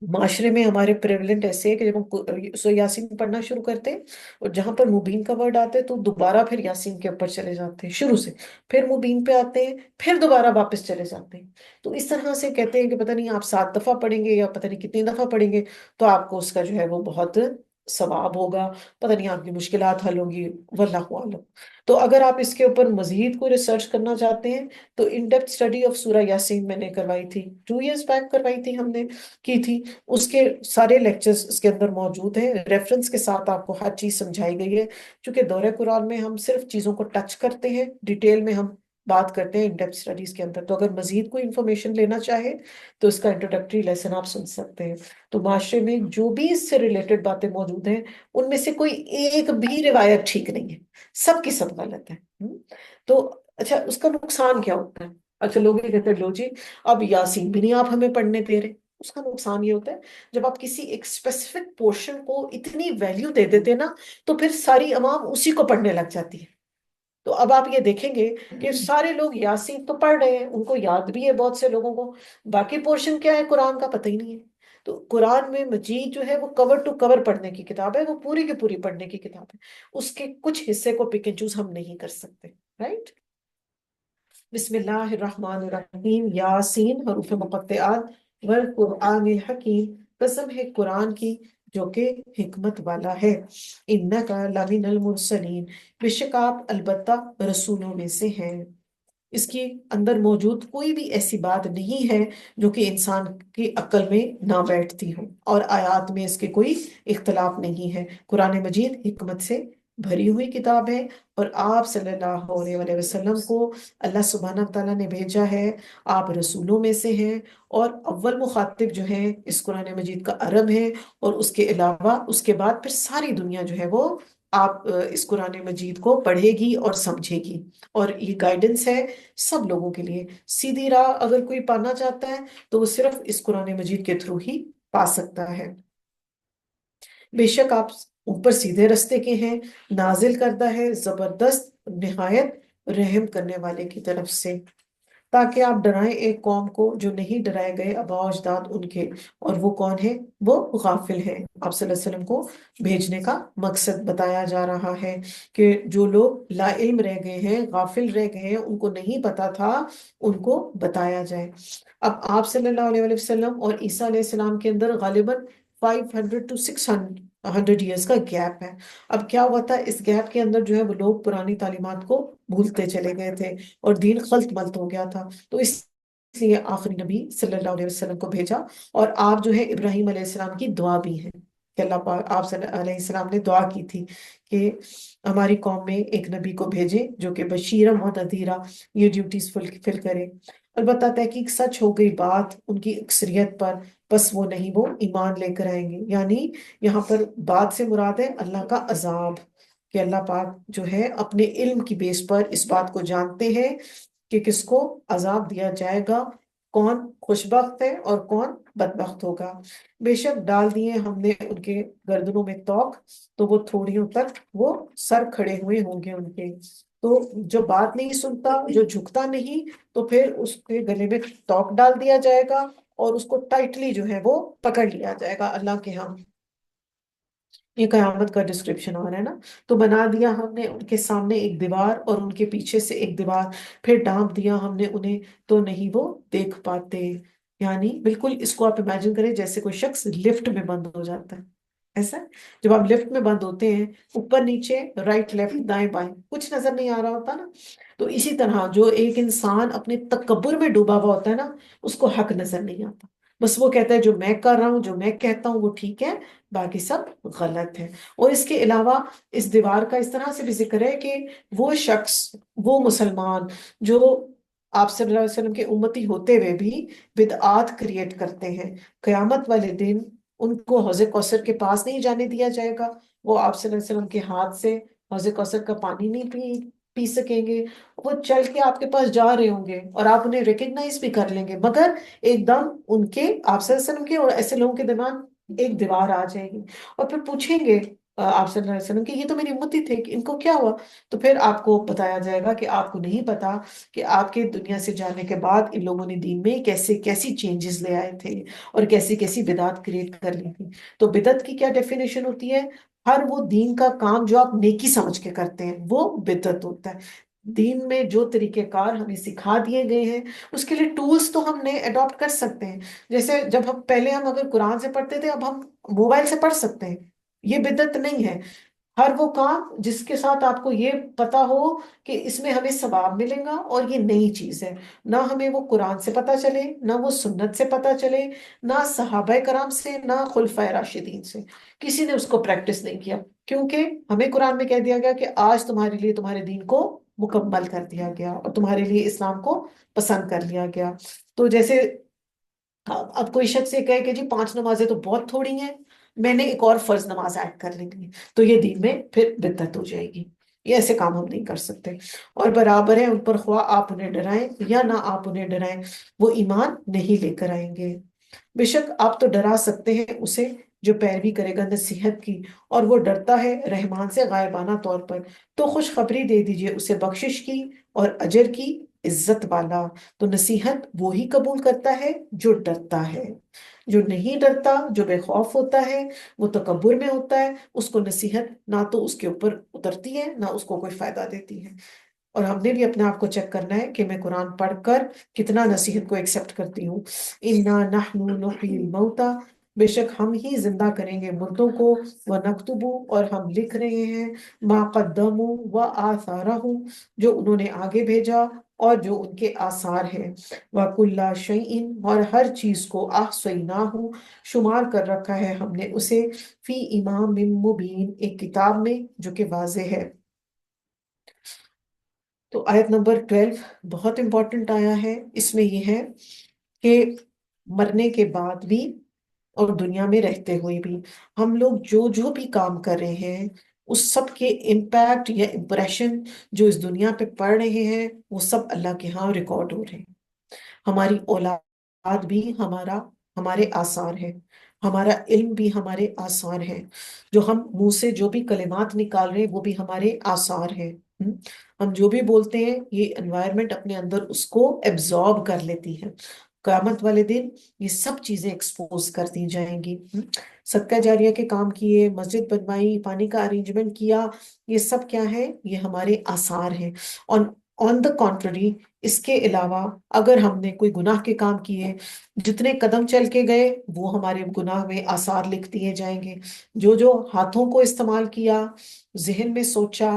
معاشرے میں ہمارے پریولنٹ ایسے ہے کہ جب ہم سورہ یاسین پڑھنا شروع کرتے ہیں اور جہاں پر مبین کا ورڈ آتے ہیں تو دوبارہ پھر یاسین کے اوپر چلے جاتے ہیں شروع سے، پھر مبین پہ آتے ہیں، پھر دوبارہ واپس چلے جاتے ہیں. تو اس طرح سے کہتے ہیں کہ پتہ نہیں آپ 7 دفعہ پڑھیں گے یا پتہ نہیں کتنی دفعہ پڑھیں گے تو آپ کو اس کا جو ہے وہ بہت ثواب ہوگا. پتہ نہیں آپ کی مشکلات حل ہوں گی، واللہ عالم. تو اگر آپ اس کے اوپر مزید کوئی ریسرچ کرنا چاہتے ہیں تو ان ڈیپتھ اسٹڈی آف سورہ یاسین میں نے کروائی تھی، 2 ایئرس بیک کروائی تھی ہم نے، کی تھی. اس کے سارے لیکچرز اس کے اندر موجود ہیں، ریفرنس کے ساتھ آپ کو ہر چیز سمجھائی گئی ہے. چونکہ دورہ قرآن میں ہم صرف چیزوں کو ٹچ کرتے ہیں، ڈیٹیل میں ہم بات کرتے ہیں ان ڈیپتھ اسٹڈیز کے اندر. تو اگر مزید کوئی انفارمیشن لینا چاہے تو اس کا انٹروڈکٹری لیسن آپ سن سکتے ہیں. تو معاشرے میں جو بھی اس سے ریلیٹڈ باتیں موجود ہیں ان میں سے کوئی ایک بھی روایت ٹھیک نہیں ہے، سب کی سب غلط ہے. تو اچھا اس کا نقصان کیا ہوتا ہے؟ اچھا لوگ یہ کہتے ہیں لو جی اب یاسین بھی نہیں آپ ہمیں پڑھنے دے رہے. اس کا نقصان یہ ہوتا ہے جب آپ کسی ایک اسپیسیفک پورشن کو اتنی ویلیو دے دیتے نا تو پھر ساری عوام اسی کو پڑھنے لگ جاتی ہے. تو اب آپ یہ دیکھیں گے کہ سارے لوگ یاسین تو پڑھ رہے ہیں، ان کو یاد بھی ہے، بہت سے لوگوں کو باقی پورشن کیا ہے قرآن کا پتہ ہی نہیں ہے. تو قرآن میں مجید جو ہے وہ کور ٹو کور پڑھنے کی کتاب ہے، وہ پوری کی پوری پڑھنے کی کتاب ہے. اس کے کچھ حصے کو پک اینڈ چوز ہم نہیں کر سکتے. رائٹ. بسم اللہ الرحمن الرحیم. یاسین حروف مقطعات والقرآن الحکیم. قسم ہے قرآن کی جو کہ حکمت والا ہے. انکا لمن المرسلین. بے شک آپ البتہ رسولوں میں سے ہیں. اس کی اندر موجود کوئی بھی ایسی بات نہیں ہے جو کہ انسان کی عقل میں نہ بیٹھتی ہو، اور آیات میں اس کے کوئی اختلاف نہیں ہے. قرآن مجید حکمت سے بھری ہوئی کتاب ہے، اور آپ صلی اللہ علیہ وآلہ وسلم کو اللہ سبحانہ تعالیٰ نے بھیجا ہے. آپ رسولوں میں سے ہیں، اور اول مخاطب جو ہیں اس قرآن مجید کا عرب ہے، اور اس کے علاوہ اس کے بعد پھر ساری دنیا جو ہے وہ آپ اس قرآن مجید کو پڑھے گی اور سمجھے گی. اور یہ گائیڈنس ہے سب لوگوں کے لیے. سیدھی راہ اگر کوئی پانا چاہتا ہے تو وہ صرف اس قرآن مجید کے تھرو ہی پا سکتا ہے. بے شک آپ اوپر سیدھے رستے کے ہیں، نازل کرتا ہے زبردست نہایت رحم کرنے والے کی طرف سے. تاکہ آپ ڈرائیں ایک قوم کو جو نہیں ڈرائے گئے آباء و اجداد ان کے، اور وہ کون ہے؟ وہ غافل ہے۔ آپ صلی اللہ علیہ وسلم کو بھیجنے کا مقصد بتایا جا رہا ہے کہ جو لوگ لا علم رہ گئے ہیں، غافل رہ گئے ہیں، ان کو نہیں پتا تھا، ان کو بتایا جائے۔ اب آپ صلی اللہ علیہ وسلم اور عیسیٰ علیہ السلام کے اندر غالباً 500 to 600 ایئرس کا گیپ ہے۔ اب کیا ہوا تھا اس گیپ کے اندر جو ہے وہ لوگ پرانی تعلیمات کو بھولتے چلے گئے تھے اور دین خلط ملط ہو گیا تھا، تو اس لیے آخری نبی صلی اللہ علیہ وسلم کو بھیجا۔ اور آپ جو ہے ابراہیم علیہ السلام کی دعا بھی ہے کہ اللہ پاک، آپ صلی اللہ علیہ السلام نے دعا کی تھی کہ ہماری قوم میں ایک نبی کو بھیجے جو کہ بشیرا و نذیرا یہ ڈیوٹیز فلفل کرے۔ البتہ تحقیق سچ ہو گئی بات ان کی اکثریت پر، بس وہ نہیں، وہ ایمان لے کر آئیں گے۔ یعنی یہاں پر بات سے مراد ہے اللہ کا عذاب، کہ اللہ پاک جو ہے اپنے علم کی بیس پر اس بات کو جانتے ہیں کہ کس کو عذاب دیا جائے گا، کون خوشبخت ہے اور کون بدبخت ہوگا۔ بے شک ڈال دیے ہم نے ان کے گردنوں میں توق، تو وہ تھوڑیوں تک وہ سر کھڑے ہوئے ہوں گے ان کے۔ تو جو بات نہیں سنتا، جو جھکتا نہیں، تو پھر اس کے گلے میں توق ڈال دیا جائے گا اور اس کو ٹائٹلی جو ہے وہ پکڑ لیا جائے گا اللہ کے ہاں۔ یہ قیامت کا ڈسکرپشن ہو رہا ہے نا۔ تو بنا دیا ہم نے ان کے سامنے ایک دیوار اور ان کے پیچھے سے ایک دیوار، پھر ڈانپ دیا ہم نے انہیں تو نہیں وہ دیکھ پاتے۔ یعنی بالکل اس کو آپ امیجن کریں جیسے کوئی شخص لفٹ میں بند ہو جاتا ہے، ایسا جب آپ لفٹ میں بند ہوتے ہیں، اوپر نیچے رائٹ لیفٹ دائیں بائیں کچھ نظر نہیں آ رہا ہوتا نا، تو اسی طرح جو ایک انسان اپنے تکبر میں ڈوبا ہوا ہوتا ہے نا، اس کو حق نظر نہیں آتا، بس وہ کہتا ہے جو میں کر رہا ہوں، جو میں کہتا ہوں وہ ٹھیک ہے، باقی سب غلط ہے۔ اور اس کے علاوہ اس دیوار کا اس طرح سے بھی ذکر ہے کہ وہ شخص، وہ مسلمان جو آپ صلی اللہ علیہ وسلم کے امتی ہوتے ہوئے بھی بدعات کریٹ کرتے ہیں، قیامت والے دن ان کو حوض کوثر کے پاس نہیں جانے دیا جائے گا، وہ آپ صلی اللہ علیہ وسلم کے ہاتھ سے حوض کوثر کا پانی نہیں پی سکیں گے، وہ چل کے آپ کے پاس جا رہے ہوں گے اور آپ انہیں ریکگنائز بھی کر لیں گے، مگر ایک دم ان کے، آپ صلی اللہ علیہ وسلم کے اور ایسے لوگوں کے درمیان ایک دیوار آ جائے گی، اور پھر پوچھیں گے آپ صلی اللہ علیہ وسلم کہ یہ تو میری امتی تھے، کہ ان کو کیا ہوا؟ تو پھر آپ کو بتایا جائے گا کہ آپ کو نہیں پتا کہ آپ کے دنیا سے جانے کے بعد ان لوگوں نے دین میں کیسے کیسی چینجز لے آئے تھے اور کیسی کیسی بدعت کریٹ کر لی تھی۔ تو بدعت کی کیا ڈیفینیشن ہوتی ہے؟ ہر وہ دین کا کام جو آپ نیکی سمجھ کے کرتے ہیں وہ بدعت ہوتا ہے۔ دین میں جو طریقہ کار ہمیں سکھا دیے گئے ہیں اس کے لیے ٹولز تو ہم نے اڈاپٹ کر سکتے ہیں، جیسے جب ہم پہلے ہم اگر قرآن سے پڑھتے تھے، اب ہم موبائل سے پڑھ سکتے ہیں، یہ بدعت نہیں ہے۔ ہر وہ کام جس کے ساتھ آپ کو یہ پتا ہو کہ اس میں ہمیں ثواب ملے گا اور یہ نئی چیز ہے، نہ ہمیں وہ قرآن سے پتا چلے، نہ وہ سنت سے پتا چلے، نہ صحابہ کرام سے، نہ خلفائے راشدین سے، کسی نے اس کو پریکٹس نہیں کیا، کیونکہ ہمیں قرآن میں کہہ دیا گیا کہ آج تمہارے لیے تمہارے دین کو مکمل کر دیا گیا اور تمہارے لیے اسلام کو پسند کر لیا گیا۔ تو جیسے اب کوئی شخص یہ کہے کہ جی 5 نمازیں تو بہت تھوڑی ہیں، میں نے ایک اور فرض نماز ایڈ کر لینی ہے، تو یہ دین میں پھر بدعت ہو جائے گی۔ یہ ایسے کام ہم نہیں کر سکتے، اور برابر ہے ان پر خواہ آپ انہیں ڈرائیں یا نہ آپ انہیں ڈرائیں، وہ ایمان نہیں لے کر آئیں گے۔ بے شک آپ تو ڈرا سکتے ہیں اسے جو پیروی کرے گا نصیحت کی، اور وہ ڈرتا ہے رحمان سے غائبانہ طور پر، تو خوشخبری دے دیجئے اسے بخشش کی اور اجر کی، عزت والا۔ تو نصیحت وہی قبول کرتا ہے جو ڈرتا ہے، جو نہیں ڈرتا، جو بے خوف ہوتا ہے، وہ تکبر میں ہوتا ہے، اس کو نصیحت نہ تو اس کے اوپر اترتی ہے نہ اس کو کوئی فائدہ دیتی ہے۔ اور ہم نے بھی اپنے آپ کو چیک کرنا ہے کہ میں قرآن پڑھ کر کتنا نصیحت کو ایکسپٹ کرتی ہوں۔ اِنَّا نَحْنُ نُحْيِي الْمَوْتَى، بے شک ہم ہی زندہ کریں گے مردوں کو، وَنَكْتُبُ، اور ہم لکھ رہے ہیں، مَا قَدَّمُوا وَآثَارَهُمْ، جو انہوں نے آگے بھیجا اور جو ان کے آثار ہیں، وَكُلَّ شَيْءٍ، اور ہر چیز کو، أَحْصَيْنَاهُ، شمار کر رکھا ہے ہم نے اسے، فی امام مبین، ایک کتاب میں جو کہ واضح ہے۔ تو آیت نمبر 12 بہت امپورٹنٹ آیا ہے، اس میں یہ ہے کہ مرنے کے بعد بھی اور دنیا میں رہتے ہوئے بھی ہم لوگ جو جو بھی کام کر رہے ہیں، اس سب کے امپیکٹ یا امپریشن جو اس دنیا پہ پڑ رہے ہیں وہ سب اللہ کے ہاں ریکارڈ ہو رہے ہیں۔ ہماری اولاد بھی ہمارے آثار ہے، ہمارا علم بھی ہمارے آثار ہے، جو ہم منہ سے جو بھی کلمات نکال رہے ہیں وہ بھی ہمارے آثار ہیں۔ ہم ہم جو بھی بولتے ہیں یہ انوائرمنٹ اپنے اندر اس کو ایبزارب کر لیتی ہے. قیامت والے دن یہ سب چیزیں ایکسپوز کر دی جائیں گی. صدقہ جاریہ کے کام کیے، مسجد بنوائی، پانی کا ارینجمنٹ کیا، یہ سب کیا ہے؟ یہ ہمارے آثار ہیں. اور آن دا کانٹرری، اس کے علاوہ اگر ہم نے کوئی گناہ کے کام کیے، جتنے قدم چل کے گئے وہ ہمارے گناہ میں آثار لکھ دیے جائیں گے. جو جو ہاتھوں کو استعمال کیا، ذہن میں سوچا،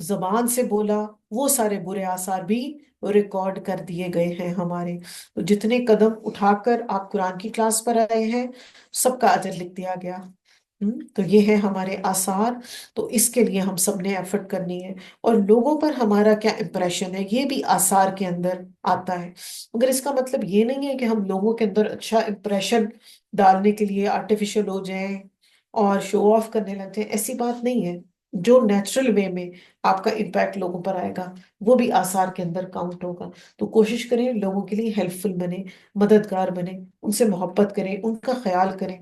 زبان سے بولا، وہ سارے برے آثار بھی ریکارڈ کر دیے گئے ہیں ہمارے. تو جتنے قدم اٹھا کر آپ قرآن کی کلاس پر آئے ہیں، سب کا اجر لکھ دیا گیا. تو یہ ہے ہمارے آثار. تو اس کے لیے ہم سب نے ایفرٹ کرنی ہے. اور لوگوں پر ہمارا کیا امپریشن ہے یہ بھی آثار کے اندر آتا ہے. مگر اس کا مطلب یہ نہیں ہے کہ ہم لوگوں کے اندر اچھا امپریشن ڈالنے کے لیے آرٹیفیشل ہو جائیں اور شو آف کرنے لگ جائیں. ایسی بات نہیں ہے. جو نیچرل وے میں آپ کا امپیکٹ لوگوں پر آئے گا وہ بھی آثار کے اندر کاؤنٹ ہوگا. تو کوشش کریں لوگوں کے لیے ہیلپ فل بنے، مددگار بنے، ان سے محبت کریں، ان کا خیال کریں.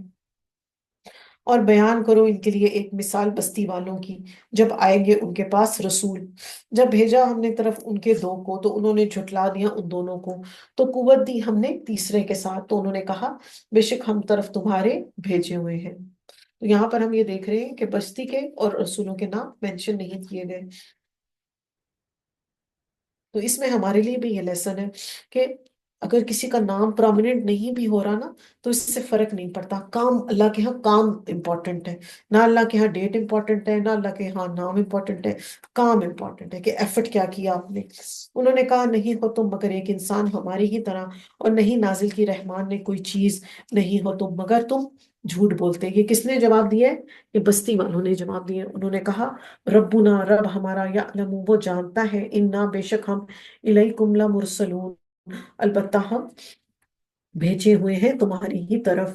اور بیان کرو ان کے لیے ایک مثال بستی والوں کی، جب آئیں گے ان کے پاس رسول. جب بھیجا ہم نے طرف ان کے دو کو تو انہوں نے جھٹلا دیا ان دونوں کو. تو قوت دی ہم نے تیسرے کے ساتھ، تو انہوں نے کہا بے شک ہم طرف تمہارے بھیجے ہوئے ہیں. تو یہاں پر ہم یہ دیکھ رہے ہیں کہ بستی کے اور رسولوں کے نام مینشن نہیں کیے گئے. تو اس میں ہمارے لیے بھی یہ لیسن ہے کہ اگر کسی کا نام پرومیننٹ نہیں بھی ہو رہا نا، تو اس سے فرق نہیں پڑتا. کام اللہ کے ہاں کام امپورٹنٹ ہے، نہ اللہ کے ہاں ڈیٹ امپورٹنٹ ہے، نہ اللہ کے ہاں نام امپورٹنٹ ہے. کام امپورٹنٹ ہے کہ ایفرٹ کیا کیا آپ نے. انہوں نے کہا نہیں ہو تم مگر ایک انسان ہماری ہی طرح، اور نہیں نازل کی رحمان نے کوئی چیز، نہیں ہو تم مگر تم جھوٹ بولتے. یہ کس نے جواب دیا ہے؟ یہ بستی والوں نے جواب دیا. انہوں نے کہا ربنا، رب ہمارا، یعلم، وہ جانتا ہے، انا، بے شک ہم، الیکم لمرسلون، البتہ ہم بھیجے ہوئے ہیں تمہاری ہی طرف.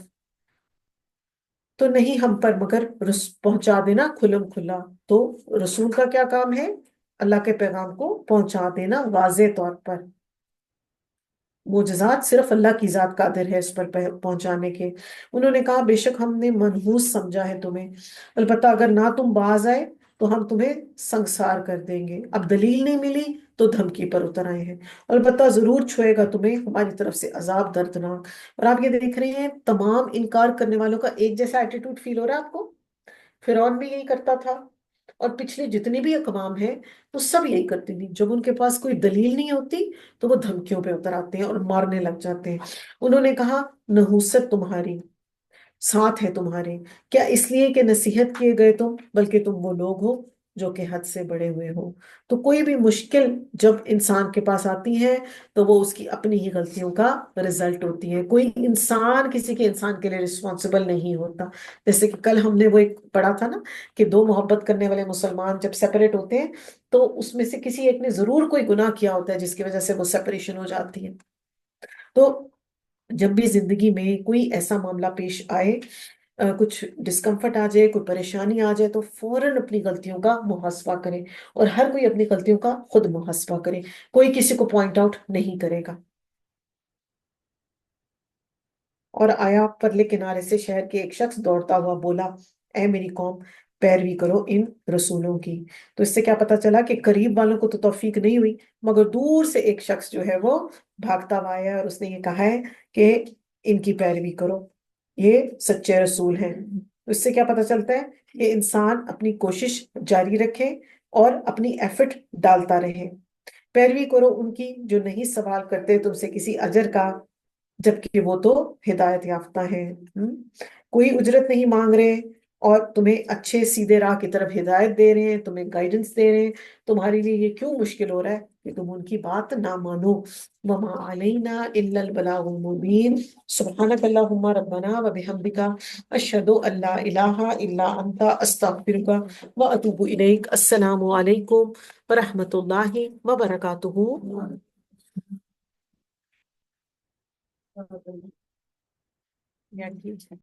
تو نہیں ہم پر مگر پہنچا دینا کھلم کھلا. تو رسول کا کیا کام ہے؟ اللہ کے پیغام کو پہنچا دینا واضح طور پر. معجزات صرف اللہ کی ذات قادر ہے اس پر پہنچانے کے. انہوں نے کہا بے شک ہم نے منحوس سمجھا ہے تمہیں، البتہ اگر نہ تم باز آئے تو ہم تمہیں سنگسار کر دیں گے. اب دلیل نہیں ملی تو دھمکی پر اتر آئے ہیں. البتہ ضرور چھوئے گا تمہیں ہماری طرف سے عذاب دردناک. اور آپ یہ دیکھ رہے ہیں تمام انکار کرنے والوں کا ایک جیسا ایٹیٹیوڈ فیل ہو رہا ہے آپ کو. فرعون بھی یہی کرتا تھا، اور پچھلے جتنی بھی اقوام ہیں وہ سب یہی کرتی تھی. جب ان کے پاس کوئی دلیل نہیں ہوتی تو وہ دھمکیوں پہ اتر آتے ہیں اور مارنے لگ جاتے ہیں. انہوں نے کہا نحوست تمہاری ساتھ ہے تمہارے، کیا اس لیے کہ نصیحت کیے گئے تم، بلکہ تم وہ لوگ ہو جو کہ حد سے بڑے ہوئے ہو. تو کوئی بھی مشکل جب انسان کے پاس آتی ہے تو وہ اس کی اپنی ہی غلطیوں کا رزلٹ ہوتی ہے. کوئی انسان کسی کے انسان کے لیے رسپانسبل نہیں ہوتا. جیسے کہ کل ہم نے وہ ایک پڑھا تھا نا کہ دو محبت کرنے والے مسلمان جب سیپریٹ ہوتے ہیں تو اس میں سے کسی ایک نے ضرور کوئی گناہ کیا ہوتا ہے جس کی وجہ سے وہ سیپریشن ہو جاتی ہے. تو جب بھی زندگی میں کوئی ایسا معاملہ پیش آئے، کچھ ڈسکمفرٹ آ جائے، کوئی پریشانی آ جائے، تو فوراً اپنی غلطیوں کا محاسبہ کرے. اور ہر کوئی اپنی غلطیوں کا خود محاسبہ کرے، کوئی کسی کو پوائنٹ آؤٹ نہیں کرے گا. اور آیا پرلے کنارے سے شہر کے ایک شخص دوڑتا ہوا بولا اے میری قوم، پیروی کرو ان رسولوں کی. تو اس سے کیا پتا چلا کہ قریب والوں کو تو توفیق نہیں ہوئی، مگر دور سے ایک شخص جو ہے وہ بھاگتا ہوا آیا اور اس نے یہ کہا ہے کہ ان کی پیروی کرو، یہ سچے رسول ہیں. تو اس سے کیا پتا چلتا ہے کہ انسان اپنی کوشش جاری رکھے اور اپنی ایفرٹ ڈالتا رہے. پیروی کرو ان کی جو نہیں سوال کرتے تم سے کسی اجر کا، جبکہ وہ تو ہدایت یافتہ ہیں. کوئی اجرت نہیں مانگ رہے اور تمہیں اچھے سیدھے راہ کی طرف ہدایت دے رہے ہیں، تمہیں گائیڈنس دے رہے ہیں. تمہارے لیے یہ کیوں مشکل ہو رہا ہے کہ تم ان کی بات نہ مانو؟ وما علینا الا البلاغ المبین. سبحانک اللہم ربنا وبحمدک، اشہد ان لا الہ الا انت، استغفرک واتوب الیک. السلام علیکم ورحمۃ اللہ وبرکاتہ. یا ٹھیک ہے.